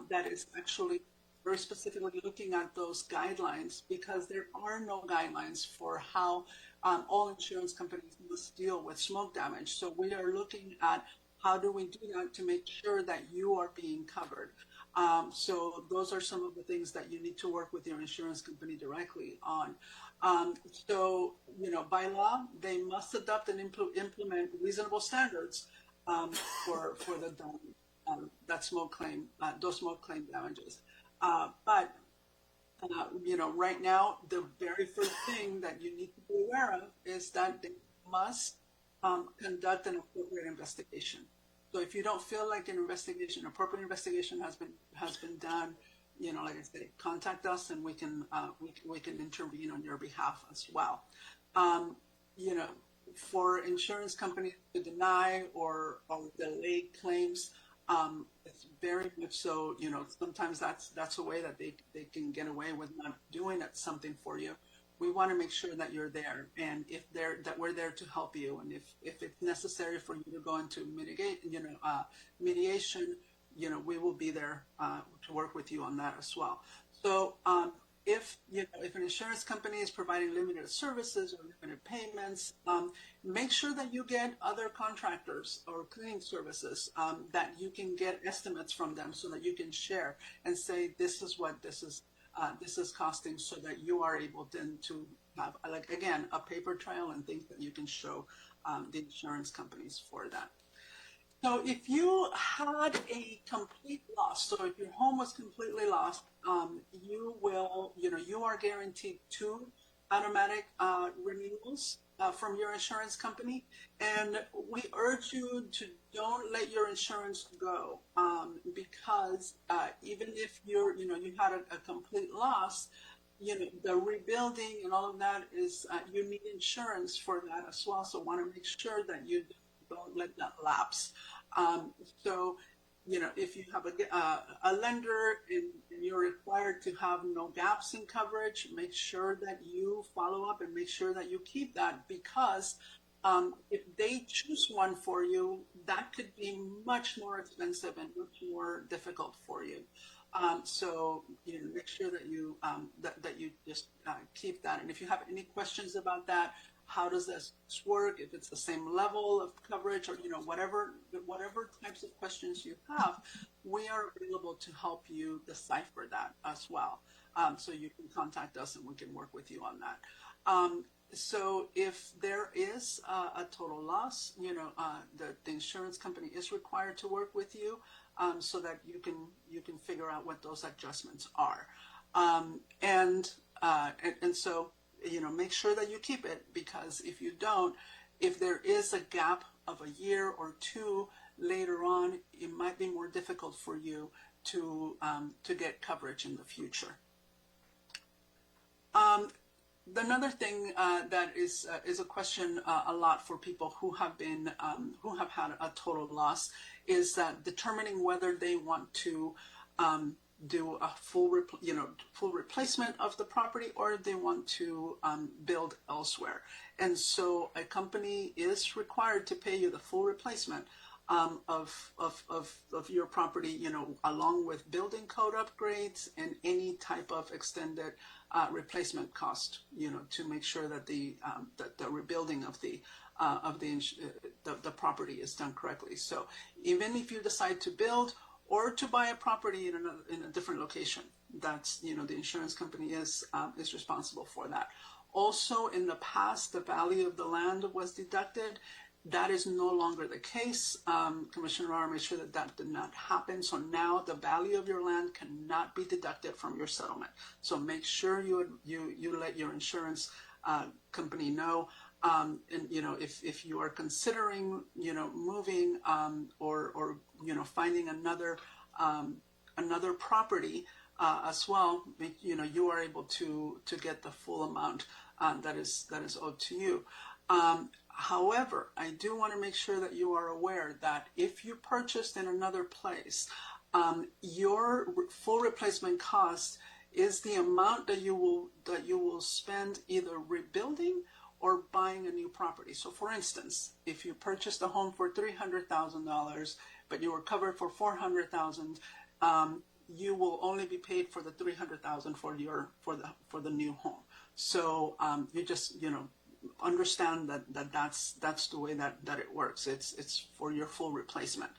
[SPEAKER 9] that is actually very specifically looking at those guidelines, because there are no guidelines for how all insurance companies must deal with smoke damage. So we are looking at how do we do that to make sure that you are being covered. So those are some of the things that you need to work with your insurance company directly on. So, by law, they must adopt and implement reasonable standards for that smoke claim, those smoke claim damages. But right now, the very first thing that you need to be aware of is that they must conduct an appropriate investigation. So if you don't feel like an appropriate investigation has been done, like I said, contact us and we can intervene on your behalf as well. For insurance companies to deny or delay claims, it's very much so. Sometimes that's a way that they can get away with not doing something for you. We want to make sure that you're there, and that we're there to help you. And if it's necessary for you to go into mediation, we will be there to work with you on that as well. So if an insurance company is providing limited services or limited payments, make sure that you get other contractors or cleaning services that you can get estimates from them, so that you can share and say, this is what this is this is costing, so that you are able then to have, like, again, a paper trail and things that you can show the insurance companies for that. So if you had a complete loss, so if your home was completely lost, you are guaranteed 2 automatic renewals from your insurance company. And we urge you to don't let your insurance go, because even if you had a complete loss, the rebuilding and all of that is, you need insurance for that as well. So want to make sure that you don't let that lapse. So, if you have a lender and you're required to have no gaps in coverage, make sure that you follow up and make sure that you keep that, because if they choose one for you, that could be much more expensive and much more difficult for you. So make sure that you that you just keep that. And if you have any questions about that, how does this work? If it's the same level of coverage, or whatever types of questions you have, we are available to help you decipher that as well. So you can contact us and we can work with you on that. So if there is a total loss, the insurance company is required to work with you, so that you can figure out what those adjustments are, and so make sure that you keep it, because if you don't, if there is a gap of a year or 2 later on, it might be more difficult for you to get coverage in the future. Another thing that is a question a lot for people who have had a total loss is determining whether they want to do a full replacement of the property, or they want to build elsewhere. And so a company is required to pay you the full replacement of your property, along with building code upgrades and any type of extended replacement cost, to make sure that the rebuilding of the property is done correctly. So even if you decide to build or to buy a property in a different location, that's, the insurance company is responsible for that. Also, in the past, the value of the land was deducted. That is no longer the case. Commissioner Rara made sure that did not happen. So now the value of your land cannot be deducted from your settlement. So make sure you let your insurance company know. And if you are considering moving or finding another property as well, you are able to get the full amount that is owed to you. However, I do want to make sure that you are aware that if you purchased in another place, your full replacement cost is the amount that you will spend either rebuilding or buying a new property. So for instance, if you purchased a home for $300,000, but you were covered for $400,000, you will only be paid for the $300,000 for the new home. So you just understand that's the way that it works. It's for your full replacement,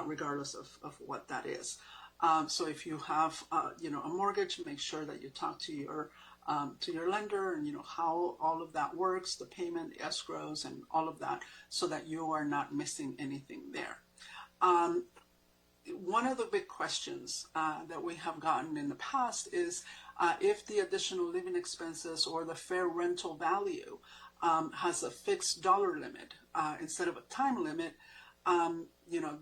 [SPEAKER 9] regardless of what that is. So if you have a mortgage, make sure that you talk to your lender and how all of that works, the payment, the escrows, and all of that, so that you are not missing anything there. One of the big questions that we have gotten in the past is if the additional living expenses or the fair rental value has a fixed dollar limit instead of a time limit,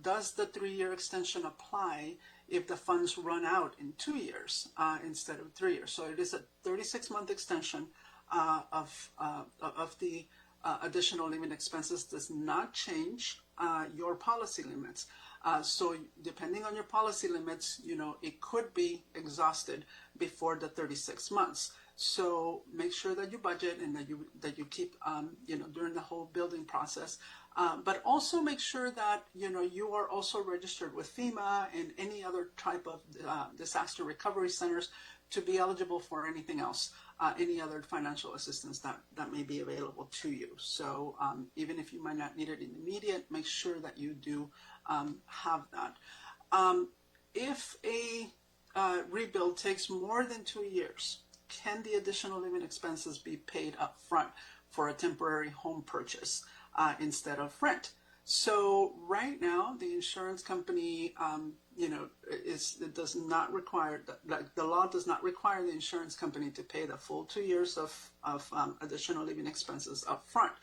[SPEAKER 9] does the 3-year extension apply if the funds run out in 2 years instead of 3 years? So it is a 36-month extension of the additional living expenses. Does not change your policy limits. So depending on your policy limits, it could be exhausted before the 36 months. So make sure that you budget and that you keep, during the whole building process. But also make sure that, you are also registered with FEMA and any other type of disaster recovery centers to be eligible for anything else, any other financial assistance that may be available to you. So even if you might not need it in the immediate, make sure that you do have that. If a rebuild takes more than 2 years, can the additional living expenses be paid up front for a temporary home purchase instead of rent? So right now, the insurance company, it does not require, like the law does not require the insurance company to pay the full 2 years of additional living expenses up front,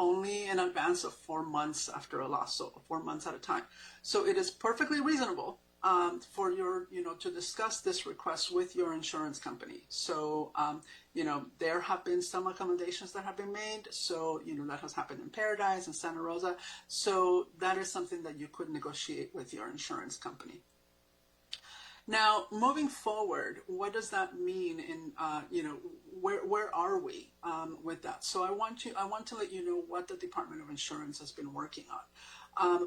[SPEAKER 9] only in advance of 4 months after a loss, so 4 months at a time. So it is perfectly reasonable for your, to discuss this request with your insurance company. So, there have been some accommodations that have been made. So, that has happened in Paradise and Santa Rosa. So that is something that you could negotiate with your insurance company. Now, moving forward, what does that mean in, where are we with that? So I want to let you know what the Department of Insurance has been working on.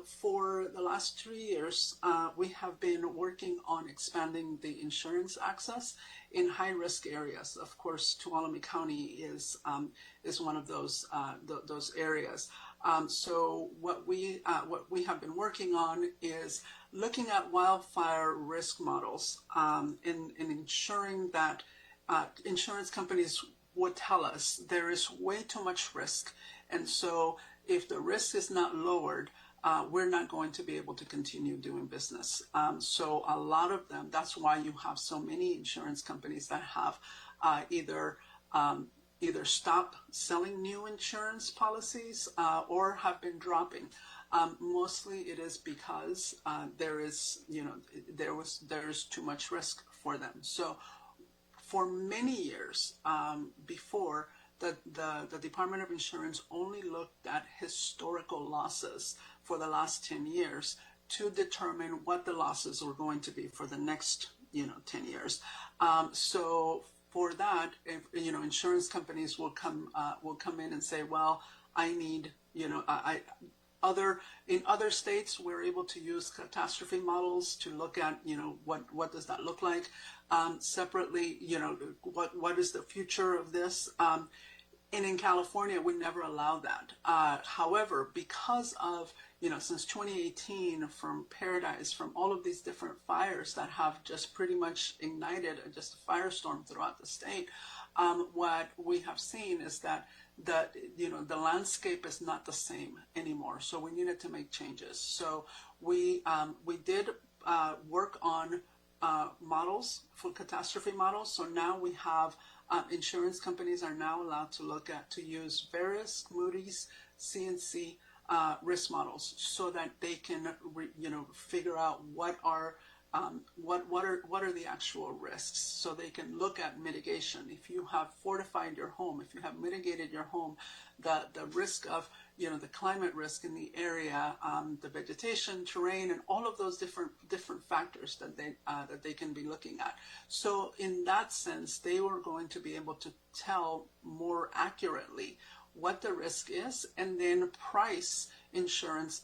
[SPEAKER 9] For the last 3 years, we have been working on expanding the insurance access in high-risk areas. Of course, Tuolumne County is one of those areas. So what we have been working on is looking at wildfire risk models and ensuring that insurance companies would tell us there is way too much risk, and so if the risk is not lowered, we're not going to be able to continue doing business. So a lot of them, that's why you have so many insurance companies that have either stopped selling new insurance policies or have been dropping. Mostly it is because there is too much risk for them. So for many years before, the Department of Insurance only looked at historical losses for the last 10 years to determine what the losses were going to be for the next 10 years. So for that, insurance companies will come in and say, well, I need, in other states, we're able to use catastrophe models to look at, what does that look like? Separately, what is the future of this? And in California, we never allow that. However, because of, since 2018, from Paradise, from all of these different fires that have just pretty much ignited just a firestorm throughout the state, what we have seen is that the landscape is not the same anymore. So we needed to make changes. So we did work on models, for catastrophe models. So now we have insurance companies are now allowed to use various Moody's, CNC risk models, so that they can figure out what are the actual risks, so they can look at mitigation. If you have fortified your home, if you have mitigated your home, the risk of the climate risk in the area, the vegetation, terrain, and all of those different factors that they can be looking at. So in that sense, they were going to be able to tell more accurately what the risk is, and then price insurance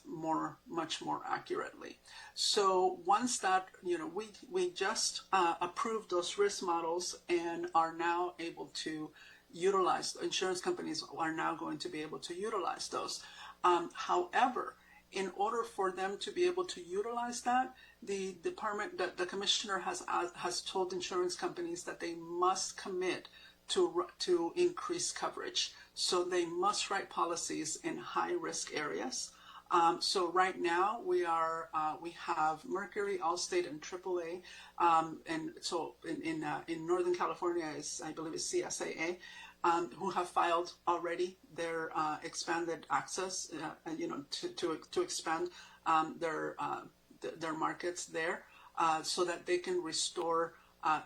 [SPEAKER 9] much more accurately. So once that, we just approved those risk models and are now able to utilize, insurance companies are now going to be able to utilize those. However, in order for them to be able to utilize that, the commissioner has told insurance companies that they must commit to increase coverage. So they must write policies in high-risk areas. So right now we have Mercury, Allstate, and AAA, and so in Northern California I believe is CSAA, who have filed already their expanded access, to expand their markets there, so that they can restore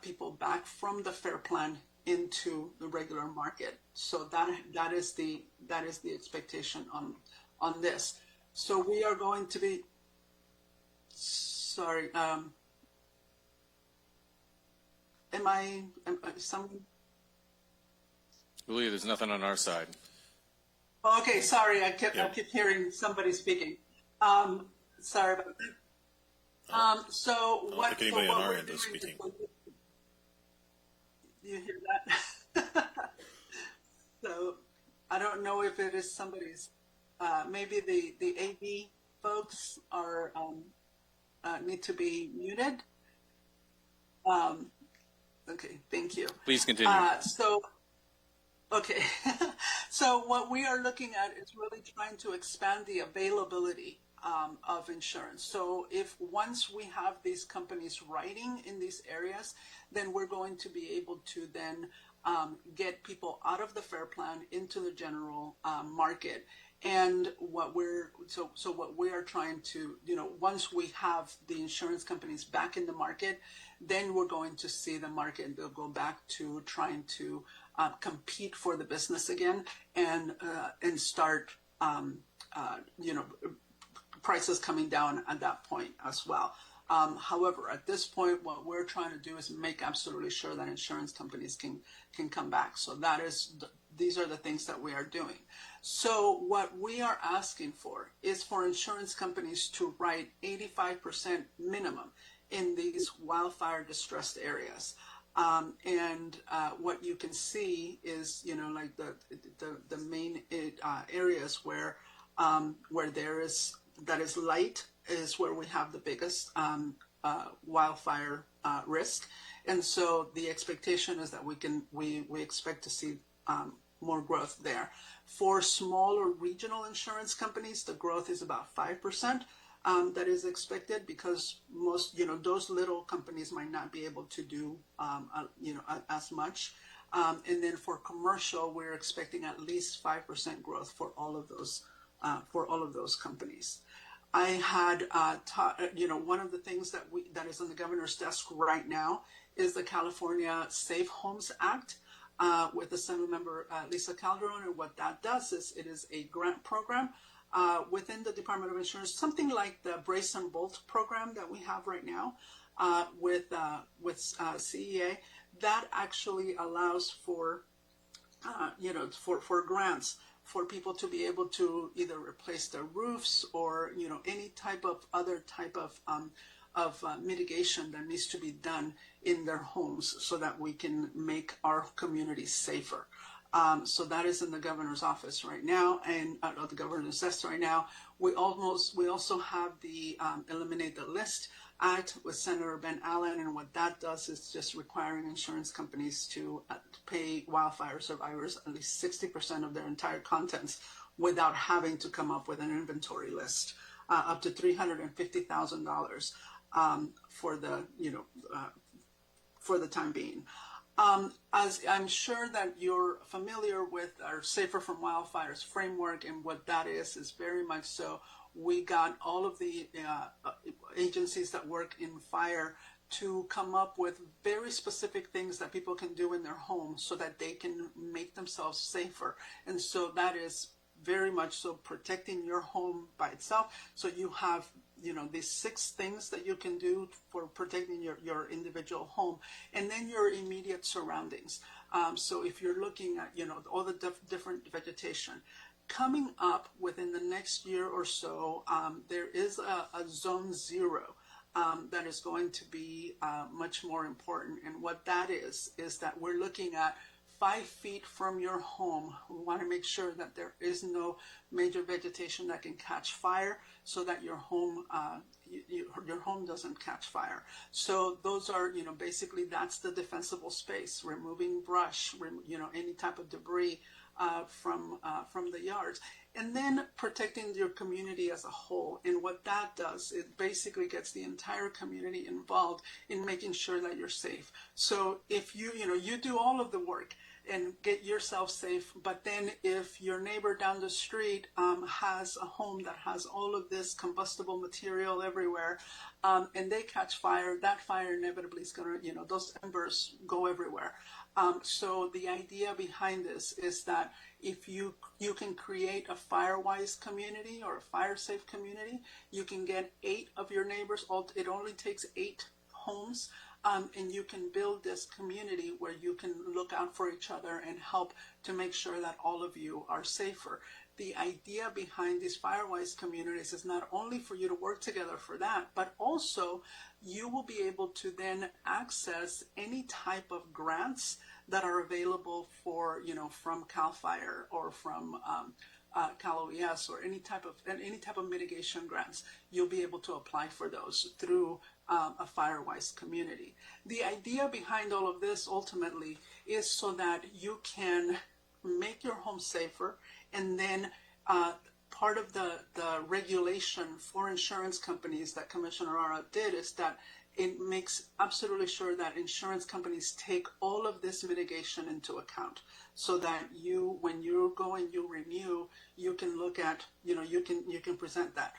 [SPEAKER 9] people back from the FAIR Plan into the regular market. So that is the expectation on this. So we are going to be, sorry, some?
[SPEAKER 1] I believe there's nothing on our side.
[SPEAKER 9] Okay, sorry, I kept hearing somebody speaking. Sorry about that. So what? I
[SPEAKER 2] don't think anybody on our end is speaking.
[SPEAKER 9] You hear that? So I don't know if it is somebody's. Maybe the AV folks are need to be muted. Okay, thank you.
[SPEAKER 1] Please continue.
[SPEAKER 9] Okay. So what we are looking at is really trying to expand the availability of insurance. So if once we have these companies writing in these areas, then we're going to be able to then get people out of the fair plan into the general market. And what we're what we are trying to, once we have the insurance companies back in the market, then we're going to see the market. They'll go back to trying to compete for the business again, and start, prices coming down at that point as well. However, at this point, what we're trying to do is make absolutely sure that insurance companies can come back. So these are the things that we are doing. So what we are asking for is for insurance companies to write 85% minimum in these wildfire distressed areas. And what you can see is, like the main areas where that is light is where we have the biggest wildfire risk. And so the expectation is that we expect to see more growth there. For smaller regional insurance companies, the growth is about 5%. That is expected because most, those little companies might not be able to do, as much. And then for commercial, we're expecting at least 5% growth for all of those companies. I had, one of the things that is on the governor's desk right now is the California Safe Homes Act. With Assemblymember Lisa Calderon, and what that does is it is a grant program within the Department of Insurance, something like the Brace and Bolt program that we have right now with CEA. That actually allows for grants for people to be able to either replace their roofs or any type of other type of mitigation that needs to be done in their homes so that we can make our communities safer. So that is in the governor's office right now, and the governor's desk right now. We also have the Eliminate the List Act with Senator Ben Allen, and what that does is just requiring insurance companies to pay wildfire survivors at least 60% of their entire contents without having to come up with an inventory list, up to $350,000 for the time being. As I'm sure that you're familiar with our Safer from Wildfires framework, and what that is very much so. We got all of the agencies that work in fire to come up with very specific things that people can do in their homes so that they can make themselves safer. And so that is very much so protecting your home by itself. So you have these 6 things that you can do for protecting your individual home, and then your immediate surroundings. So if you're looking at all the different vegetation coming up within the next year or so, there is a zone 0 that is going to be much more important. And what that is that we're looking at 5 feet from your home. We want to make sure that there is no major vegetation that can catch fire, so that your home your home doesn't catch fire. So those are basically that's the defensible space, removing brush, any type of debris from the yards, and then protecting your community as a whole. And what that does, it basically gets the entire community involved in making sure that you're safe. So if you do all of the work and get yourself safe, but then if your neighbor down the street has a home that has all of this combustible material everywhere, and they catch fire, that fire inevitably is going to, those embers go everywhere. So the idea behind this is that if you can create a fire-wise community or a fire-safe community, you can get 8 of your neighbors. It only takes 8 homes. And you can build this community where you can look out for each other and help to make sure that all of you are safer. The idea behind these Firewise communities is not only for you to work together for that, but also you will be able to then access any type of grants that are available for, from CAL FIRE or from Cal OES or any type of mitigation grants, you'll be able to apply for those through a FireWise community. The idea behind all of this ultimately is so that you can make your home safer, and then part of the regulation for insurance companies that Commissioner Ara did is that it makes absolutely sure that insurance companies take all of this mitigation into account, so that you, when you go and you renew, you can look at, you can present that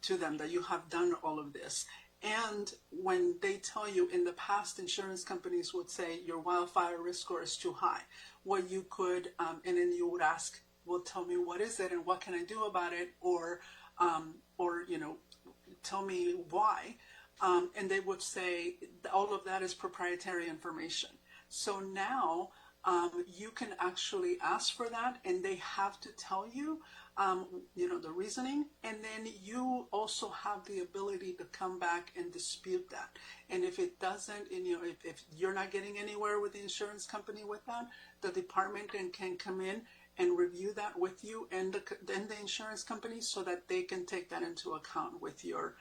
[SPEAKER 9] to them, that you have done all of this. And when they tell you, in the past, insurance companies would say your wildfire risk score is too high. What you could, and then you would ask, well, tell me what is it and what can I do about it, or tell me why. And they would say all of that is proprietary information. So now you can actually ask for that, and they have to tell you, the reasoning, and then you also have the ability to come back and dispute that. And if it doesn't, and if you're not getting anywhere with the insurance company with that, the department can come in and review that with you and the insurance company, so that they can take that into account with your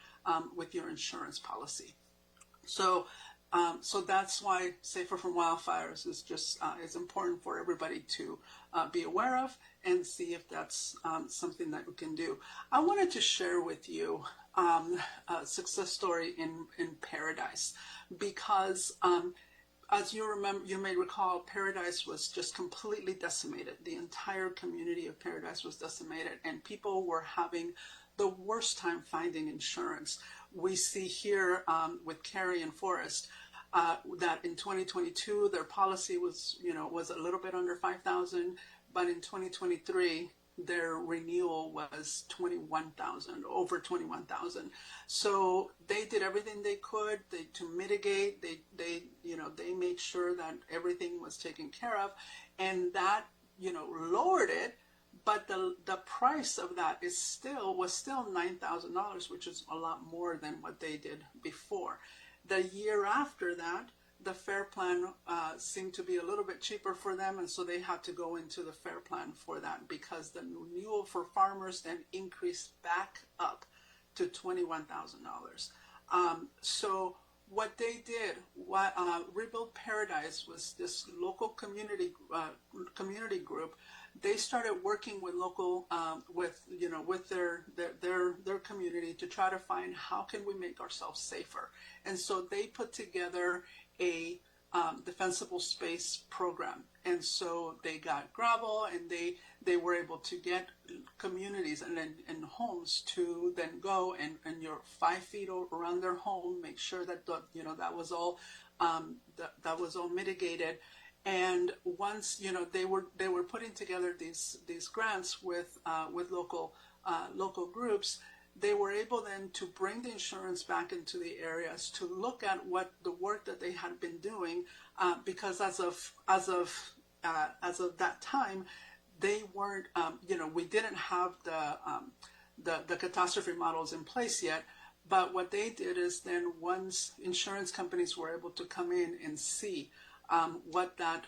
[SPEAKER 9] insurance policy. So that's why Safer from Wildfires is just is important for everybody to be aware of and see if that's something that we can do. I wanted to share with you a success story in Paradise, because as you may recall, Paradise was just completely decimated. The entire community of Paradise was decimated, and people were having the worst time finding insurance. We see here with Carrie and Forrest that in 2022 their policy was a little bit under $5,000, but in 2023 their renewal was $21,000, over $21,000. So they did everything they could to mitigate. They made sure that everything was taken care of, and that lowered it. But the price of that was still $9,000, which is a lot more than what they did before. The year after that, the FAIR plan seemed to be a little bit cheaper for them, and so they had to go into the FAIR plan for that, because the renewal for farmers then increased back up to $21,000. So what they did, Rebuild Paradise was this local community group. They started working with local, with their community to try to find how can we make ourselves safer. And so they put together a defensible space program. And so they got gravel, and they were able to get communities and homes to then go and you're 5 feet around their home, make sure that that was all mitigated. And once they were putting together these grants with local groups, they were able then to bring the insurance back into the areas to look at what the work that they had been doing, because as of that time, they weren't we didn't have the catastrophe models in place yet. But what they did is then, once insurance companies were able to come in and see what that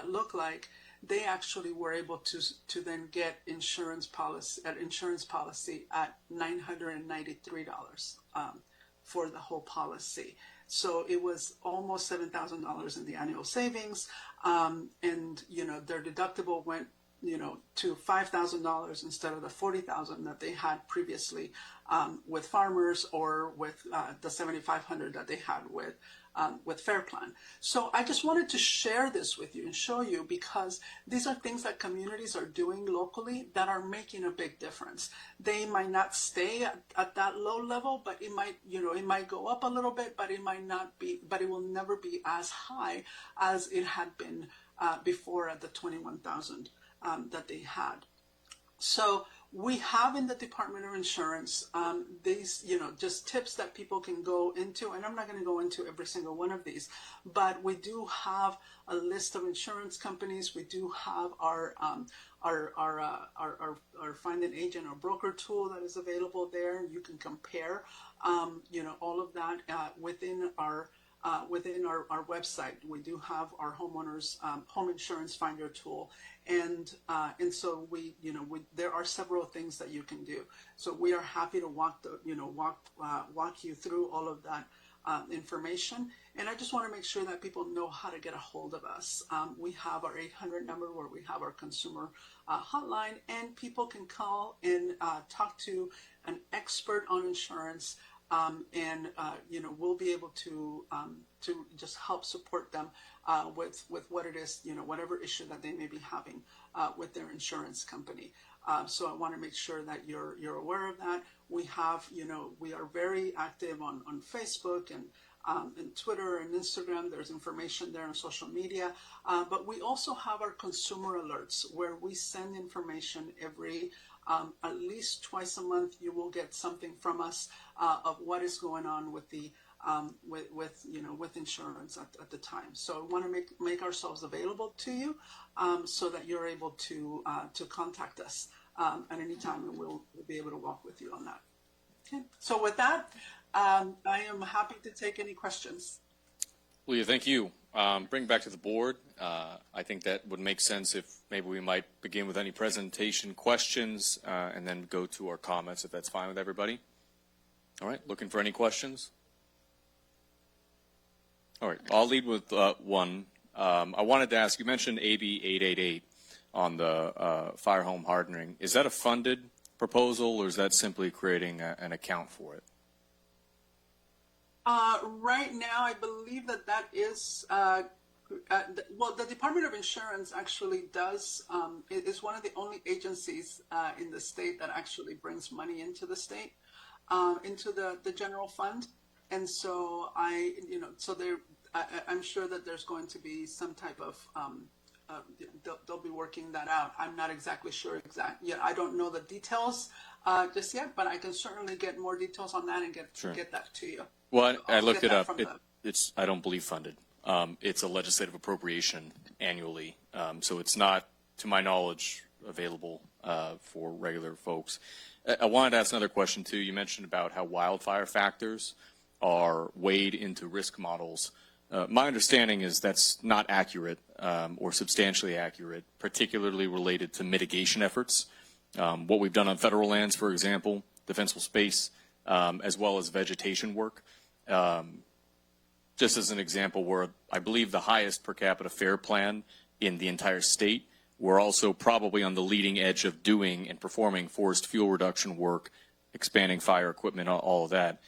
[SPEAKER 9] looked like, they actually were able to then get insurance policy at $993 for the whole policy. So it was almost $7,000 in the annual savings, and their deductible went to $5,000 instead of the $40,000 that they had previously with farmers, or with the $7,500 that they had with Fair Plan. So I just wanted to share this with you and show you, because these are things that communities are doing locally that are making a big difference. They might not stay at that low level, but it might go up a little bit, but it might not be, but it will never be as high as it had been before at the 21,000 that they had. So we have in the Department of Insurance these, just tips that people can go into, and I'm not going to go into every single one of these, but we do have a list of insurance companies. We do have our find an agent or broker tool that is available there. You can compare, all of that within our within our website, we do have our homeowners home insurance finder tool, and so there are several things that you can do. So we are happy to walk you through all of that information. And I just want to make sure that people know how to get a hold of us. We have our 800 number where we have our consumer hotline, and people can call and talk to an expert on insurance. We'll be able to just help support them with what it is, whatever issue that they may be having with their insurance company. So I want to make sure that you're aware of that. We have, we are very active on Facebook and Twitter and Instagram. There's information there on social media. But we also have our consumer alerts where we send information every at least twice a month. You will get something from us of what is going on with the with insurance at the time. So I want to make ourselves available to you so that you're able to contact us at any time, and we'll be able to walk with you on that. Okay. So with that, I am happy to take any questions.
[SPEAKER 1] Leah, thank you. Bring back to the board. I think that would make sense if maybe we might begin with any presentation questions and then go to our comments, if that's fine with everybody. All right, looking for any questions? All right, I'll lead with one. I wanted to ask, you mentioned AB 888 on the fire home hardening. Is that a funded proposal, or is that simply creating an account for it?
[SPEAKER 9] Right now, I believe that is, well, the Department of Insurance actually does, it is one of the only agencies in the state that actually brings money into the state, into the general fund. And so I'm sure that there's going to be some type of, they'll be working that out. I'm not exactly sure I don't know the details just yet, but I can certainly get more details on that and get that to you.
[SPEAKER 1] Well, I looked it up. It's, I don't believe, funded. It's a legislative appropriation annually. So it's not, to my knowledge, available for regular folks. I wanted to ask another question, too. You mentioned about how wildfire factors are weighed into risk models. My understanding is that's not accurate or substantially accurate, particularly related to mitigation efforts. What we've done on federal lands, for example, defensible space, as well as vegetation work. Just as an example, where I believe the highest per capita FAIR plan in the entire state, we're also probably on the leading edge of doing and performing forest fuel reduction work, expanding fire equipment, all of that.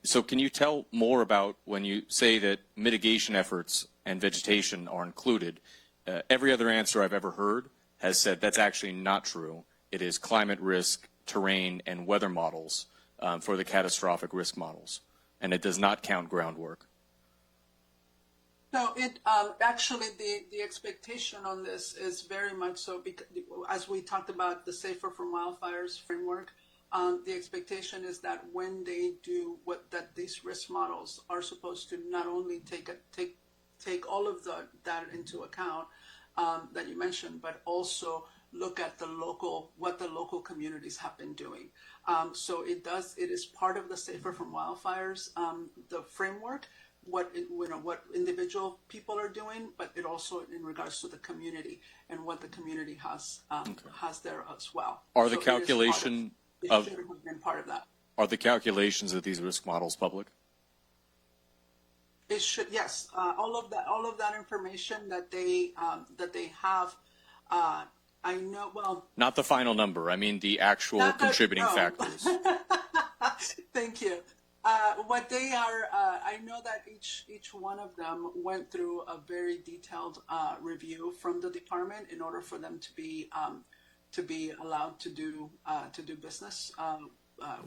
[SPEAKER 1] So can you tell more about when you say that mitigation efforts and vegetation are included? Every other answer I've ever heard has said that's actually not true. It is climate risk, terrain, and weather models for the catastrophic risk models, and it does not count groundwork.
[SPEAKER 9] No, it actually the expectation on this is very much so, because as we talked about the Safer from Wildfires framework, the expectation is that when they do that these risk models are supposed to not only take all of that into account that you mentioned, but also look at what the local communities have been doing. So it is part of the Safer from Wildfires, the framework, what individual people are doing, but it also in regards to the community and what the community has there as well.
[SPEAKER 1] Are the calculation
[SPEAKER 9] of should have been part of that.
[SPEAKER 1] Are the calculations of these risk models public?
[SPEAKER 9] It should, yes. All of that information that they have. I know, well.
[SPEAKER 1] Not the final number. I mean the actual contributing factors.
[SPEAKER 9] Thank you. What they are, I know that each one of them went through a very detailed review from the department in order for them to be allowed to do business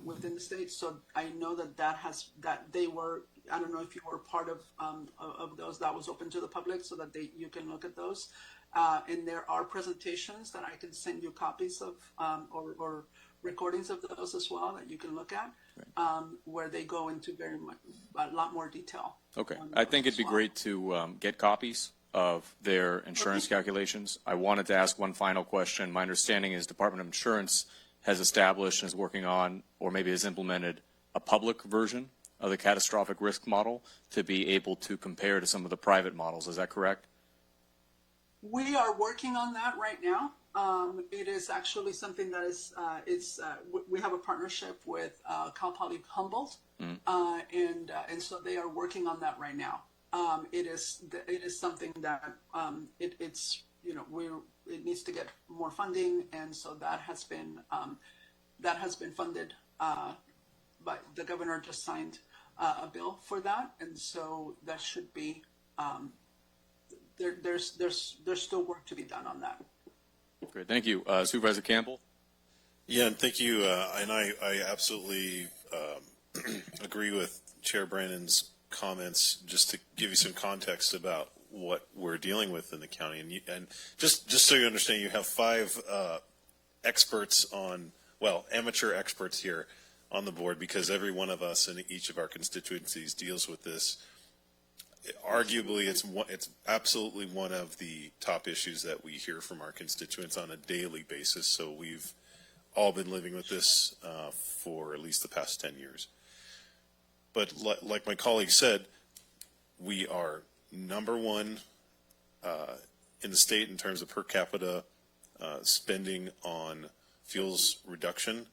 [SPEAKER 9] within the state. So I know that they were. I don't know if you were part of those that was open to the public, so that you can look at those. And there are presentations that I can send you copies of, or recordings of those as well that you can look at, where they go into a lot more detail.
[SPEAKER 1] Okay, I think it'd be great to get copies of their insurance calculations. I wanted to ask one final question. My understanding is Department of Insurance has established and is working on, or maybe has implemented, a public version of the catastrophic risk model to be able to compare to some of the private models. Is that correct?
[SPEAKER 9] We are working on that right now. It is actually something that is, we have a partnership with Cal Poly Humboldt, and so they are working on that right now. It is something that it's it needs to get more funding, and so that has been funded. But the governor just signed a bill for that, and so that should be. There's still work to be done on that.
[SPEAKER 1] Great, thank you. Supervisor Campbell?
[SPEAKER 2] Yeah, and thank you. And I absolutely agree with Chair Brandon's comments. Just to give you some context about what we're dealing with in the county, and just so you understand, you have 5 experts amateur experts here on the board, because every one of us in each of our constituencies deals with this. Arguably, it's absolutely one of the top issues that we hear from our constituents on a daily basis. So we've all been living with this for at least the past 10 years. But like my colleague said, we are number 1 in the state in terms of per capita spending on fuels reduction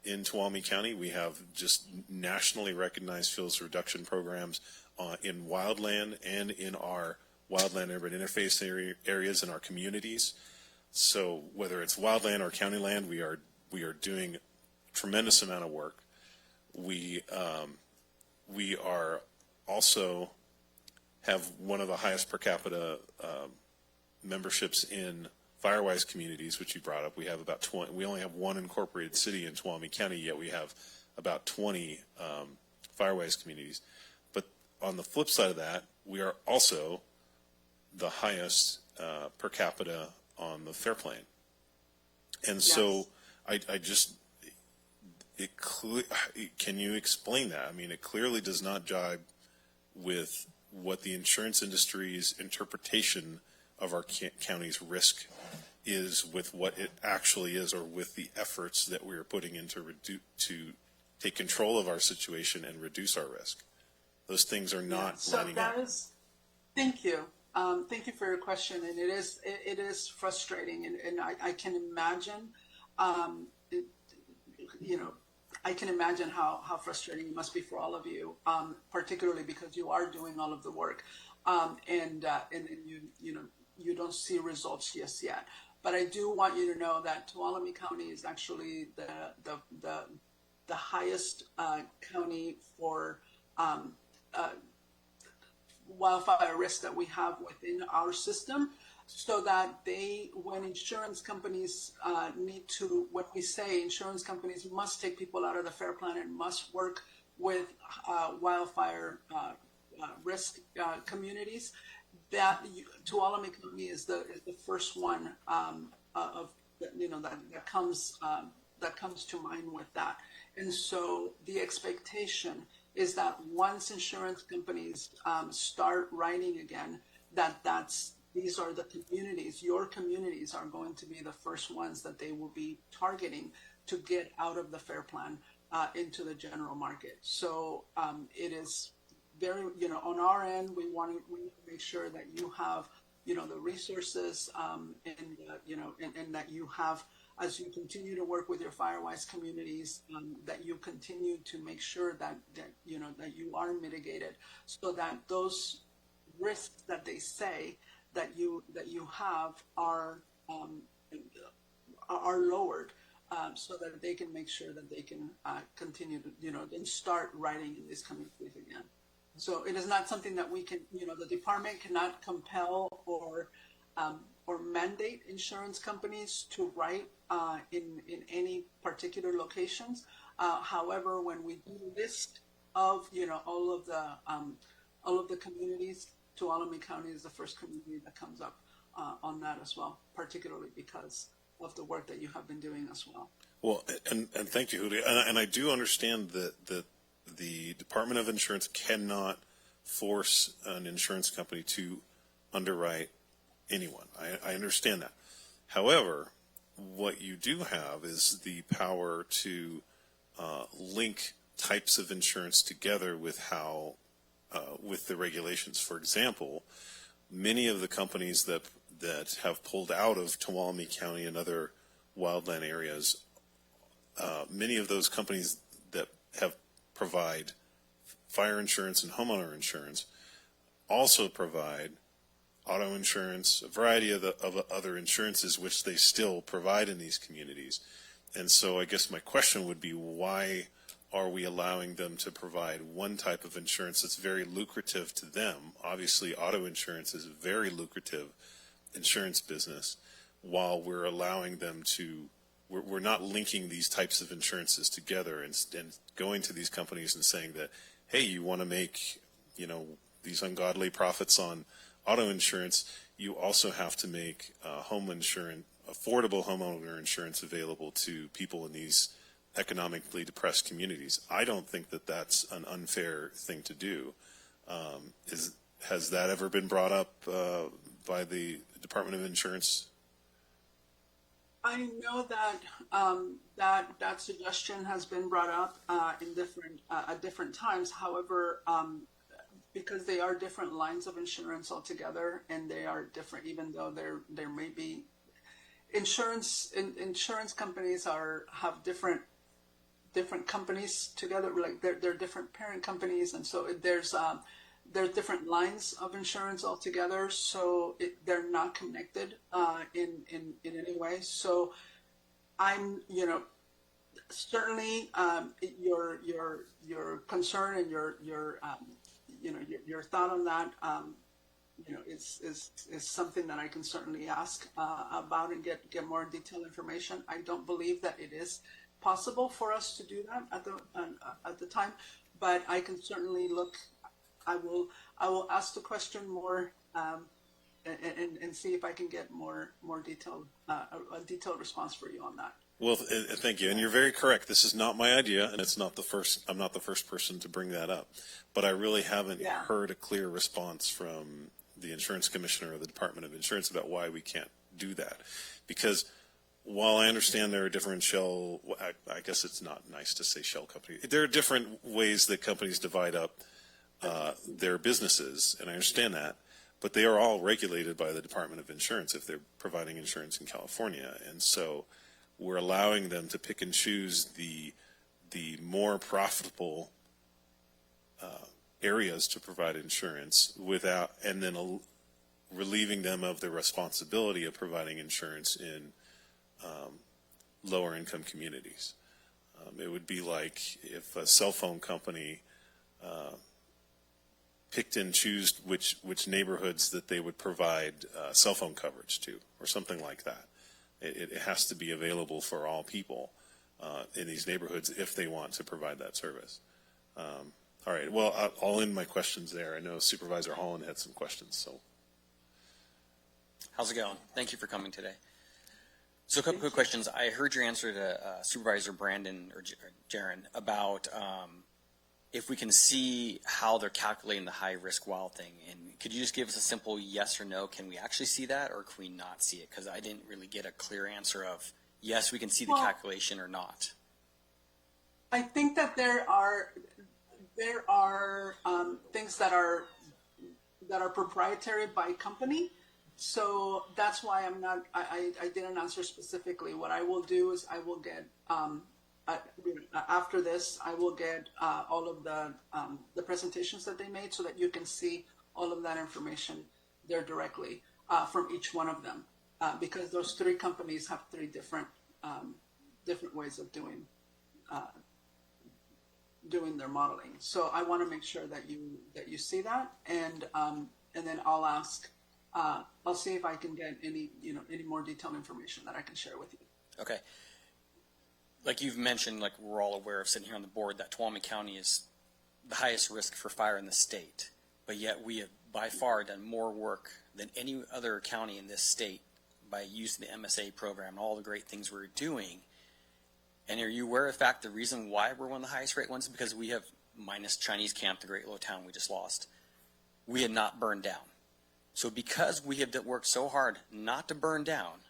[SPEAKER 2] in Tuolumne County. We have just nationally recognized fuels reduction programs in wildland and in our wildland urban interface areas in our communities. So whether it's wildland or county land, we are doing a tremendous amount of work. We are also have one of the highest per capita memberships in Firewise communities, which you brought up. We have about 20. We only have 1 incorporated city in Tuolumne County, yet we have about 20 Firewise communities. But on the flip side of that, we are also the highest per capita on the Fair Plain. And so can you explain that? I mean, it clearly does not jibe with what the insurance industry's interpretation of our county's risk is with what it actually is, or with the efforts that we are putting into to take control of our situation and reduce our risk. Those things are not lining up.
[SPEAKER 9] Thank you. Thank you for your question, and it is frustrating, and I can imagine, I can imagine how frustrating it must be for all of you, particularly because you are doing all of the work, and you don't see results just yet. But I do want you to know that Tuolumne County is actually the highest county for wildfire risk that we have within our system, so that when insurance companies when we say insurance companies must take people out of the FAIR Plan and must work with wildfire risk communities, that Tuolumne County is the first one that comes to mind with that. And so the expectation is that once insurance companies start writing again, these are the communities, your communities are going to be the first ones that they will be targeting to get out of the FAIR Plan into the general market. So it is very, on our end, we want to make sure that you have, the resources and that you have, as you continue to work with your Firewise communities, that you continue to make sure that you are mitigated, so that those risks that they say that you have are lowered, so that they can make sure that they can continue to then start writing in this coming week again. So it is not something that we can, the department cannot compel or mandate insurance companies to write in any particular locations. However, when we do list of all of the communities, Tuolumne County is the first community that comes up on that as well, particularly because of the work that you have been doing as well.
[SPEAKER 2] Well, and thank you, Judy. And I do understand that the Department of Insurance cannot force an insurance company to underwrite anyone. I understand that. However, what you do have is the power to link types of insurance together with how, with the regulations. For example, many of the companies that have pulled out of Tuolumne County and other wildland areas, many of those companies that have provide fire insurance and homeowner insurance also provide auto insurance, a variety of other insurances which they still provide in these communities. And so I guess my question would be, why are we allowing them to provide one type of insurance that's very lucrative to them? Obviously, auto insurance is a very lucrative insurance business, while we're allowing them to, we're not linking these types of insurances together and going to these companies and saying that, hey, you want to make, these ungodly profits on auto insurance, you also have to make home insurance, affordable homeowner insurance available to people in these economically depressed communities. I don't think that that's an unfair thing to do. Has that ever been brought up by the Department of Insurance?
[SPEAKER 9] I know that that suggestion has been brought up in at different times. However, because they are different lines of insurance altogether, and they are different, even though there may be insurance companies have different companies together, like they're different parent companies, and so there's different lines of insurance altogether, so they're not connected in any way. So I'm, certainly your concern and your thought on that, is something that I can certainly ask about and get more detailed information. I don't believe that it is possible for us to do that at the time, but I can certainly look. I will ask the question more and see if I can get more detailed a detailed response for you on that.
[SPEAKER 2] Well, thank you. And you're very correct. This is not my idea, and it's not the first. I'm not the first person to bring that up. But I really haven't heard a clear response from the insurance commissioner or the Department of Insurance about why we can't do that. Because while I understand there are different shell, I guess it's not nice to say shell company. There are different ways that companies divide up their businesses, and I understand that. But they are all regulated by the Department of Insurance if they're providing insurance in California, and so we're allowing them to pick and choose the more profitable areas to provide insurance without, and then relieving them of the responsibility of providing insurance in lower income communities. It would be like if a cell phone company picked and chose which neighborhoods that they would provide cell phone coverage to, or something like that. It has to be available for all people in these neighborhoods if they want to provide that service. All right, well, I'll end my questions there. I know Supervisor Holland had some questions. So,
[SPEAKER 20] how's it going? Thank you for coming today. So a couple quick questions. I heard your answer to Supervisor Brandon or Jaron about if we can see how they're calculating the high-risk wild thing. And could you just give us a simple yes or no? Can we actually see that, or can we not see it? Because I didn't really get a clear answer of yes, we can see the calculation, or not.
[SPEAKER 9] I think that there are things that are proprietary by company. So that's why I didn't answer specifically. What I will do is I will get, after this, I will get all of the presentations that they made so that you can see all of that information there directly from each one of them, because those three companies have three different ways of doing their modeling. So I want to make sure that you see that, and then I'll ask. I'll see if I can get any more detailed information that I can share with you.
[SPEAKER 20] Okay. Like you've mentioned, like we're all aware of sitting here on the board, that Tuolumne County is the highest risk for fire in the state. But yet we have by far done more work than any other county in this state by using the MSA program and all the great things we're doing. And are you aware of the fact the reason why we're one of the highest rate ones is because we have, minus Chinese Camp, the great little town we just lost, we had not burned down. So because we have worked so hard not to burn down,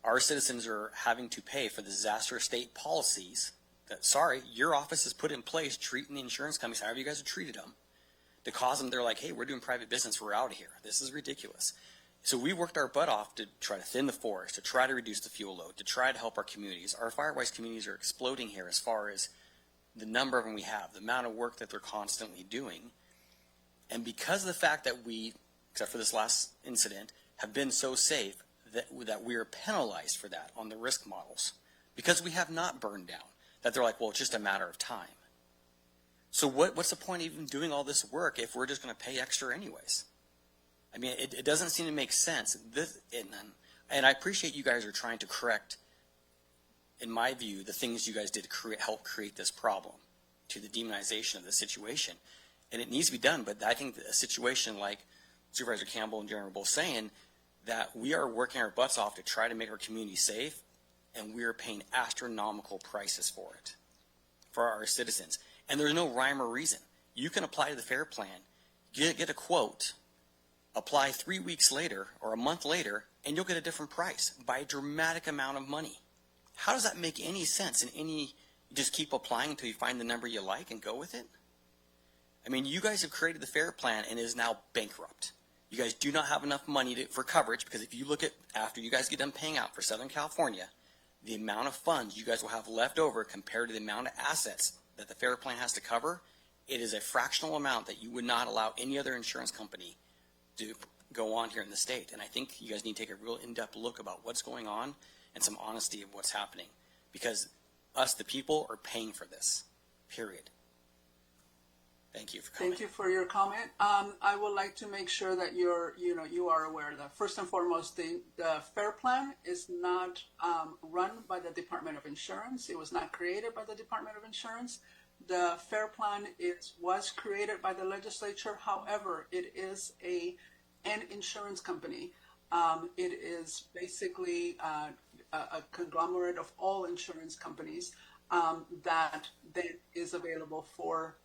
[SPEAKER 20] our citizens are having to pay for the disaster state policies that, sorry, your office has put in place treating the insurance companies however you guys have treated them to cause them, they're like, hey, we're doing private business, we're out of here. This is ridiculous. So we worked our butt off to try to thin the forest, to try to reduce the fuel load, to try to help our communities. Our Firewise communities are exploding here as far as the number of them we have, the amount of work that they're constantly doing. And because of the fact that we, except for this last incident, have been so safe, that we are penalized for that on the risk models, because we have not burned down, that they're like, well, it's just a matter of time. So what's the point of even doing all this work if we're just going to pay extra anyways? I mean, it doesn't seem to make sense. And I appreciate you guys are trying to correct, in my view, the things you guys did to help create this problem, to the demonization of the situation. And it needs to be done, but I think that a situation like Supervisor Campbell and Jeremy are both saying, that we are working our butts off to try to make our community safe, and we are paying astronomical prices for it, for our citizens. And there's no rhyme or reason. You can apply to the FAIR Plan, get a quote, apply 3 weeks later or a month later, and you'll get a different price by a dramatic amount of money. How does that make any sense? You just keep applying until you find the number you like and go with it? I mean, you guys have created the FAIR Plan and it is now bankrupt. You guys do not have enough money for coverage, because if you look at, after you guys get done paying out for Southern California, the amount of funds you guys will have left over compared to the amount of assets that the FAIR Plan has to cover, it is a fractional amount that you would not allow any other insurance company to go on here in the state. And I think you guys need to take a real in-depth look about what's going on and some honesty of what's happening, because us, the people, are paying for this, period. Thank you for coming.
[SPEAKER 9] Thank you for your comment. I would like to make sure that you are aware that first and foremost, the FAIR Plan is not run by the Department of Insurance. It was not created by the Department of Insurance. The FAIR Plan was created by the legislature. However, it is an insurance company. It is basically a conglomerate of all insurance companies that is available for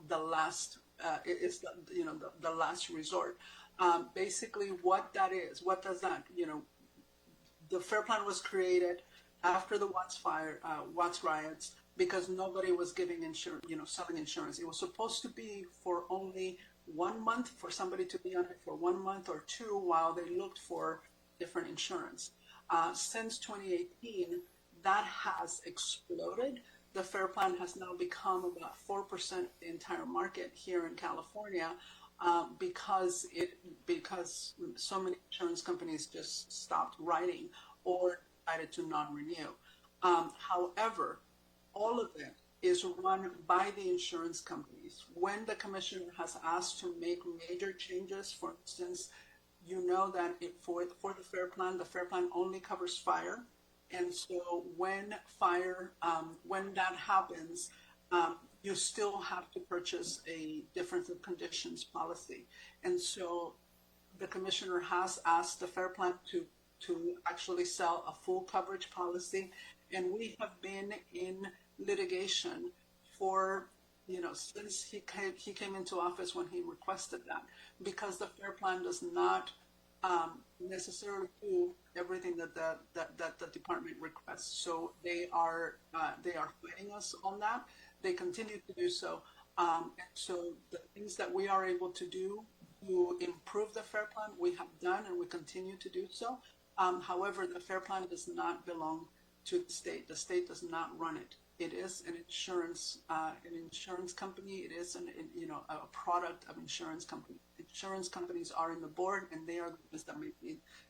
[SPEAKER 9] the last the last resort. Basically, what that is, what does that, the FAIR Plan was created after the Watts riots because nobody was giving insurance, selling insurance. It was supposed to be for only 1 month, for somebody to be on it for 1 month or two while they looked for different insurance. Since 2018, that has exploded. The FAIR Plan has now become about 4% of the entire market here in California because so many insurance companies just stopped writing or decided to non-renew. However, all of it is run by the insurance companies. When the commissioner has asked to make major changes, for instance, that for the FAIR Plan only covers fire. And so when that happens, you still have to purchase a difference of conditions policy. And so the commissioner has asked the FAIR Plan to actually sell a full coverage policy. And we have been in litigation for, since he came into office when he requested that, because the FAIR Plan does not necessarily do everything that the department requests. So they are fighting us on that. They continue to do so. And so the things that we are able to do to improve the FAIR Plan, we have done and we continue to do so. However, the FAIR Plan does not belong to the state. The state does not run it. It is an insurance company. It is a product of insurance company. Insurance companies are in the board, and they are the ones that make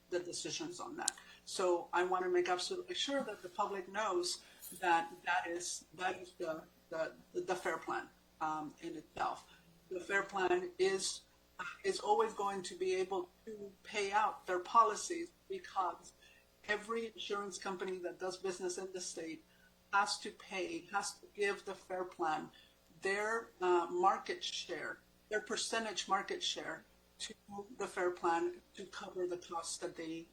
[SPEAKER 9] the decisions on that. So I want to make absolutely sure that the public knows that is the FAIR Plan in itself. The FAIR Plan is always going to be able to pay out their policies because every insurance company that does business in the state has to give the FAIR Plan their market share, their percentage market share to the FAIR Plan to cover the costs that they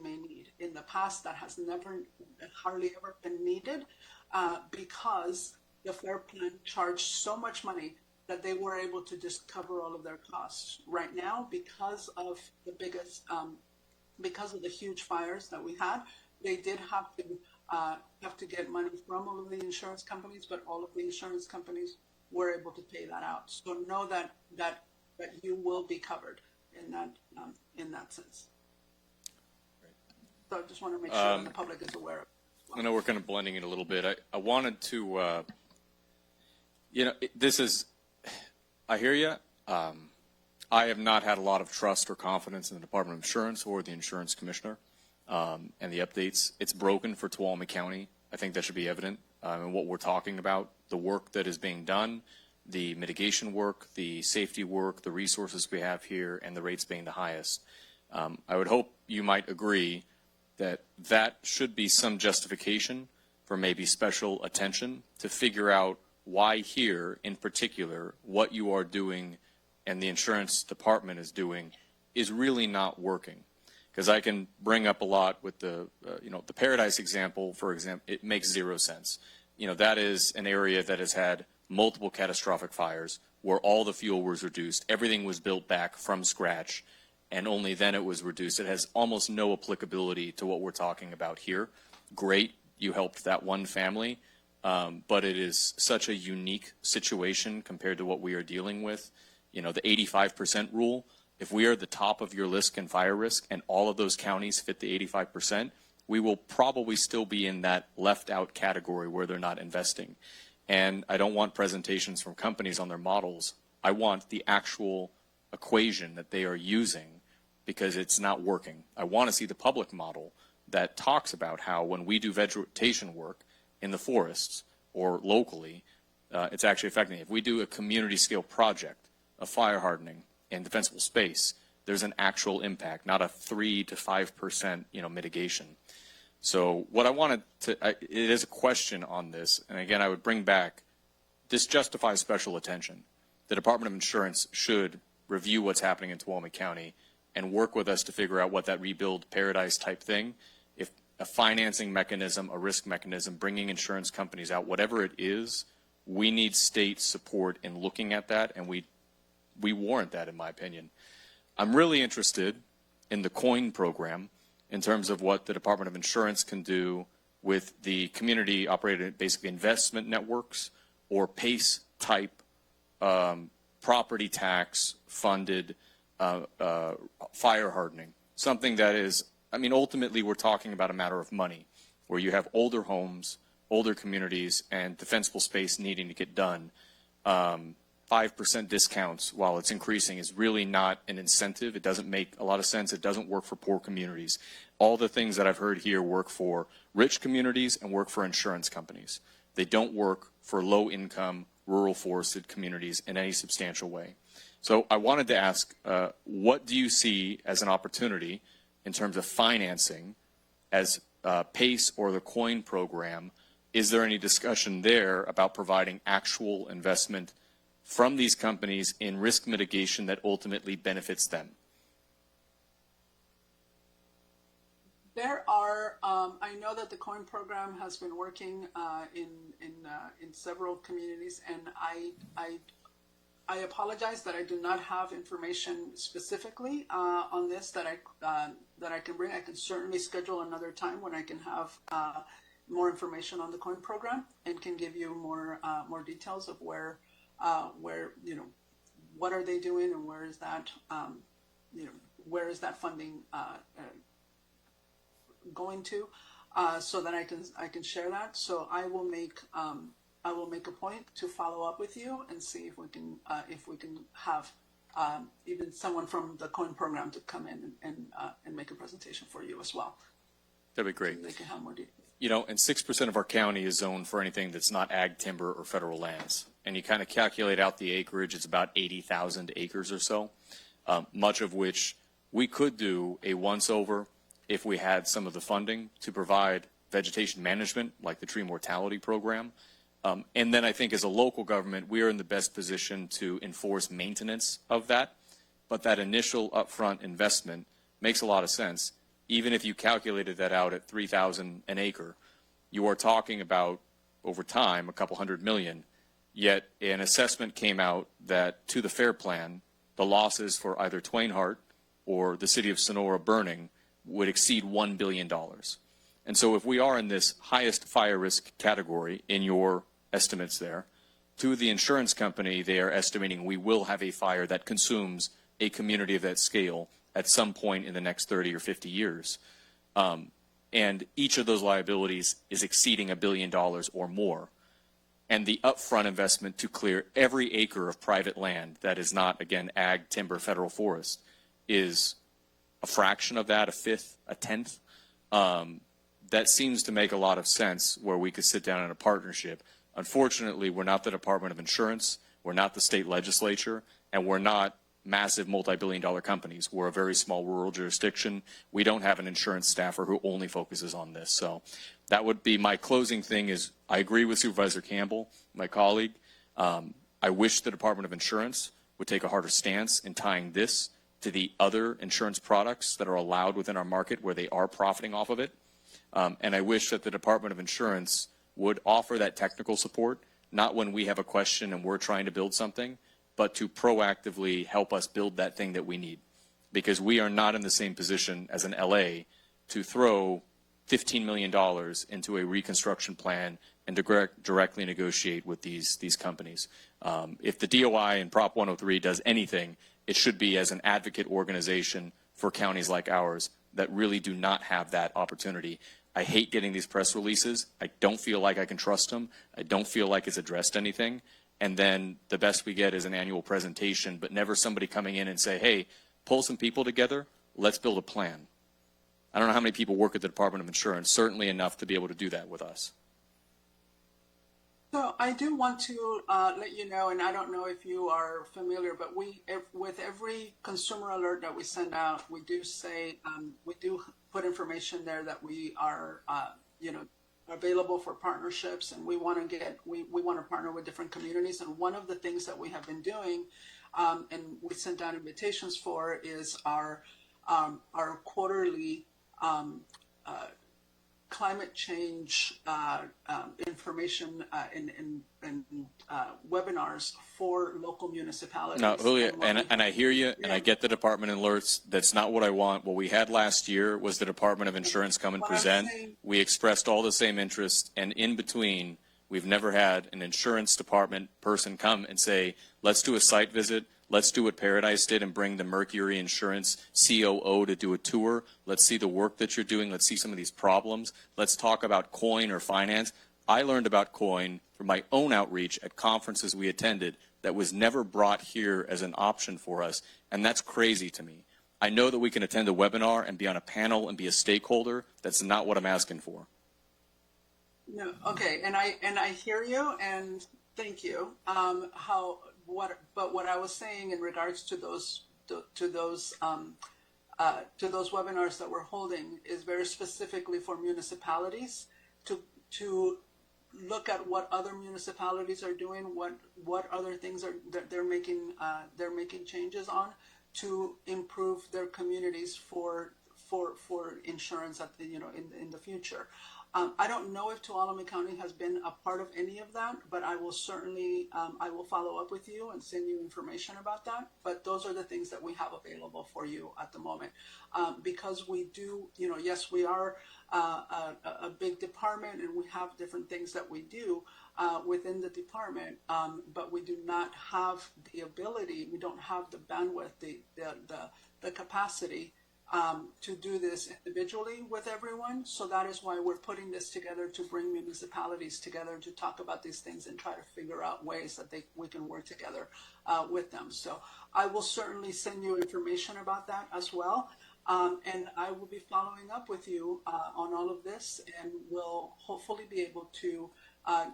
[SPEAKER 9] may need. In the past, that has hardly ever been needed because the FAIR Plan charged so much money that they were able to just cover all of their costs. Right now, because of the huge fires that we had, they did have to have to get money from all of the insurance companies, but all of the insurance companies were able to pay that out. So know that you will be covered in that sense. So I just want to make sure the public is aware of it.
[SPEAKER 1] I know we're kind of blending it a little bit. I wanted to, I hear you. I have not had a lot of trust or confidence in the Department of Insurance or the insurance commissioner and the updates. It's broken for Tuolumne County. I think that should be evident in what we're talking about, the work that is being done, the mitigation work, the safety work, the resources we have here, and the rates being the highest. I would hope you might agree that should be some justification for maybe special attention to figure out why here in particular what you are doing and the insurance department is doing is really not working. Because I can bring up a lot with the Paradise example, for example, it makes zero sense. That is an area that has had multiple catastrophic fires where all the fuel was reduced, everything was built back from scratch, and only then it was reduced. It has almost no applicability to what we're talking about here. Great, you helped that one family, but it is such a unique situation compared to what we are dealing with. The 85% rule, if we are at the top of your list in fire risk and all of those counties fit the 85%, we will probably still be in that left out category where they're not investing. And I don't want presentations from companies on their models. I want the actual equation that they are using because it's not working. I want to see the public model that talks about how when we do vegetation work in the forests or locally, it's actually affecting. If we do a community scale project of fire hardening in defensible space, there's an actual impact, not a 3 to 5% mitigation. So what I wanted to, it is a question on this, and again, I would bring back, this justifies special attention. The Department of Insurance should review what's happening in Tuolumne County and work with us to figure out what that rebuild Paradise type thing, if a financing mechanism, a risk mechanism, bringing insurance companies out, whatever it is, we need state support in looking at that, and we warrant that, in my opinion. I'm really interested in the COIN program in terms of what the Department of Insurance can do with the community-operated, basically investment networks or PACE type property tax funded fire hardening. Something that is, ultimately we're talking about a matter of money, where you have older homes, older communities, and defensible space needing to get done. 5% discounts while it's increasing is really not an incentive. It doesn't make a lot of sense. It doesn't work for poor communities. All the things that I've heard here work for rich communities and work for insurance companies. They don't work for low-income, rural forested communities in any substantial way. So I wanted to ask, what do you see as an opportunity in terms of financing as PACE or the COIN program? Is there any discussion there about providing actual investment from these companies in risk mitigation that ultimately benefits them?
[SPEAKER 9] There are, I know that the COIN program has been working in several communities, and I apologize that I do not have information specifically on this that I can bring. I can certainly schedule another time when I can have more information on the COIN program and can give you more details of where what are they doing and where is that funding going to, so that I can share that. So I will make a point to follow up with you and see if we can have even someone from the COIN program to come in and make a presentation for you as well.
[SPEAKER 1] That'd be great.
[SPEAKER 9] So they can have more details.
[SPEAKER 1] And 6% of our county is zoned for anything that's not ag, timber, or federal lands. And you kind of calculate out the acreage, it's about 80,000 acres or so, much of which we could do a once-over if we had some of the funding to provide vegetation management, like the tree mortality program. And then I think as a local government, we are in the best position to enforce maintenance of that. But that initial upfront investment makes a lot of sense. Even if you calculated that out at $3,000 an acre, you are talking about, over time, a couple $100 million. Yet an assessment came out that, to the FAIR Plan, the losses for either Twain Harte or the city of Sonora burning would exceed $1 billion. And so if we are in this highest fire risk category in your estimates there, to the insurance company, they are estimating we will have a fire that consumes a community of that scale at some point in the next 30 or 50 years. And each of those liabilities is exceeding $1 billion or more. And the upfront investment to clear every acre of private land that is not, again, ag, timber, federal forest is a fraction of that, a fifth, a tenth. That seems to make a lot of sense where we could sit down in a partnership. Unfortunately, we're not the Department of Insurance, we're not the state legislature, and we're not massive multi-billion-dollar companies. We're a very small rural jurisdiction. We don't have an insurance staffer who only focuses on this. So that would be my closing thing is I agree with Supervisor Campbell, my colleague. I wish the Department of Insurance would take a harder stance in tying this to the other insurance products that are allowed within our market where they are profiting off of it. And I wish that the Department of Insurance would offer that technical support, not when we have a question and we're trying to build something, but to proactively help us build that thing that we need. Because we are not in the same position as an LA to throw $15 million into a reconstruction plan and to directly negotiate with these companies. If the DOI and Prop 103 does anything, it should be as an advocate organization for counties like ours that really do not have that opportunity. I hate getting these press releases. I don't feel like I can trust them. I don't feel like it's addressed anything. And then the best we get is an annual presentation, but never somebody coming in and say, hey, pull some people together, let's build a plan. I don't know how many people work at the Department of Insurance, certainly enough to be able to do that with us.
[SPEAKER 9] So I do want to let you know, and I don't know if you are familiar, but with every consumer alert that we send out, we do say, we do put information there that we are, available for partnerships, and we want to partner with different communities. And one of the things that we have been doing, and we sent out invitations for, is our quarterly climate change information and webinars for local municipalities.
[SPEAKER 1] No, Julia, and I hear you, and I get the department alerts. That's not what I want. What we had last year was the Department of Insurance come and present. We expressed all the same interest, and in between, we've never had an insurance department person come and say, let's do a site visit. Let's do what Paradise did and bring the Mercury Insurance COO to do a tour. Let's see the work that you're doing. Let's see some of these problems. Let's talk about coin or finance. I learned about coin from my own outreach at conferences we attended that was never brought here as an option for us, and that's crazy to me. I know that we can attend a webinar and be on a panel and be a stakeholder. That's not what I'm asking for.
[SPEAKER 9] No, okay, and I hear you, and thank you. But what I was saying in regards to those webinars that we're holding is very specifically for municipalities to look at what other municipalities are doing, what other things that they're making changes on to improve their communities for insurance at the in the future. I don't know if Tuolumne County has been a part of any of that, but I will certainly, I will follow up with you and send you information about that. But those are the things that we have available for you at the moment. Because we do, yes, we are a big department and we have different things that we do within the department, but we do not have the ability, we don't have the bandwidth, the capacity to do this individually with everyone. So that is why we're putting this together, to bring municipalities together to talk about these things and try to figure out ways that we can work together with them. So I will certainly send you information about that as well. And I will be following up with you on all of this, and we'll hopefully be able to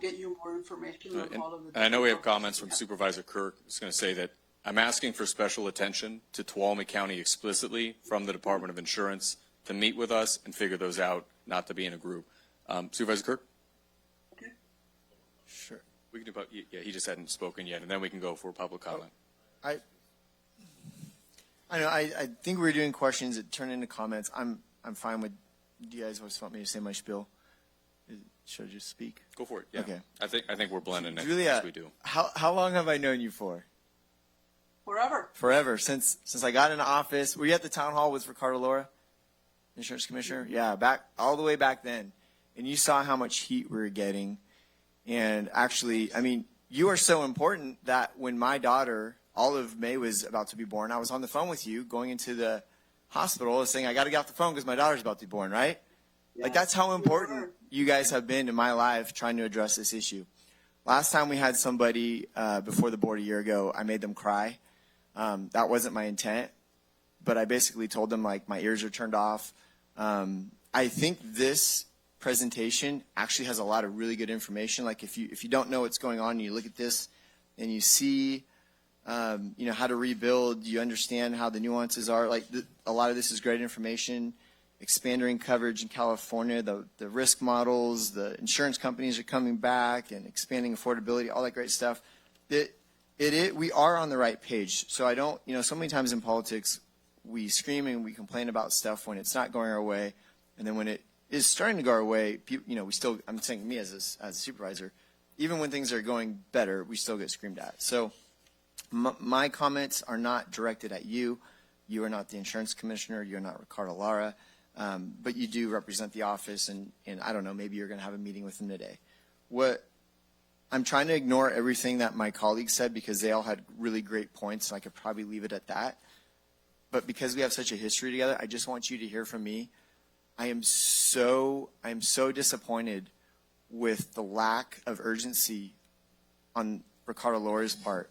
[SPEAKER 9] get you more information on all of the.
[SPEAKER 1] And I know we have comments from Supervisor Kirk. I was going to say that I'm asking for special attention to Tuolumne County explicitly from the Department of Insurance to meet with us and figure those out, not to be in a group. Supervisor Kirk?
[SPEAKER 9] Okay.
[SPEAKER 1] Sure. We can do about, yeah, he just hadn't spoken yet, and then we can go for public comment.
[SPEAKER 17] I know. I think we're doing questions that turn into comments. I'm fine with. Do you guys always want me to say my spiel? Should I just speak?
[SPEAKER 1] Go for it. Yeah.
[SPEAKER 17] Okay.
[SPEAKER 1] I think we're blending it.
[SPEAKER 17] Julia,
[SPEAKER 1] as we do.
[SPEAKER 17] How long have I known you for?
[SPEAKER 9] Forever.
[SPEAKER 17] Forever. Since I got into office. Were you at the town hall with Ricardo Laura? insurance commissioner? Yeah, back all the way back then. And you saw how much heat we were getting. And actually, I mean, you are so important that when my daughter, Olive May, was about to be born, I was on the phone with you going into the hospital saying, I got to get off the phone because my daughter's about to be born, right? Like, that's how important you guys have been in my life trying to address this issue. Last time we had somebody before the board a year ago, I made them cry. That wasn't my intent, but I basically told them, like, my ears are turned off. I think this presentation actually has a lot of really good information. Like, if you don't know what's going on, and you look at this and you see, you know, how to rebuild, you understand how the nuances are. Like, a lot of this is great information. Expanding coverage in California, the risk models, the insurance companies are coming back, and expanding affordability, all that great stuff. We are on the right page. So I don't, you know, so many times in politics, we scream and we complain about stuff when it's not going our way, and then when it is starting to go our way, you know, we still, I'm saying me as a supervisor, even when things are going better, we still get screamed at. So my comments are not directed at you. You are not the insurance commissioner. You're not Ricardo Lara. But you do represent the office, and I don't know, maybe you're going to have a meeting with them today. I'm trying to ignore everything that my colleagues said because they all had really great points, and I could probably leave it at that. But because we have such a history together, I just want you to hear from me. I am so disappointed with the lack of urgency on Ricardo Lara's part.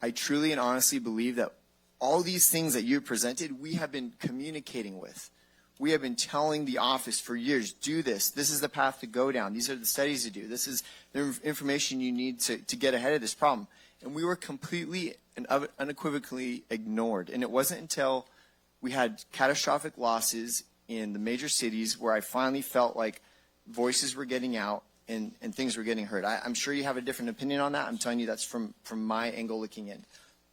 [SPEAKER 17] I truly and honestly believe that all these things that you presented, we have been communicating with. We have been telling the office for years, do this. This is the path to go down. These are the studies to do. This is the information you need to get ahead of this problem. And we were completely and unequivocally ignored. And it wasn't until we had catastrophic losses in the major cities where I finally felt like voices were getting out and things were getting heard. I'm sure you have a different opinion on that. I'm telling you that's from my angle looking in.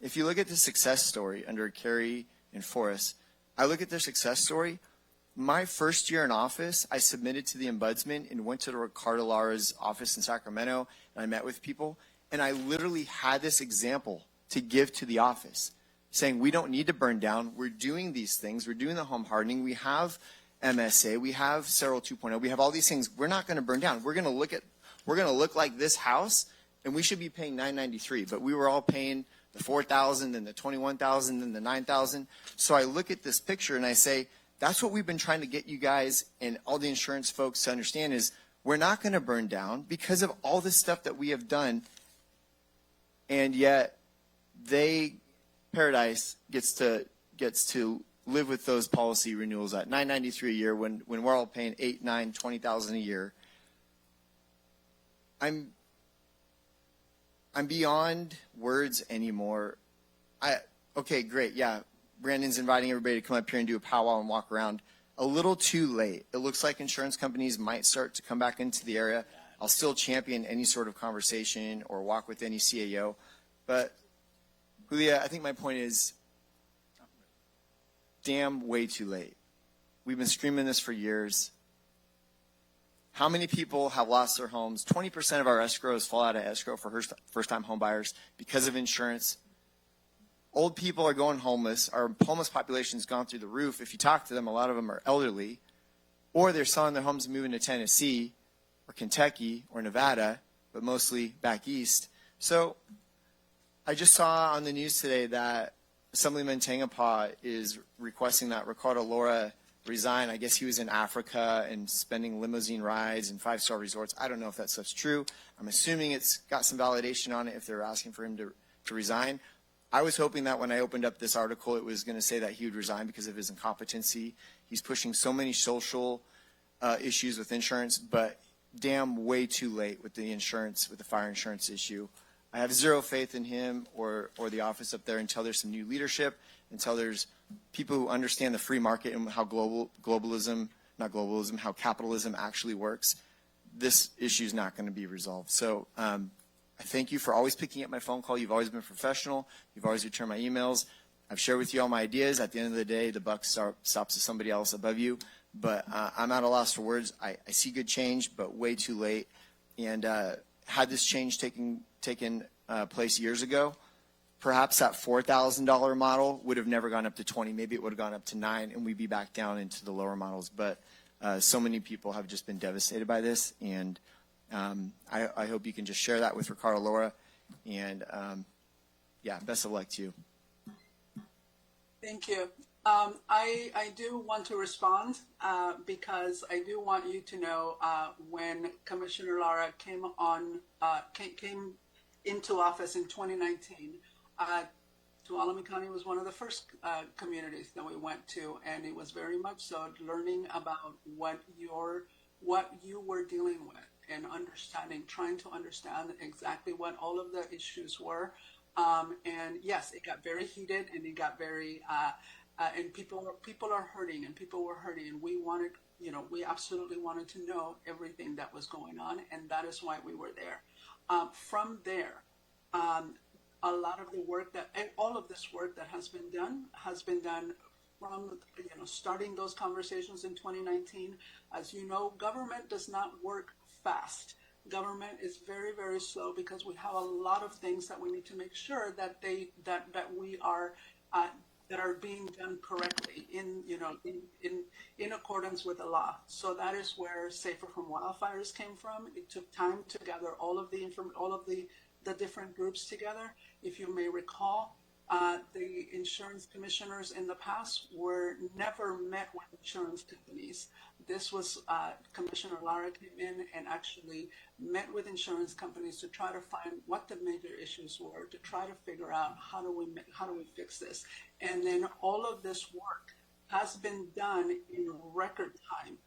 [SPEAKER 17] If you look at the success story under Kerry and Forrest, I look at their success story. My first year in office, I submitted to the ombudsman and went to the Ricardo Lara's office in Sacramento, and I met with people, and I literally had this example to give to the office, saying we don't need to burn down. We're doing these things. We're doing the home hardening. We have MSA. We have Cerro 2.0. We have all these things. We're not going to burn down. We're going to look like this house, and we should be paying $993, but we were all paying the $4,000 and the $21,000 and the $9,000. So I look at this picture and I say, that's what we've been trying to get you guys and all the insurance folks to understand is we're not going to burn down because of all this stuff that we have done. And yet Paradise gets to live with those policy renewals at $993 a year when we're all paying $8,000, $9,000, $20,000 a year. I'm beyond words anymore. Okay, great, yeah. Brandon's inviting everybody to come up here and do a powwow and walk around. A little too late. It looks like insurance companies might start to come back into the area. I'll still champion any sort of conversation or walk with any CAO. But, Julia, I think my point is damn way too late. We've been screaming this for years. How many people have lost their homes? 20% of our escrows fall out of escrow for first-time home buyers because of insurance. Old people are going homeless. Our homeless population's gone through the roof. If you talk to them, a lot of them are elderly, or they're selling their homes and moving to Tennessee or Kentucky or Nevada, but mostly back east. So I just saw on the news today that Assemblyman Tangapa is requesting that Ricardo Lara resign. I guess he was in Africa and spending limousine rides and five-star resorts. I don't know if that stuff's true. I'm assuming it's got some validation on it if they're asking for him to resign. I was hoping that when I opened up this article, it was going to say that he would resign because of his incompetency. He's pushing so many social issues with insurance, but damn way too late with the insurance, with the fire insurance issue. I have zero faith in him or the office up there until there's some new leadership, until there's people who understand the free market and how how capitalism actually works. This issue is not going to be resolved. So I thank you for always picking up my phone call. You've always been professional. You've always returned my emails. I've shared with you all my ideas. At the end of the day, the buck stops at somebody else above you. But I'm at a loss for words. I see good change, but way too late. And had this change taken place years ago, perhaps that $4,000 model would have never gone up to 20. Maybe it would have gone up to 9, and we'd be back down into the lower models. But so many people have just been devastated by this, and I hope you can just share that with Ricardo Laura. And yeah, best of luck to you.
[SPEAKER 9] Thank you. I do want to respond because I do want you to know when Commissioner Lara came into office in 2019, Tuolumne County was one of the first communities that we went to, and it was very much so learning about what you were dealing with and understanding, trying to understand exactly what all of the issues were. And yes, it got very heated, and it got very and people are hurting, and people were hurting, and we wanted, we absolutely wanted to know everything that was going on, and that is why we were there. From there, a lot of the work and all of this work that has been done from, starting those conversations in 2019. As you know, government does not work fast. Government is very, very slow because we have a lot of things that we need to make sure that we are that are being done correctly in accordance with the law. So that is where Safer from Wildfires came from. It took time to gather all of the different groups together. If you may recall, the insurance commissioners in the past were never met with insurance companies. This was Commissioner Lara came in and actually met with insurance companies to try to find what the major issues were, to try to figure out how do we fix this. And then all of this work has been done in record time.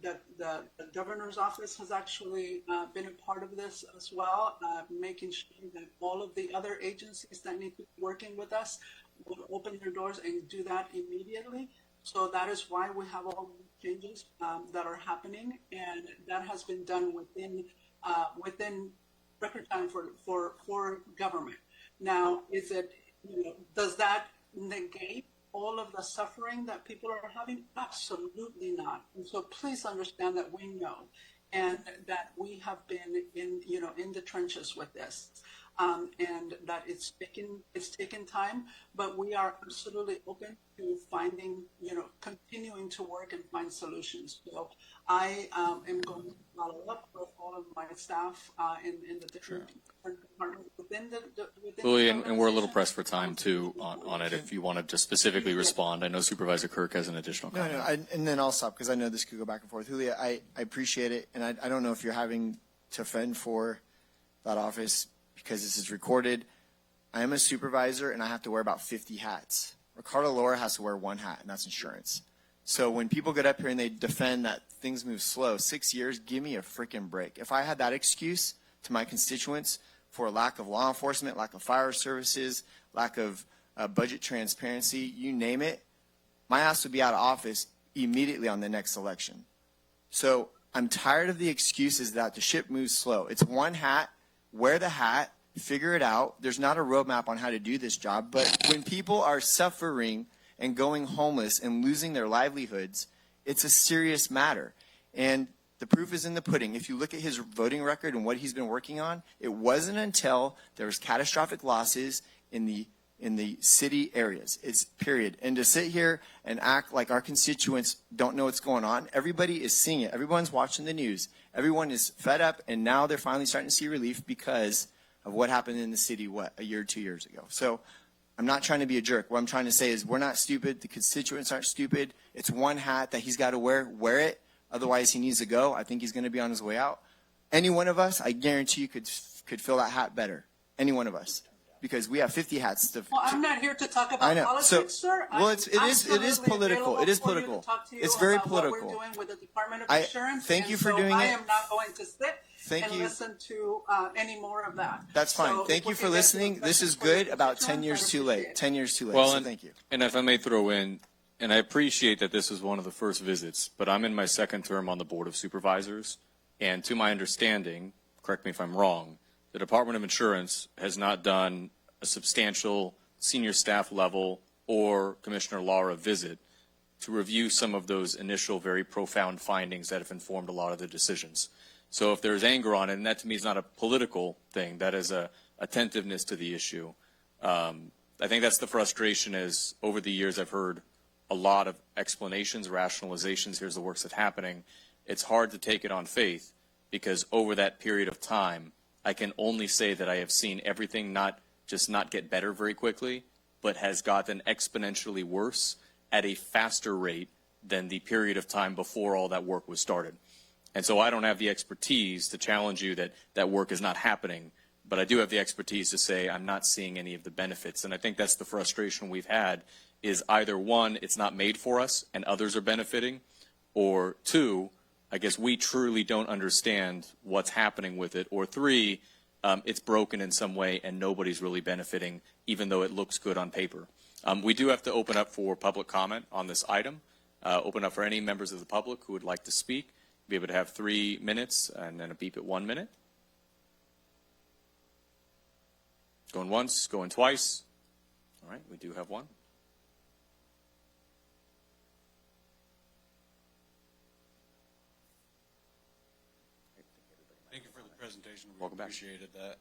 [SPEAKER 9] The governor's office has actually been a part of this as well, making sure that all of the other agencies that need to be working with us will open their doors and do that immediately. So that is why we have all the changes that are happening, and that has been done within record time for government. Now, does that negate all of the suffering that people are having? Absolutely not. And so please understand that we know, and that we have been in the trenches with this, and that it's taken time, but we are absolutely open to finding, continuing to work and find solutions. So I am going to follow up with all of my staff in the different departments within
[SPEAKER 1] Lily, and we're a little pressed for time too on it. If you wanted to specifically respond, I know Supervisor Kirk has an additional comment.
[SPEAKER 17] No, and then I'll stop because I know this could go back and forth. Julia, I appreciate it, and I don't know if you're having to fend for that office because this is recorded. I am a supervisor, and I have to wear about 50 hats. Ricardo Laura has to wear one hat, and that's insurance. So when people get up here and they defend that things move slow, 6 years, give me a freaking break. If I had that excuse to my constituents for lack of law enforcement, lack of fire services, lack of budget transparency, you name it, my ass would be out of office immediately on the next election. So I'm tired of the excuses that the ship moves slow. It's one hat, wear the hat, figure it out. There's not a roadmap on how to do this job, but when people are suffering and going homeless and losing their livelihoods, it's a serious matter. And the proof is in the pudding. If you look at his voting record and what he's been working on, it wasn't until there was catastrophic losses in the city areas. It's period. And to sit here and act like our constituents don't know what's going on, everybody is seeing it. Everyone's watching the news. Everyone is fed up, and now they're finally starting to see relief because of what happened in the city, a year or 2 years ago. So I'm not trying to be a jerk. What I'm trying to say is we're not stupid. The constituents aren't stupid. It's one hat that he's got to wear it. Otherwise, he needs to go. I think he's going to be on his way out. Any one of us, I guarantee you, could fill that hat better. Any one of us, because we have 50 hats.
[SPEAKER 9] Well, I'm not here to talk about politics, sir.
[SPEAKER 17] Well, it is political. It is political. It's very political.
[SPEAKER 9] What we're doing with the Department of Insurance.
[SPEAKER 17] Thank you for doing it.
[SPEAKER 9] I am not going to sit and listen to any more of that.
[SPEAKER 17] That's fine.
[SPEAKER 9] So
[SPEAKER 17] thank you for listening. This is good. About 10 years too late. 10 years too late.
[SPEAKER 1] Well,
[SPEAKER 17] so thank you.
[SPEAKER 1] And if I may throw in, and I appreciate that this is one of the first visits, but I'm in my second term on the Board of Supervisors, and to my understanding, correct me if I'm wrong, the Department of Insurance has not done a substantial senior staff level or Commissioner Lara visit to review some of those initial very profound findings that have informed a lot of the decisions. So if there's anger on it, and that to me is not a political thing, that is a attentiveness to the issue, I think that's the frustration is over the years I've heard a lot of explanations, rationalizations, here's the works that's happening. It's hard to take it on faith because over that period of time, I can only say that I have seen everything not get better very quickly, but has gotten exponentially worse at a faster rate than the period of time before all that work was started. And so I don't have the expertise to challenge you that that work is not happening, but I do have the expertise to say I'm not seeing any of the benefits. And I think that's the frustration we've had is either one, it's not made for us and others are benefiting, or two, I guess we truly don't understand what's happening with it, or three, it's broken in some way and nobody's really benefiting, even though it looks good on paper. We do have to open up for public comment on this item, open up for any members of the public who would like to speak. Be able to have 3 minutes and then a beep at 1 minute. Going once, going twice. All right, we do have one.
[SPEAKER 23] Thank you for the presentation. We
[SPEAKER 1] Welcome back.
[SPEAKER 23] appreciated that.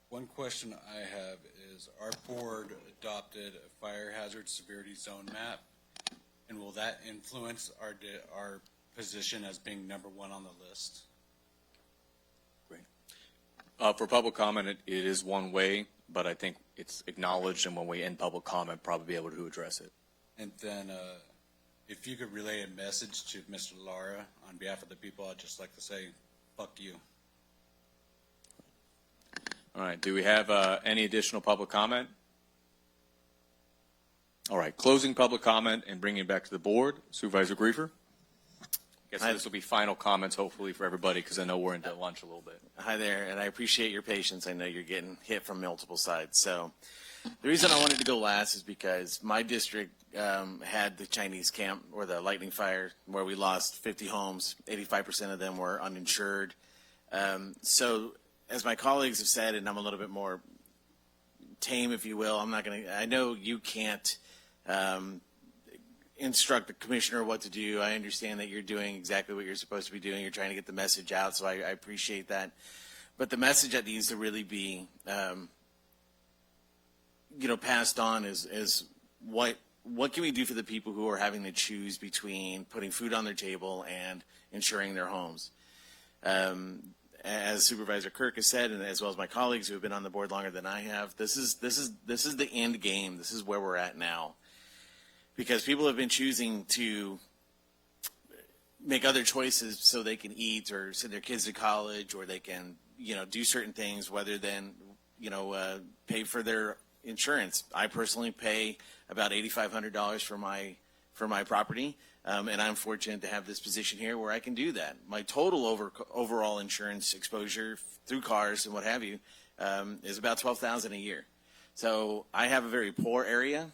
[SPEAKER 23] One question I have is our board adopted a fire hazard severity zone map, and will that influence our position as being number one on the list?
[SPEAKER 1] Great. For public comment, it is one way, but I think it's acknowledged, and when we end public comment, probably be able to address it.
[SPEAKER 23] And then if you could relay a message to Mr. Lara on behalf of the people, I'd just like to say, fuck you.
[SPEAKER 1] All right, do we have any additional public comment? All right, closing public comment and bringing it back to the board. Supervisor Griefer? I guess this will be final comments, hopefully, for everybody, because I know we're into lunch a little bit.
[SPEAKER 21] Hi there, and I appreciate your patience. I know you're getting hit from multiple sides. So the reason I wanted to go last is because my district had the Chinese camp or the lightning fire where we lost 50 homes. 85% of them were uninsured. So as my colleagues have said, and I'm a little bit more tame, if you will, I know you can't instruct the commissioner what to do. I understand that you're doing exactly what you're supposed to be doing. You're trying to get the message out, so I appreciate that. But the message that needs to really be, passed on is what can we do for the people who are having to choose between putting food on their table and insuring their homes. As Supervisor Kirk has said, and as well as my colleagues who have been on the board longer than I have, this is the end game. This is where we're at now. Because people have been choosing to make other choices so they can eat or send their kids to college, or they can, do certain things rather than, pay for their insurance. I personally pay about $8,500 for my property, and I'm fortunate to have this position here where I can do that. My total overall insurance exposure through cars and what have you is about $12,000 a year. So I have a very poor area.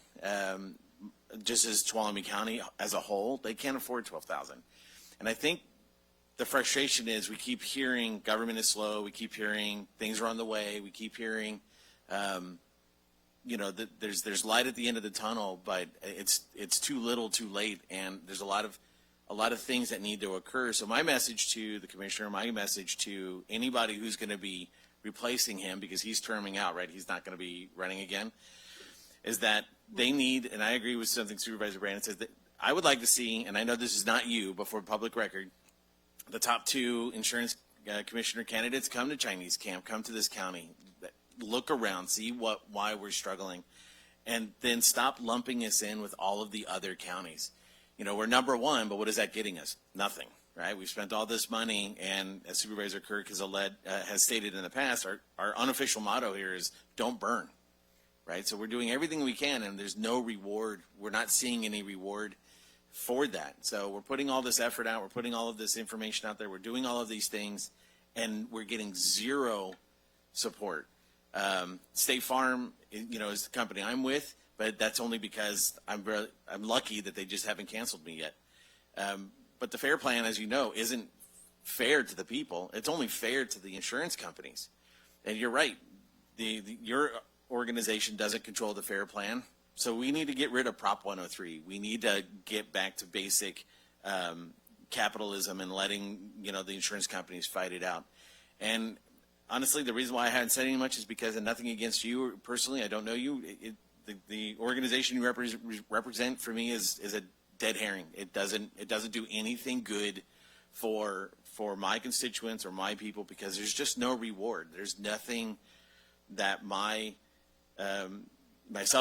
[SPEAKER 21] Just as Tuolumne County as a whole, they can't afford $12,000. And I think the frustration is we keep hearing government is slow. We keep hearing things are on the way. We keep hearing, that there's light at the end of the tunnel, but it's too little, too late, and there's a lot of things that need to occur. So my message to the commissioner, my message to anybody who's going to be replacing him, because he's terming out, right? He's not going to be running again, is that they need, and I agree with something Supervisor Brandon says, that I would like to see, and I know this is not you, but for public record, the top 2 insurance commissioner candidates come to Chinese camp, come to this county, look around, see why we're struggling, and then stop lumping us in with all of the other counties. We're number 1, but what is that getting us? Nothing, right? We've spent all this money, and as Supervisor Kirk has stated in the past, our unofficial motto here is don't burn. Right, so we're doing everything we can, and there's no reward. We're not seeing any reward for that. So we're putting all this effort out. We're putting all of this information out there. We're doing all of these things, and we're getting zero support. State Farm, is the company I'm with, but that's only because I'm lucky that they just haven't canceled me yet. But the FAIR Plan, as you know, isn't fair to the people. It's only fair to the insurance companies. And you're right. Your organization doesn't control the FAIR Plan, so we need to get rid of Prop 103. We need to get back to basic capitalism and letting the insurance companies fight it out. And honestly, the reason why I hadn't said any much is because, and nothing against you personally, I don't know you. The organization you represent for me is a dead herring. It doesn't do anything good for my constituents or my people, because there's just no reward. There's nothing that myself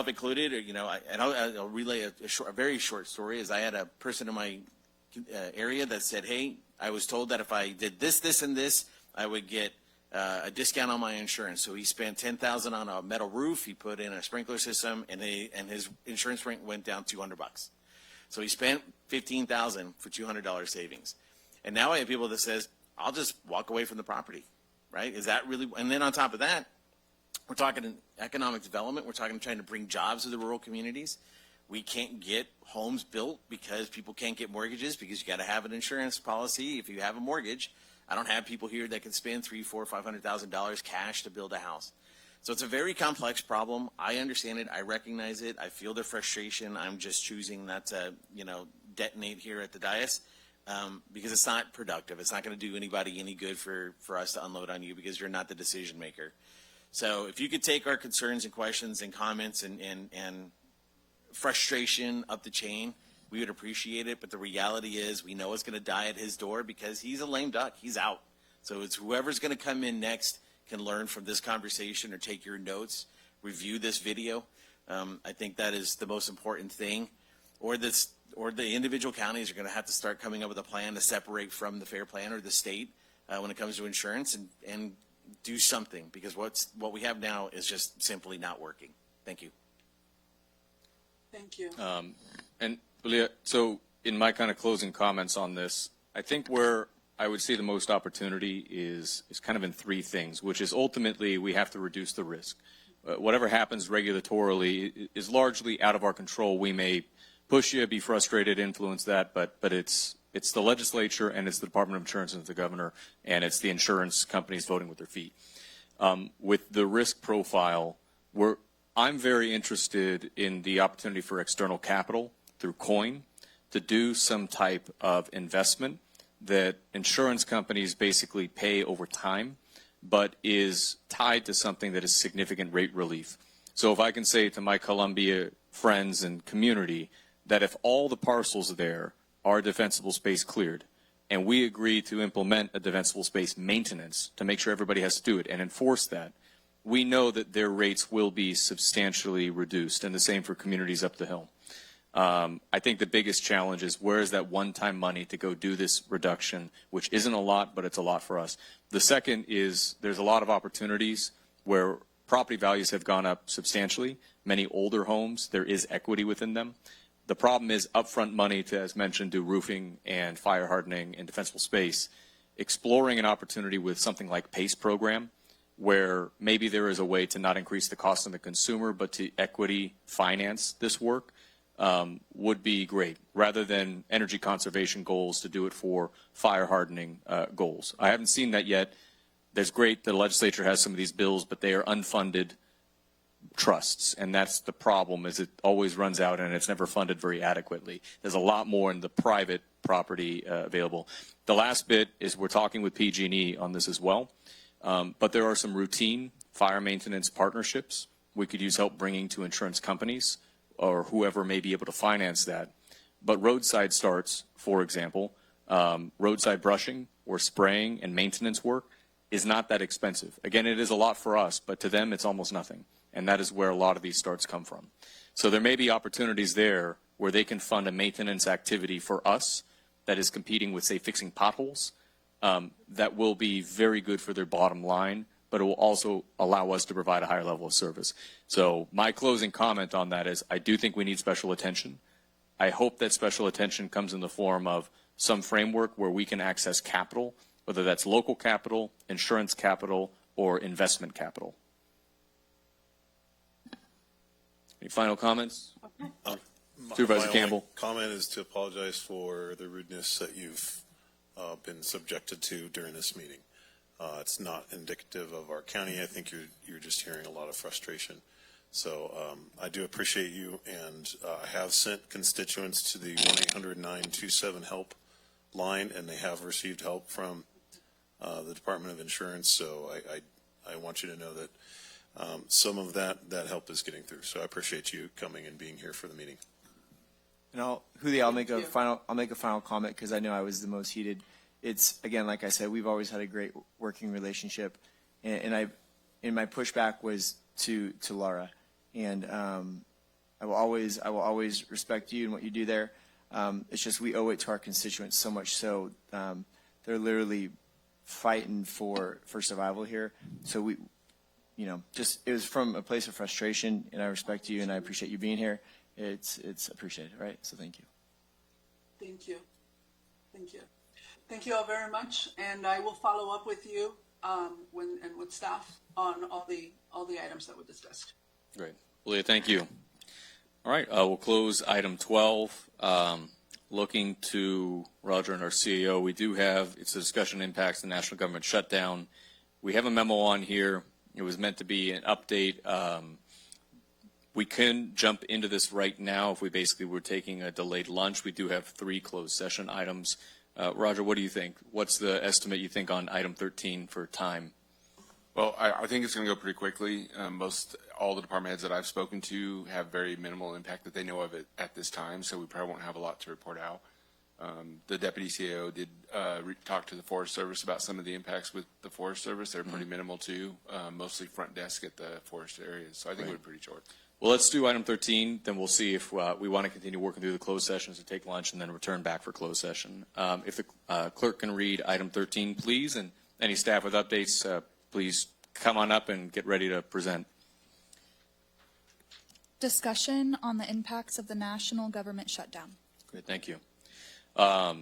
[SPEAKER 21] included, or, you know, I'll relay a very short story. Is I had a person in my area that said, hey, I was told that if I did this, this, and this, I would get a discount on my insurance. So he spent $10,000 on a metal roof. He put in a sprinkler system, and his insurance rate went down $200. So he spent $15,000 for $200 savings. And now I have people that says, I'll just walk away from the property, right? Is that really? And then on top of that, we're talking economic development. We're talking trying to bring jobs to the rural communities. We can't get homes built because people can't get mortgages, because you got to have an insurance policy if you have a mortgage. I don't have people here that can spend $300,000, $400,000, $500,000 cash to build a house. So it's a very complex problem. I understand it. I recognize it. I feel the frustration. I'm just choosing not to, detonate here at the dais because it's not productive. It's not going to do anybody any good for us to unload on you, because you're not the decision maker. So if you could take our concerns and questions and comments and frustration up the chain, we would appreciate it. But the reality is, we know it's going to die at his door, because he's a lame duck. He's out. So it's whoever's going to come in next can learn from this conversation or take your notes, review this video. I think that is the most important thing. Or the individual counties are going to have to start coming up with a plan to separate from the fair plan or the state when it comes to insurance, and do something, because what we have now is just simply not working. Thank you.
[SPEAKER 9] Thank you.
[SPEAKER 1] And Leah, so in my kind of closing comments on this, I think where I would see the most opportunity is kind of in three things, which is ultimately we have to reduce the risk. Whatever happens regulatorily is largely out of our control. We may push you, be frustrated, influence that, but it's the legislature, and it's the Department of Insurance, and it's the governor, and it's the insurance companies voting with their feet. With the risk profile, I'm very interested in the opportunity for external capital through coin to do some type of investment that insurance companies basically pay over time, but is tied to something that is significant rate relief. So if I can say to my Columbia friends and community that if all the parcels there are defensible space cleared, and we agree to implement a defensible space maintenance to make sure everybody has to do it and enforce that, we know that their rates will be substantially reduced, and the same for communities up the hill. I think the biggest challenge is, where is that one-time money to go do this reduction, which isn't a lot, but it's a lot for us. The second is, there's a lot of opportunities where property values have gone up substantially. Many older homes, there is equity within them. The problem is upfront money to, as mentioned, do roofing and fire hardening and defensible space. Exploring an opportunity with something like PACE program, where maybe there is a way to not increase the cost on the consumer, but to equity finance this work, would be great, rather than energy conservation goals to do it for fire hardening goals. I haven't seen that yet. There's great, the legislature has some of these bills, but they are unfunded trusts, and that's the problem, is it always runs out and it's never funded very adequately. There's a lot more in the private property available. The last bit is, we're talking with PG&E on this as well, but there are some routine fire maintenance partnerships we could use help bringing to insurance companies or whoever may be able to finance that. But roadside starts, for example, roadside brushing or spraying and maintenance work is not that expensive. Again, it is a lot for us, but to them it's almost nothing. And that is where a lot of these starts come from. So there may be opportunities there where they can fund a maintenance activity for us that is competing with, say, fixing potholes, that will be very good for their bottom line, but it will also allow us to provide a higher level of service. So my closing comment on that is, I do think we need special attention. I hope that special attention comes in the form of some framework where we can access capital, whether that's local capital, insurance capital, or investment capital. Any final comments? Supervisor Campbell.
[SPEAKER 2] My comment is to apologize for the rudeness that you've been subjected to during this meeting. It's not indicative of our county. I think you're just hearing a lot of frustration. So I do appreciate you, and I have sent constituents to the 1-800-927-HELP line, and they have received help from the Department of Insurance. So I want you to know that some of that help is getting through. So I appreciate you coming and being here for the meeting.
[SPEAKER 17] And I'll make a final comment because I know I was the most heated. It's, again, like I said, we've always had a great working relationship, and my pushback was to Laura, and I will always respect you and what you do there. It's just we owe it to our constituents so much so they're literally fighting for survival here. So we, just it was from a place of frustration, and I respect you and I appreciate you being here. It's appreciated, right? So thank you.
[SPEAKER 9] Thank you. Thank you. Thank you all very much, and I will follow up with you with staff on all the items that we discussed.
[SPEAKER 1] Great. Leah, thank you. All right, we'll close item 12. Looking to Roger and our CEO, we do have, it's a discussion impacts the national government shutdown. We have a memo on here. It was meant to be an update. We can jump into this right now if we basically were taking a delayed lunch. We do have 3 closed session items. Roger, what do you think? What's the estimate you think on item 13 for time?
[SPEAKER 7] Well, I think it's going to go pretty quickly. All the department heads that I've spoken to have very minimal impact that they know of it at this time, so we probably won't have a lot to report out. The deputy CAO did talk to the Forest Service about some of the impacts with the Forest Service. They're pretty minimal too, mostly front desk at the forest areas, so I think we're pretty short.
[SPEAKER 1] Well, let's do item 13, then we'll see if we want to continue working through the closed sessions and take lunch and then return back for closed session. If the clerk can read item 13, please, and any staff with updates, please come on up and get ready to present.
[SPEAKER 3] Discussion on the impacts of the national government shutdown.
[SPEAKER 1] Great, thank you. I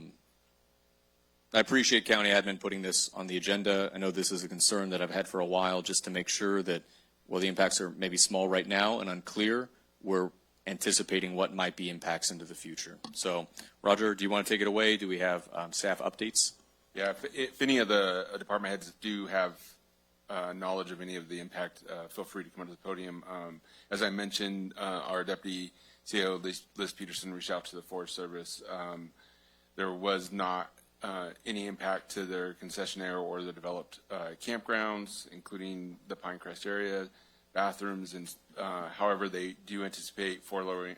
[SPEAKER 1] appreciate County Admin putting this on the agenda. I know this is a concern that I've had for a while, just to make sure that while the impacts are maybe small right now and unclear, we're anticipating what might be impacts into the future. So, Roger, do you want to take it away? Do we have staff updates?
[SPEAKER 7] Yeah, if any of the department heads do have knowledge of any of the impact, feel free to come to the podium. As I mentioned, our Deputy CEO, Liz Peterson, reached out to the Forest Service. There was not any impact to their concessionaire or the developed campgrounds, including the Pinecrest area, bathrooms, and however, they do anticipate furloughs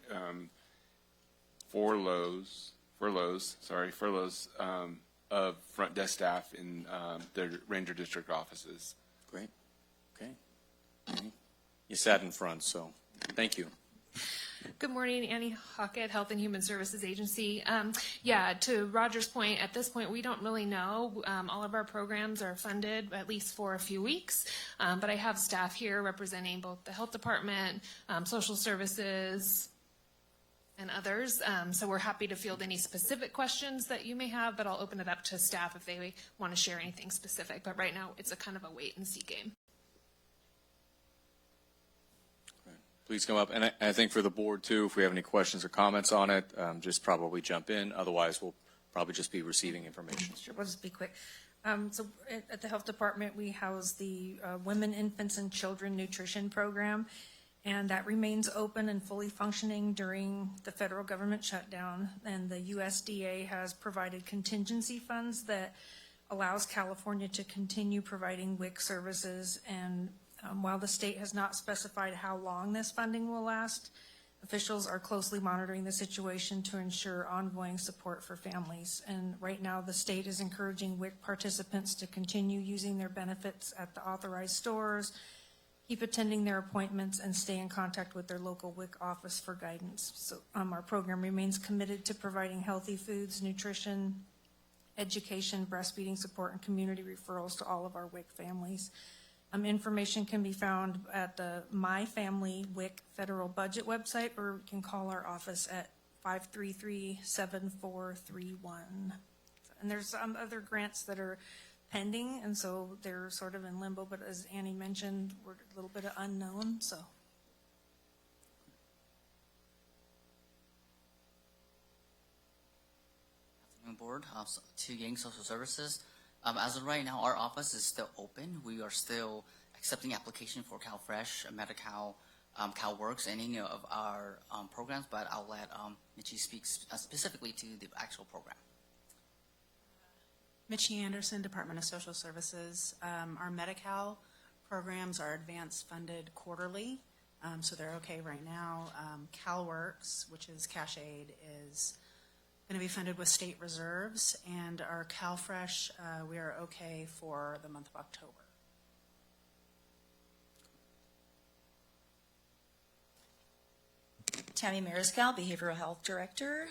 [SPEAKER 7] of front desk staff in their Ranger District offices.
[SPEAKER 1] Great. Okay. You sat in front, so thank you.
[SPEAKER 19] Good morning, Annie Hockett, Health and Human Services Agency. To Roger's point, at this point, we don't really know. All of our programs are funded at least for a few weeks, but I have staff here representing both the health department, social services, and others. So we're happy to field any specific questions that you may have, but I'll open it up to staff if they want to share anything specific. But right now, it's a kind of a wait and see game.
[SPEAKER 1] Please come up. And I think for the board, too, if we have any questions or comments on it, just probably jump in. Otherwise, we'll probably just be receiving information.
[SPEAKER 10] Sure, we'll just be quick. So at the health department, we house the Women, Infants, and Children Nutrition Program, and that remains open and fully functioning during the federal government shutdown. And the USDA has provided contingency funds that allows California to continue providing WIC services. And while the state has not specified how long this funding will last, officials are closely monitoring the situation to ensure ongoing support for families. And right now, the state is encouraging WIC participants to continue using their benefits at the authorized stores, keep attending their appointments, and stay in contact with their local WIC office for guidance. So our program remains committed to providing healthy foods, nutrition, education, breastfeeding support, and community referrals to all of our WIC families. Information can be found at the My Family WIC federal budget website, or you can call our office at 533-7431. And there's other grants that are pending, and so they're sort of in limbo, but as Annie mentioned, we're a little bit of unknown, so.
[SPEAKER 11] Board to Yang Social Services. As of right now, our office is still open. We are still accepting application for CalFresh, Medi-Cal, CalWorks, and any of our programs, but I'll let Mitchie speak specifically to the actual program.
[SPEAKER 13] Mitchie Anderson, Department of Social Services. Our Medi-Cal programs are advance funded quarterly, so they're okay right now. CalWorks, which is cash aid, is going to be funded with state reserves, and our CalFresh, we are okay for the month of October.
[SPEAKER 14] Tammy Mariscal, Behavioral Health Director.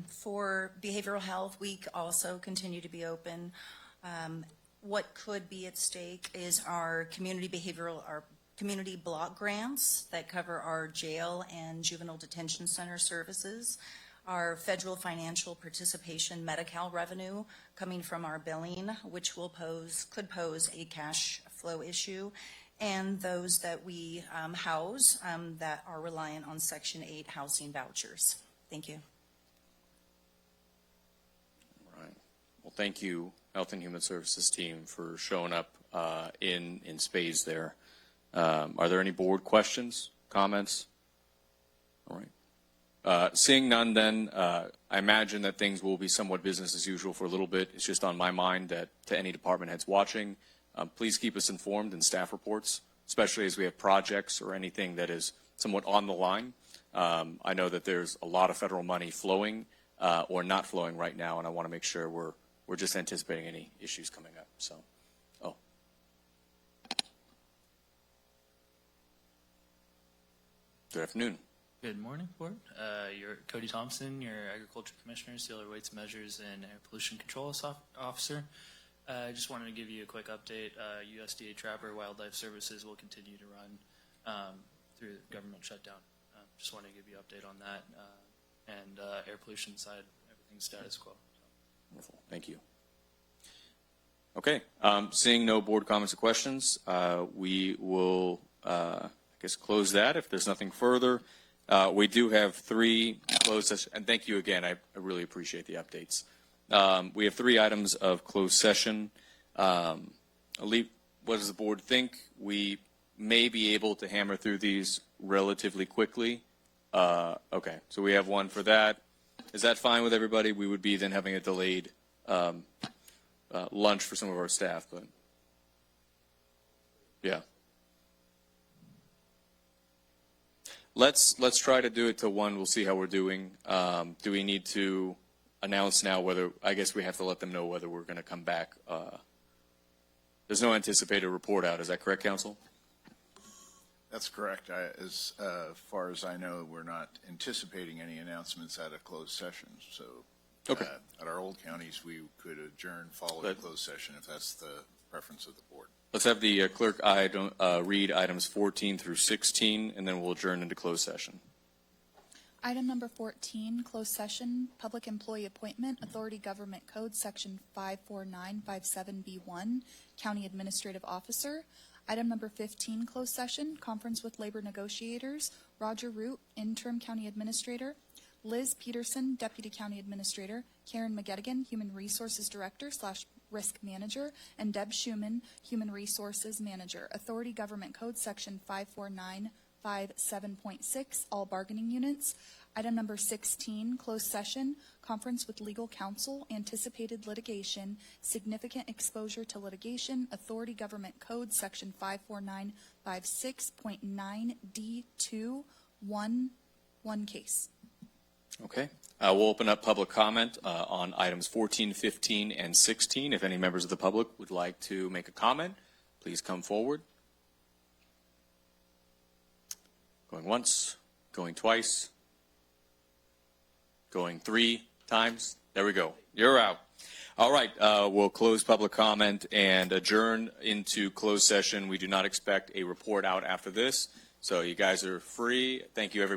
[SPEAKER 14] For Behavioral Health, we also continue to be open. What could be at stake is our community block grants that cover our jail and juvenile detention center services, our federal financial participation Medi-Cal revenue coming from our billing, which could pose a cash flow issue, and those that we house that are reliant on Section 8 housing vouchers. Thank you.
[SPEAKER 1] All right. Well, thank you, Health and Human Services team, for showing up in spades there. Are there any board questions, comments? All right. Seeing none, then, I imagine that things will be somewhat business as usual for a little bit. It's just on my mind that to any department heads watching, please keep us informed in staff reports, especially as we have projects or anything that is somewhat on the line. I know that there's a lot of federal money flowing or not flowing right now, and I want to make sure we're just anticipating any issues coming up. So, good afternoon.
[SPEAKER 15] Good morning, Board. You're Cody Thompson, your Agriculture Commissioner, Solar Weights Measures, and Air Pollution Control Officer. I just wanted to give you a quick update. USDA Trapper Wildlife Services will continue to run through the government shutdown. Just wanted to give you an update on that. And air pollution side, everything's status quo.
[SPEAKER 1] Wonderful. Thank you. Okay. Seeing no board comments or questions, we will, I guess, close that if there's nothing further. We do have 3 closed sessions, and thank you again. I really appreciate the updates. We have 3 items of closed session. What does the board think? We may be able to hammer through these relatively quickly. Okay, so we have one for that. Is that fine with everybody? We would be then having a delayed lunch for some of our staff, but yeah. Let's try to do it to 1. We'll see how we're doing. Do we need to announce now whether, I guess we have to let them know whether we're going to come back. There's no anticipated report out. Is that correct, Council?
[SPEAKER 4] That's correct. As far as I know, we're not anticipating any announcements at a closed session. So
[SPEAKER 1] okay.
[SPEAKER 4] At our old counties, we could adjourn following a closed session if that's the preference of the board.
[SPEAKER 1] Let's have the clerk read items 14 through 16, and then we'll adjourn into closed session.
[SPEAKER 3] Item number 14, closed session, public employee appointment, Authority Government Code, Section 54957B1, County Administrative Officer. Item number 15, closed session, conference with labor negotiators, Roger Root, Interim County Administrator, Liz Peterson, Deputy County Administrator, Karen McGettigan, Human Resources Director / Risk Manager, and Deb Schumann, Human Resources Manager. Authority Government Code, Section 54957.6, all bargaining units. Item number 16, closed session, conference with legal counsel, anticipated litigation, significant exposure to litigation, Authority Government Code, Section 54956.9D2, one case.
[SPEAKER 1] Okay. We'll open up public comment on items 14, 15, and 16. If any members of the public would like to make a comment, please come forward. Going once, going twice, going 3 times. There we go. You're out. All right. We'll close public comment and adjourn into closed session. We do not expect a report out after this. So you guys are free. Thank you, everybody.